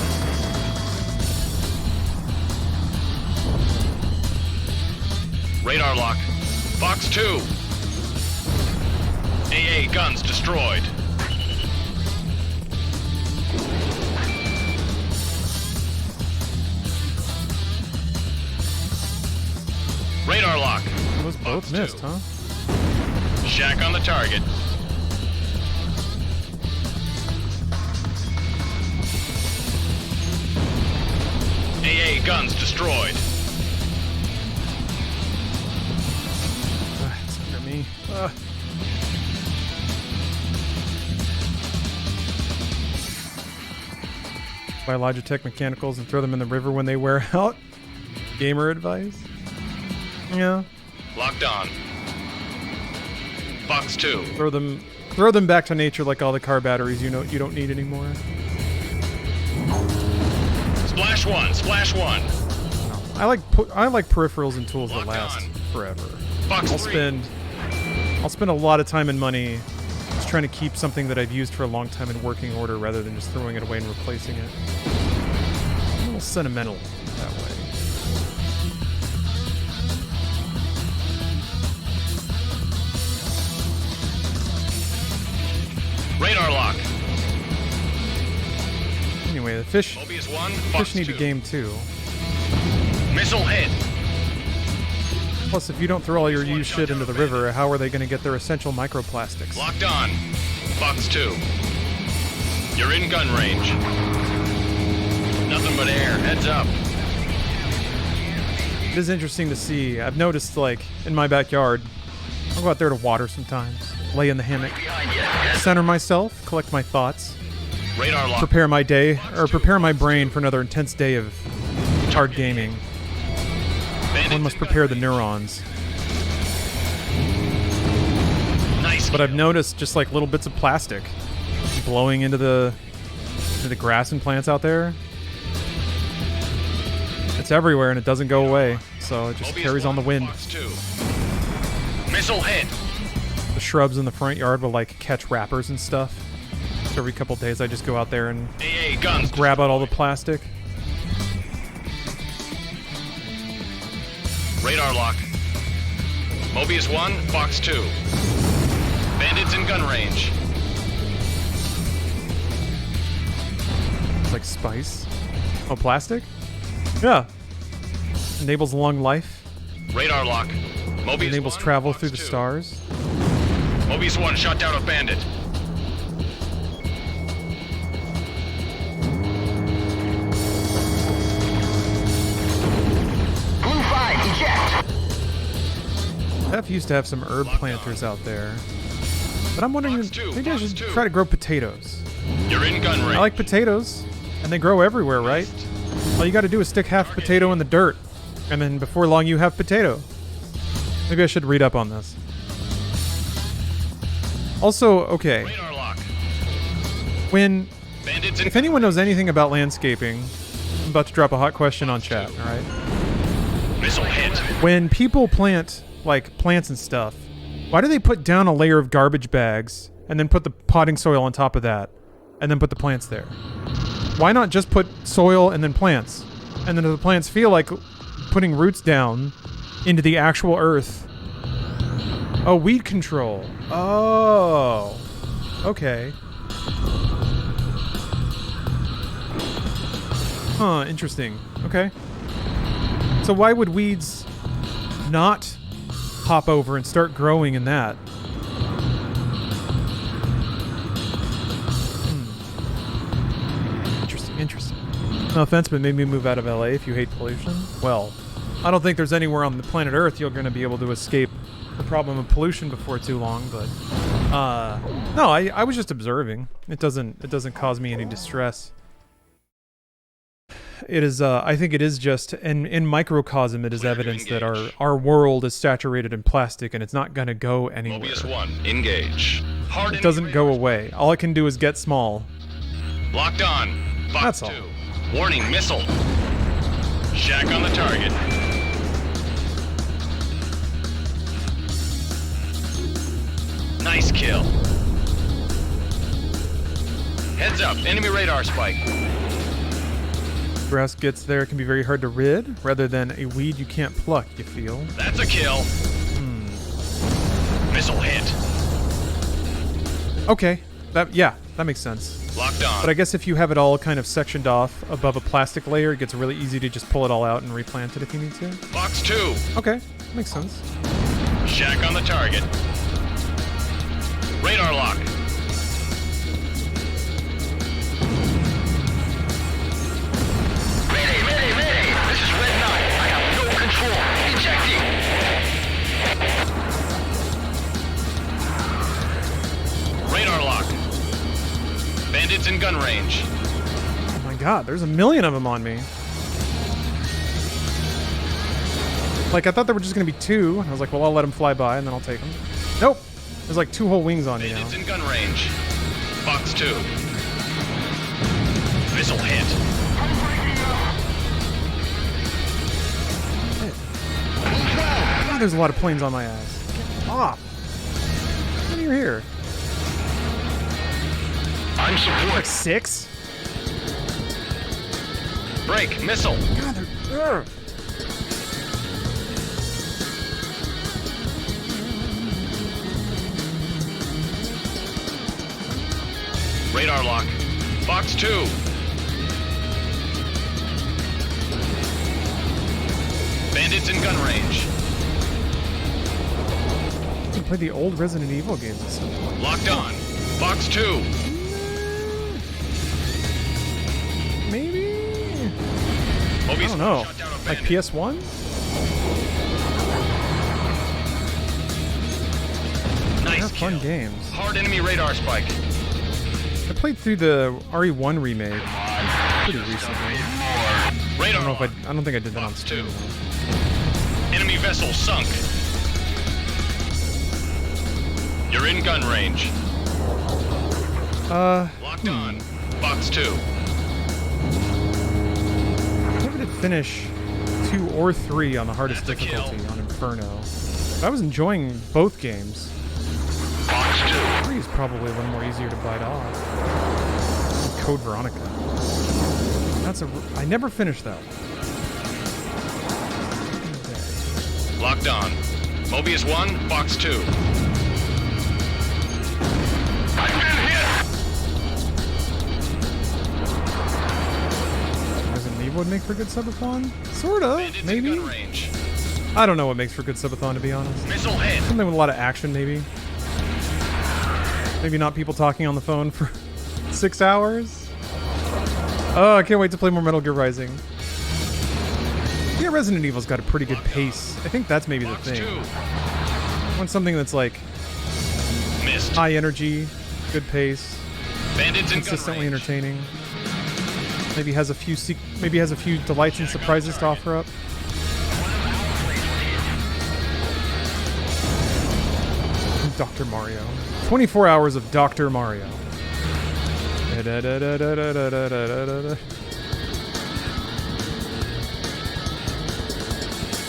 Radar lock. Fox 2. AA guns destroyed. Radar lock. Those both Fox missed, 2. huh? Shack on the target. AA guns destroyed. It's under me. Buy Logitech mechanicals and throw them in the river when they wear out. Gamer advice. Yeah, Locked on. Fox 2. throw them back to nature like all the car batteries you don't need anymore. Splash 1. Splash 1. I like peripherals and tools that Locked last on. forever. Fox I'll 3. spend a lot of time and money just trying to keep something that I've used for a long time in working order rather than just throwing it away and replacing it. I'm a little sentimental that way. Radar lock. Anyway, the fish Mobius 1. Fox need 2. a game too. Missile hit. Plus, if you don't throw all your used shit into the river, how are they going to get their essential microplastics? Locked on. Fox 2. You're in gun range. Nothing but air. Heads up. It is interesting to see. I've noticed, like, in my backyard, I'll go out there to water sometimes, lay in the hammock, center myself, collect my thoughts, Radar lock. prepare my day, or prepare my brain for another intense day of hard gaming. One must prepare the neurons. Nice. But I've noticed just like little bits of plastic blowing into the grass and plants out there. It's everywhere and it doesn't go away, so it just Mobius carries on the 1, wind. Fox 2. Missile hit. The shrubs in the front yard will like catch wrappers and stuff. So every couple days I just go out there and AA guns. grab out all the plastic. Radar lock. Mobius 1, Fox 2. Bandits in gun range. It's like spice. Oh, plastic? Yeah. Enables long life. Radar lock. Mobius Enables 1, travel Fox through the 2. stars. Mobius 1 shot down a bandit. Blue 5, eject. F used to have some herb planters out there. But I'm wondering, Fox 2, maybe I Fox should 2. try to grow potatoes. You're in gun range. I like potatoes, and they grow everywhere, right? All you gotta do is stick half a potato in the dirt, and then before long you have potato. Maybe I should read up on this. Also, okay, Radar lock. when, Bandits in if anyone knows anything about landscaping, I'm about to drop a hot question on chat, alright? missile hit. When people plant, like, plants and stuff, why do they put down a layer of garbage bags and then put the potting soil on top of that and then put the plants there? Why not just put soil and then plants? And then if the plants feel like putting roots down into the actual earth. Oh, weed control. Oh. Okay. Huh, interesting. Okay. So why would weeds not hop over and start growing in that? Interesting. No offense, but it made me move out of LA if you hate pollution. Well, I don't think there's anywhere on the planet Earth you're going to be able to escape the problem of pollution before too long, but no, I was just observing. It doesn't cause me any distress. It is I think it is just in microcosm it is evidence that our world is saturated in plastic and it's not going to go anywhere. Mobius 1, engage. Hard It doesn't go away. All it can do is get small. Locked on. Fox That's all. 2. Warning, missile. Shack on the target. Nice kill. Heads up, enemy radar spike. Grass gets there, it can be very hard to rid, rather than a weed you can't pluck, you feel. That's a kill. Missile hit. Okay. That makes sense. Locked on. But I guess if you have it all kind of sectioned off above a plastic layer, it gets really easy to just pull it all out and replant it if you need to. Fox 2. Okay, makes sense. Shack on the target. Radar lock. Mayday! This is Red 9. I have no control. Ejecting. Radar lock. Bandits in gun range. Oh my god, there's a million of them on me. Like, I thought there were just going to be two. I was like, well, I'll let them fly by and then I'll take them. Nope. There's like two whole wings on me now. Bandits in gun range. Fox 2. Missile hit. God, there's a lot of planes on my ass. Get off. How many are here? I'm support. Like 6? Break. Missile. God, they're... Radar lock. Fox 2. Bandits in gun range. I can play the old Resident Evil games at some point. Locked on. Fox 2. Maybe? I Mobius don't know. shot down a Like bandit. PS1? Nice They're fun kill. games. Hard enemy radar spike. I played through the RE1 remake pretty recently. Radar lock. I don't think I did that on Fox stream. 2. Enemy vessel sunk. You're in gun range. Locked on. Fox 2. I never did finish 2 or 3 on the hardest That's a kill. difficulty on Inferno. But I was enjoying both games. Fox 2. 3 is probably a little more easier to bite off. Code Veronica. I never finished that one. Locked on. Mobius 1, Fox 2. would make for a good subathon? Sorta, Bandits in maybe. gun range. I don't know what makes for a good subathon, to be honest. Missile hit. Something with a lot of action, maybe. Maybe not people talking on the phone for 6 hours. Oh, I can't wait to play more Metal Gear Rising. Yeah, Resident Evil's got a pretty good pace. I think that's maybe the Box thing. 2. I want something that's like Missed. high energy, good pace, Bandits in gun consistently range. entertaining. Maybe has a few delights and surprises to offer up. Dr. Mario. 24 hours of Dr. Mario.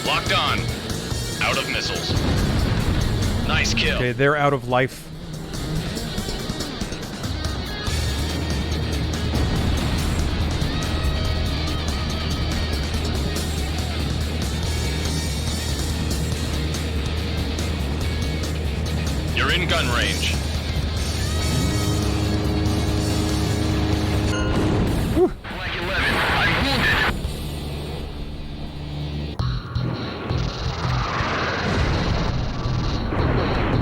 Locked on. Out of missiles. Nice kill. Okay, they're out of life. You're in gun range. Flag 11, I'm wounded.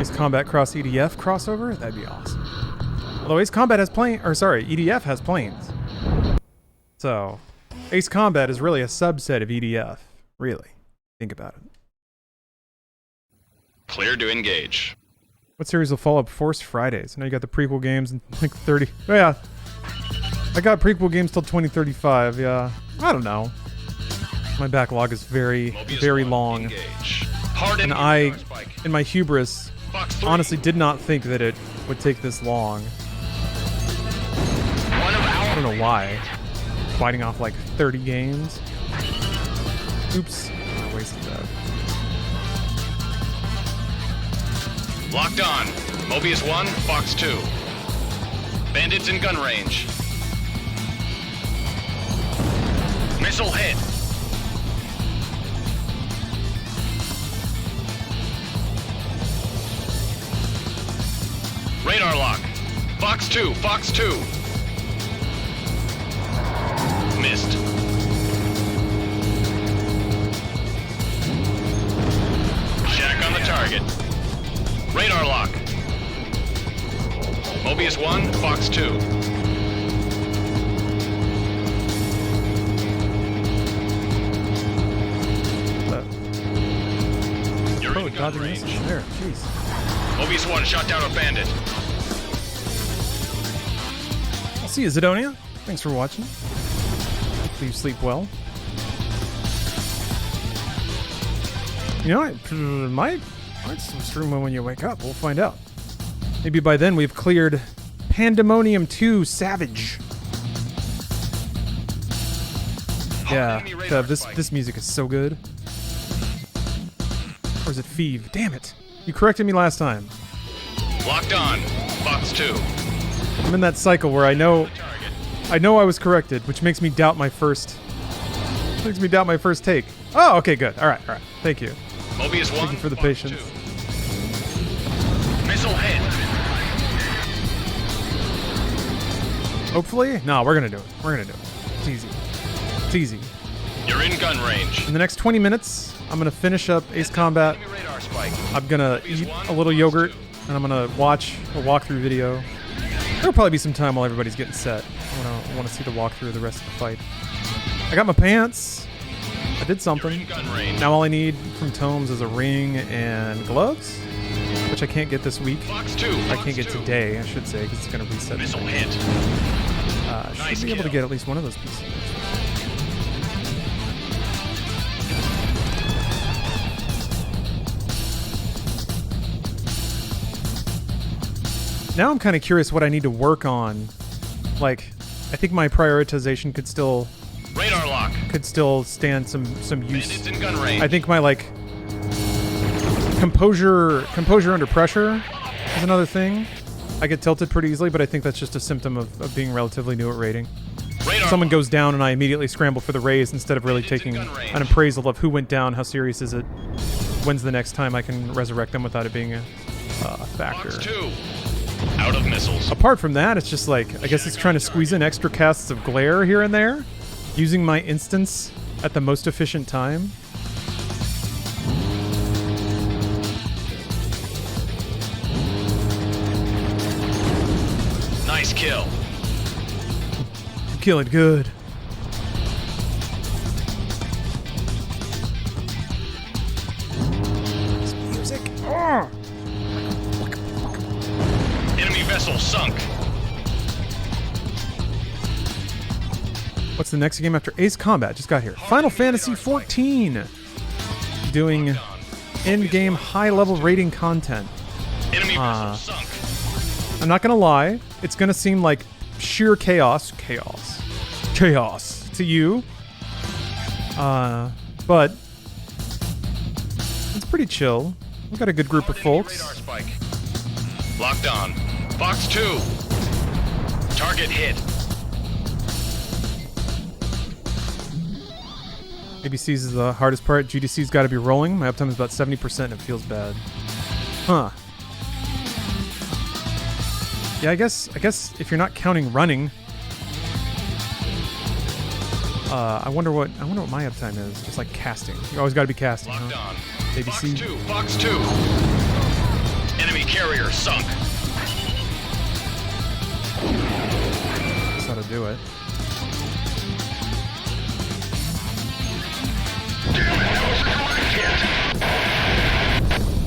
Ace Combat Cross EDF crossover? That'd be awesome. Although Ace Combat has EDF has planes. So, Ace Combat is really a subset of EDF. Really. Think about it. Clear to engage. What series will follow up Force Fridays? I know you got the prequel games in like 30. Oh, yeah. I got prequel games till 2035, yeah. I don't know. My backlog is very, Mobius very 1, long. Engage. Hard And enemy I, radar spike. in my hubris, Box 3. honestly did not think that it would take this long. One of I our don't know why. Biting off like 30 games. Oops. I wasted that. Locked on. Mobius 1, Fox 2. Bandits in gun range. Missile hit. Radar lock. Fox 2, Fox 2. Missed. Shack on the target. Radar lock. Mobius 1, Fox 2. You're Oh, in gun dodging range. missiles there. Jeez. Mobius 1 shot down a bandit. I'll see you, Zidonia. Thanks for watching. Hopefully you sleep well. You know, it might stream when you wake up. We'll find out. Maybe by then we've cleared Pandemonium 2 Savage. Yeah, enemy radar spike. this music is so good. Or is it Feeve? Damn it. You corrected me last time. Locked on. Fox 2. I'm in that cycle where I know Target. I was corrected, which makes me doubt my first take. Oh, okay, good. All right. Thank you. Mobius 1, Thank you for the Fox patience. 2. Missile hit. Hopefully? No, we're gonna do it. It's easy. It's easy. You're in gun range. In the next 20 minutes, I'm gonna finish up Ace Combat. Enemy radar spike. I'm gonna eat a little yogurt, and I'm gonna watch a walkthrough video. There'll probably be some time while everybody's getting set. I wanna see the walkthrough of the rest of the fight. I got my pants. I did You're something. in gun range. Now all I need from Tomes is a ring and gloves, which I can't get this week. Fox 2. I Fox can't get 2. today, I should say, because it's gonna reset. Missile hit. Should Nice be able to kill. get at least one of those pieces. Now I'm kind of curious what I need to work on. Like, I think my prioritization could still Radar lock. stand some use. Bandits in gun range. I think my like composure under pressure is another thing. I get tilted pretty easily, but I think that's just a symptom of being relatively new at raiding. Radar Someone lock. goes down and I immediately scramble for the raise instead of really Bandits in taking gun range. an appraisal of who went down, how serious is it, when's the next time I can resurrect them without it being a factor. Fox 2. Out of missiles. Apart from that, it's just like, I guess it's trying to squeeze in extra casts of glare here and there. using my instance at the most efficient time. Nice kill. Killing good. This music. Oh! Enemy vessel sunk. What's the next game after Ace Combat? Just got here. Final Fantasy 14. Doing in-game high-level rating content. Enemy vessel sunk. I'm not gonna lie, it's gonna seem like sheer chaos to you. But it's pretty chill. We've got a good group of folks. Radar spike. Locked on. Fox 2. Target hit. ABC's is the hardest part. GDC's got to be rolling. My uptime is about 70% and it feels bad. Huh. Yeah, I guess if you're not counting running, I wonder what my uptime is. Just like casting. You always got to be casting. Locked Huh? on. ABC. Fox 2. Enemy carrier sunk. That's how to do it.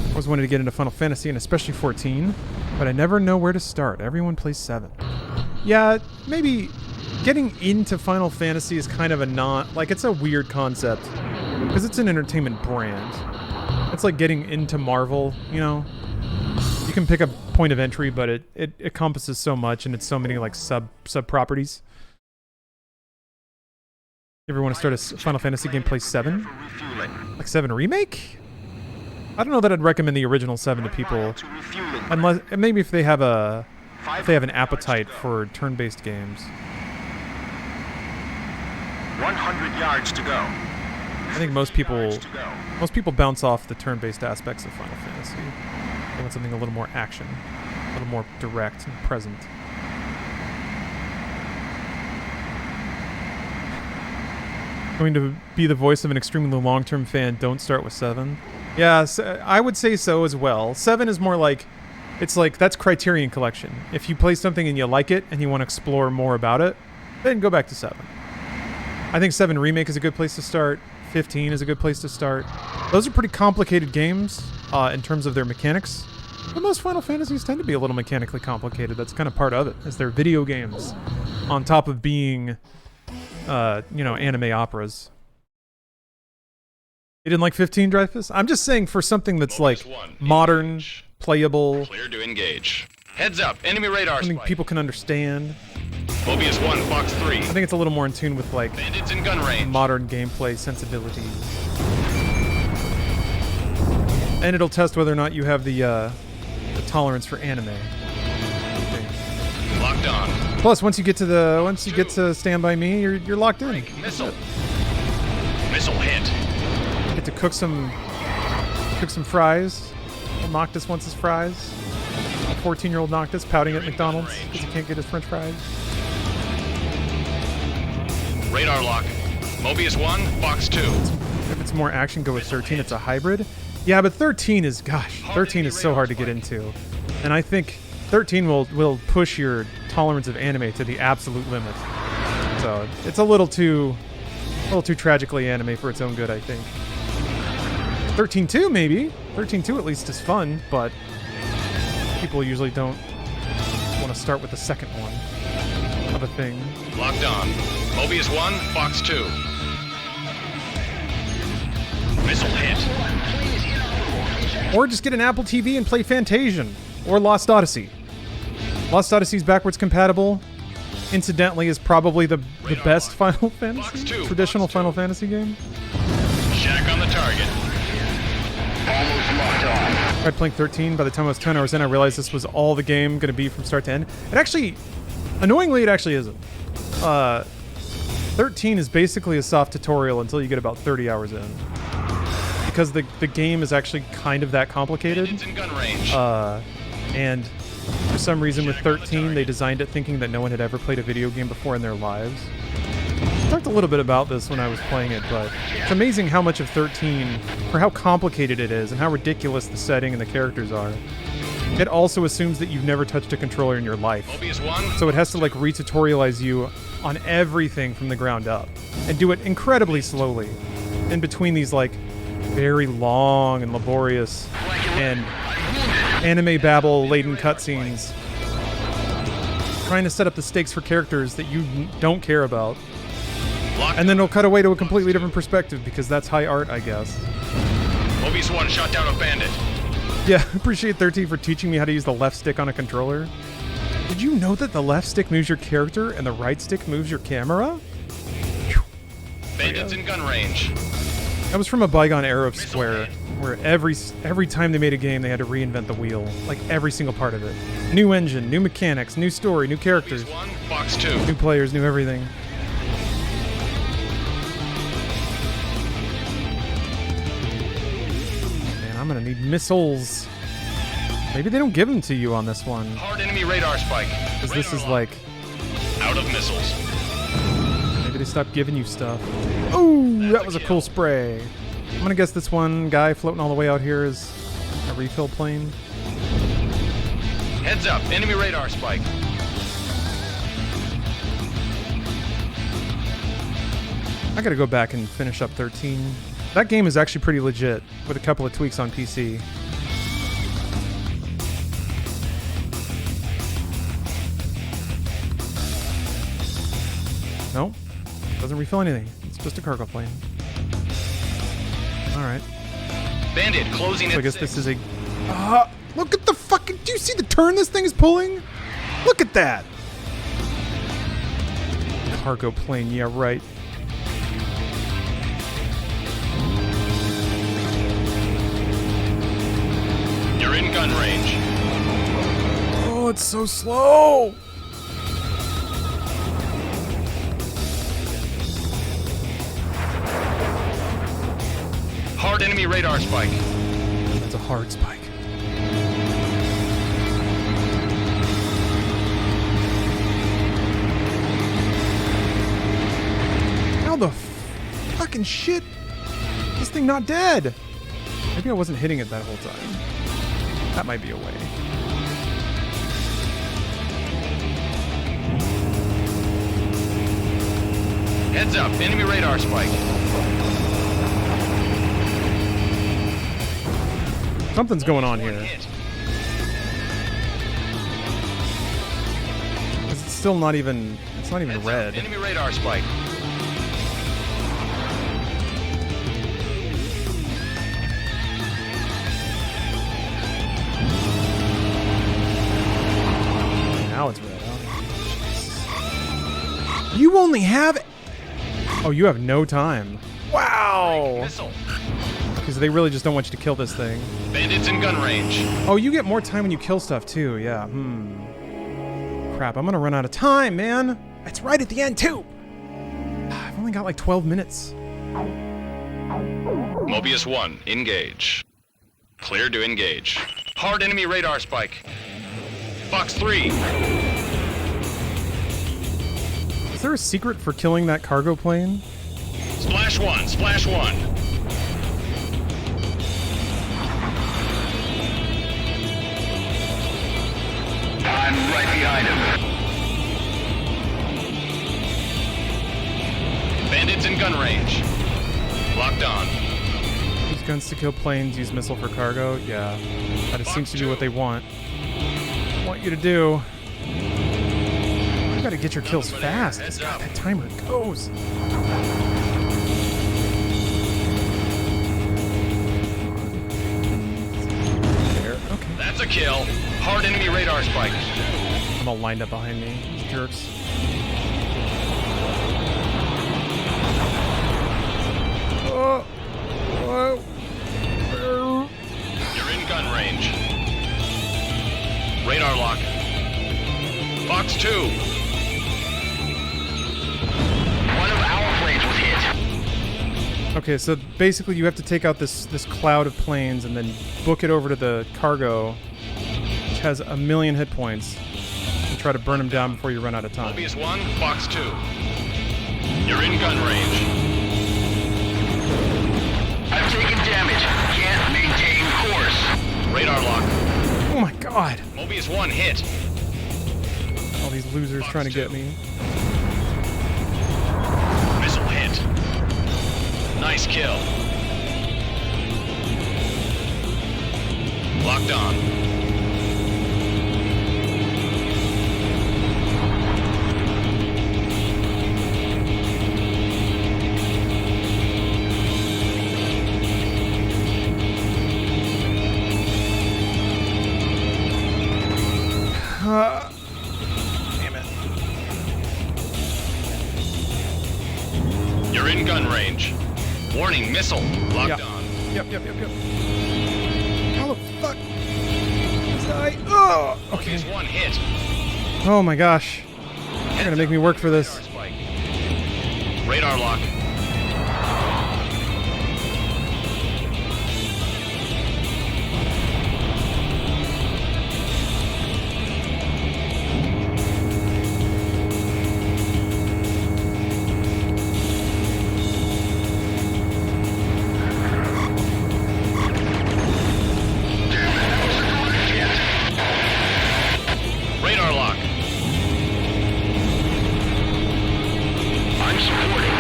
I always wanted to get into Final Fantasy and especially 14, but I never know where to start. Everyone plays 7. Yeah, maybe getting into Final Fantasy is kind of it's a weird concept because it's an entertainment brand. It's like getting into Marvel, you know? You can pick a point of entry, but it encompasses so much and it's so many like sub properties. You ever want to start a Final Fantasy game, play 7? Like 7 Remake? I don't know that I'd recommend the original 7 to people, unless maybe if they have an appetite for turn-based games. 100 yards to go. I think most people bounce off the turn-based aspects of Final Fantasy. They want something a little more action, a little more direct and present. Going to be the voice of an extremely long-term fan. Don't start with 7. Yeah, I would say so as well. 7 is more like, it's like, that's Criterion Collection. If you play something and you like it and you want to explore more about it, then go back to 7. I think 7 Remake is a good place to start. 15 is a good place to start. Those are pretty complicated games in terms of their mechanics. But most Final Fantasies tend to be a little mechanically complicated. That's kind of part of it, as they're video games on top of being, anime operas. You didn't like 15, Dreyfus? I'm just saying for something that's like modern, playable, Clear to engage. Heads up. Enemy radar something spike. people can understand. Mobius 1, Fox 3. I think it's a little more in tune with like Bandits in gun range. modern gameplay sensibilities. And it'll test whether or not you have the tolerance for anime. Locked on. Plus, once you get to Stand By Me, you're locked in. Missile. Missile hit. Get to cook some fries. Old Noctis wants his fries. 14-year-old Noctis pouting at McDonald's because he can't get his French fries. Radar lock. Mobius 1, Fox 2. If it's more action, go with 13. It's a hybrid. Yeah, but 13 is so hard to get into. And I think 13 will push your tolerance of anime to the absolute limit. So it's a little too tragically anime for its own good, I think. 13-2 maybe. 13-2 at least is fun, but people usually don't want to start with the second one of a thing. Locked on. Mobius 1, Fox 2. Missile hit. Or just get an Apple TV and play Fantasian or Lost Odyssey. Lost Odyssey's backwards compatible. Incidentally, is probably the best Final Fantasy, traditional Final Fantasy game. Shack on the target. Almost locked on. Tried playing 13. By the time I was 10 hours in, I realized this was all the game going to be from start to end. It actually, annoyingly, it actually isn't. 13 is basically a soft tutorial until you get about 30 hours in. Because the game is actually kind of that complicated. Bandits in gun range. And for some reason with 13, they designed it thinking that no one had ever played a video game before in their lives. talked a little bit about this when I was playing it, but it's amazing how much of 13, for how complicated it is and how ridiculous the setting and the characters are. It also assumes that you've never touched a controller in your life. So it has to like re-tutorialize you on everything from the ground up and do it incredibly slowly in between these like very long and laborious and anime babble laden cutscenes, trying to set up the stakes for characters that you don't care about. And then it'll cut away to a completely different perspective because that's high art, I guess. Mobius 1 shot down a bandit. Yeah, appreciate 13 for teaching me how to use the left stick on a controller. Did you know that the left stick moves your character and the right stick moves your camera? Bandits in gun range. That was from a bygone era of Square, where every time they made a game, they had to reinvent the wheel, like every single part of it. New engine, new mechanics, new story, new characters, Mobius 1, Fox 2. new players, new everything. Man, I'm gonna need missiles. Maybe they don't give them to you on this one, Hard enemy radar spike. because this Radar is lock. like, Out of missiles. maybe they stopped giving you stuff. Ooh, that was a cool spray. I'm gonna guess this one guy floating all the way out here is a refill plane. Heads up, enemy radar spike. I gotta go back and finish up 13. That game is actually pretty legit, with a couple of tweaks on PC. Nope. Doesn't refill anything. It's just a cargo plane. Alright. Bandit closing So I at guess 6. this is a... look at the fucking... Do you see the turn this thing is pulling? Look at that! Cargo plane, yeah, right. You're in gun range. Oh, it's so slow! Hard enemy radar spike. That's a hard spike. How the fucking shit? This thing not dead? Maybe I wasn't hitting it that whole time. That might be a way. Heads up, enemy radar spike. Something's going on One here. hit. 'Cause it's still not even... It's not even Heads red. up, enemy radar spike. Now it's red. Oh, you only have... Oh, you have no time. Wow! Missile. Because they really just don't want you to kill this thing. Bandits in gun range. Oh, you get more time when you kill stuff too. Yeah. Crap, I'm gonna run out of time, man. It's right at the end too. I've only got like 12 minutes. Mobius 1, engage. Clear to engage. Hard enemy radar spike. Fox 3. Is there a secret for killing that cargo plane? Splash 1, splash 1. I'm right behind him. Bandits in gun range. Locked on. Use guns to kill planes, use missile for cargo. Yeah, that just seems to be what they want you to do. You gotta get your kills fast. Cause God, that timer goes. There. Okay. That's a kill. Hard enemy radar spike. I'm all lined up behind me. These jerks. Oh. Oh. You're in gun range. Radar lock. Fox 2. One of our planes was hit. Okay, so basically you have to take out this cloud of planes and then book it over to the cargo, which has 1,000,000 hit points, and try to burn them down before you run out of time. Mobius 1, Fox 2. You're in gun range. I've taken damage. Can't maintain course. Radar lock. Oh my god. Mobius 1 hit. All these losers trying to get me. Missile hit. Nice kill. Locked on. Damn it. You're in gun range. Warning, missile. Locked Yeah. on. Yep. How the fuck? Just die. Oh, okay. Mobius 1 hit. Oh my gosh. You're gonna make me work for this. Radar spike. Radar lock. Radar lock. I'm supporting.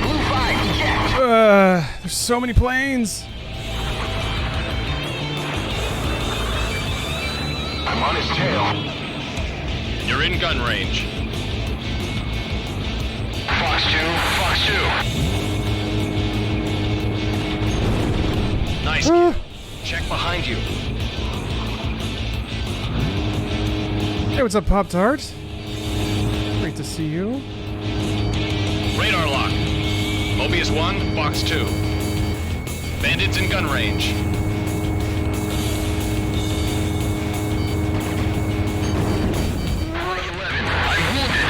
Blue 5, eject. There's so many planes. I'm on his tail. You're in gun range. Fox 2, Fox 2. Nice kill. Check behind you. Hey, what's up, Pop Tart? Great to see you. Radar lock. Mobius 1, Fox 2. Bandits in gun range. Flight 11, I'm wounded.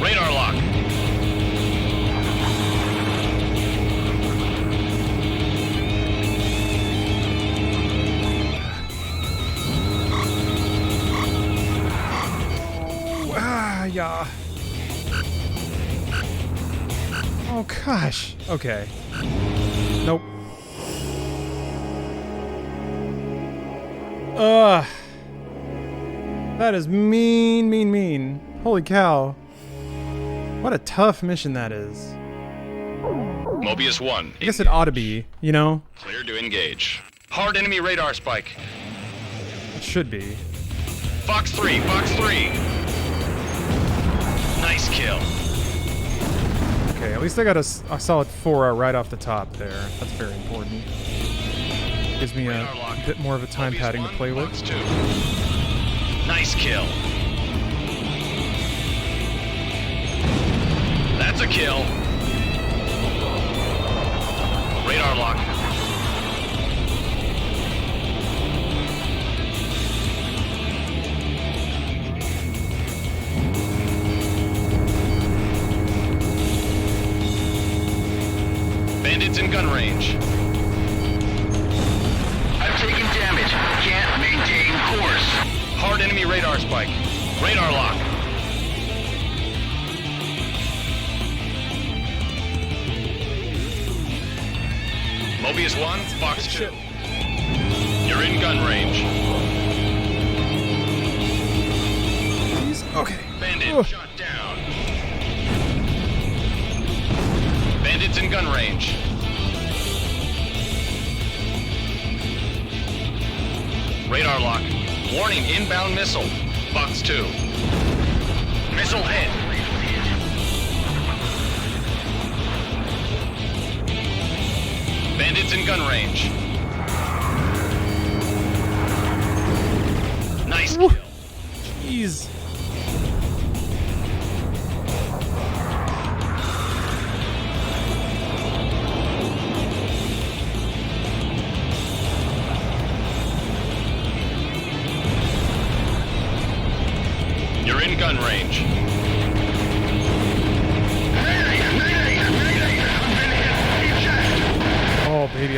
Radar lock. Yeah. Oh gosh. Okay. Nope. Ugh. That is mean. Holy cow. What a tough mission that is. Mobius 1. I guess it ought to be, you know? Clear to engage. Hard enemy radar spike. It should be. Fox 3, Fox 3. Nice kill. Okay, at least I got a solid 4 right off the top there. That's very important. Gives me Radar a lock. bit more of a time Mobius padding to 1, play with. Fox 2. Nice kill. That's a kill. Radar lock. Bandits in gun range. I've taken damage. Can't maintain course. Hard enemy radar spike. Radar lock. Mobius 1, Fox 2. You're in gun range. Please? Okay. Bandit Ugh. shot down. Bandits in gun range. Radar lock. Warning, inbound missile. Fox 2. Missile hit. Bandits in gun range. Nice kill. Jeez. You're in gun range.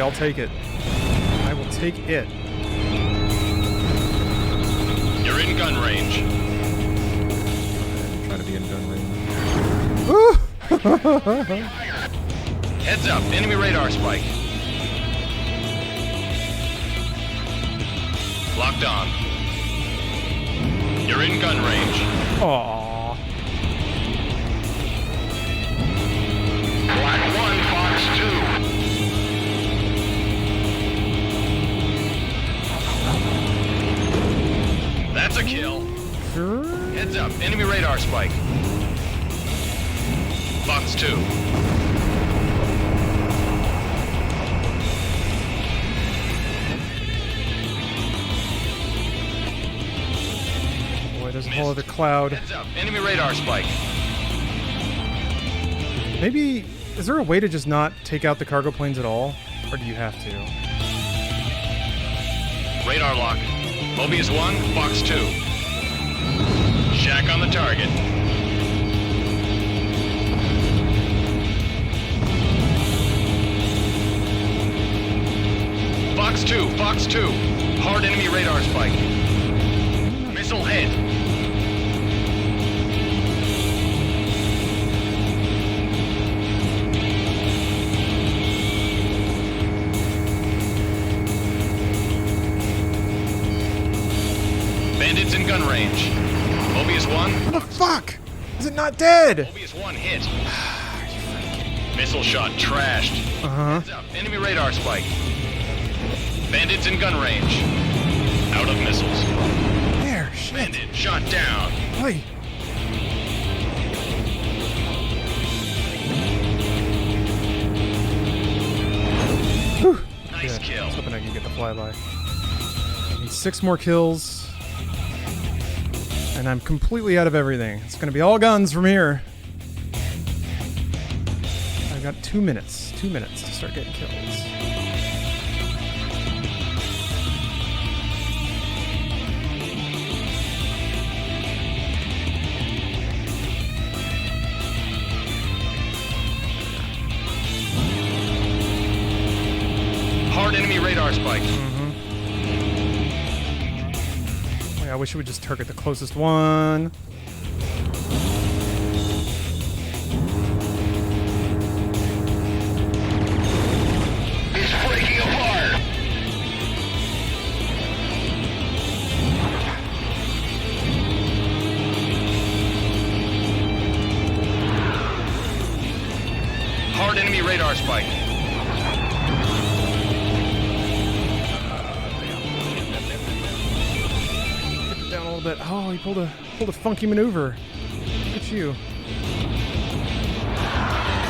I'll take it. I will take it. You're in gun range. Try to be in gun range. Heads up, enemy radar spike. Locked on. You're in gun range. Aww. Black 1, Fox 2. That's a kill. Heads up, enemy radar spike. Fox 2. Boy, there's a whole other cloud. Heads up, enemy radar spike. Maybe, is there a way to just not take out the cargo planes at all? Or do you have to? Radar lock. Mobius 1, Fox 2. Shack on the target. Fox 2, Fox 2. Hard enemy radar spike. Missile hit. Bandits in gun range. Mobius 1. What the fuck? Is it not dead? Mobius 1 hit. Missile shot trashed. Uh-huh. Heads up, enemy radar spike. Bandits in gun range. Out of missiles. There, shit. Bandit shot down. Hey. Whew. Nice Good. I kill. was hoping I could get the flyby. I need 6 more kills. And I'm completely out of everything. It's gonna be all guns from here. I've got 2 minutes. 2 minutes to start getting kills. Hard enemy radar spike. Oh, yeah, I wish it would just target the closest one. It's breaking apart. Hard enemy radar spike. Down a little bit. Oh, he pulled a funky maneuver. Look at you.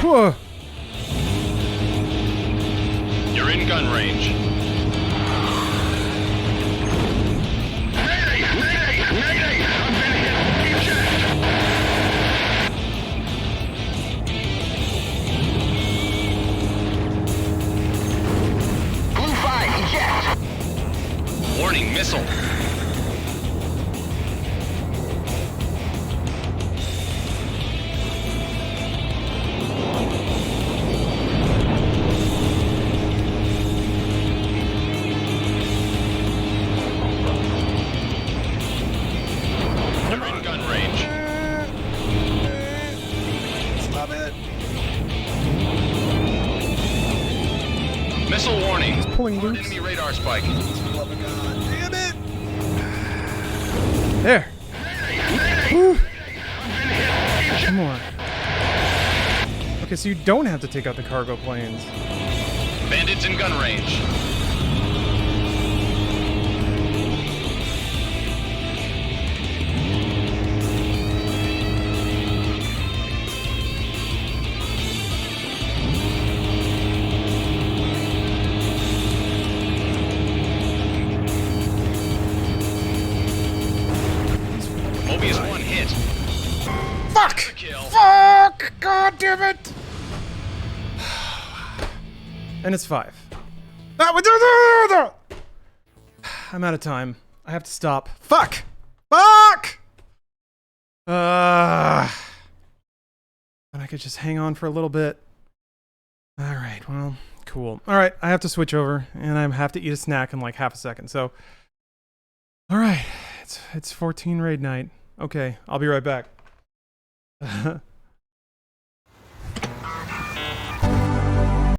Whoa. You're in gun range. Mayday! Mayday! Mayday! I've been hit. Eject! Blue 5, eject! Warning, missile. You're in gun range. Stop it. Missile warning. Pulling Hard loops. enemy radar spike. Damn it. There. Whew. One more. Okay, so you don't have to take out the cargo planes. Bandits in gun range. Mobius 1 hit. Fuck! Kill. Fuck! God damn it! And it's 5. I'm out of time. I have to stop. Fuck! Fuck! And I could just hang on for a little bit. Alright, well, cool. Cool. All right, I have to switch over, and I have to eat a snack in like half a second. So, all right, it's 14 raid night. Okay, I'll be right back.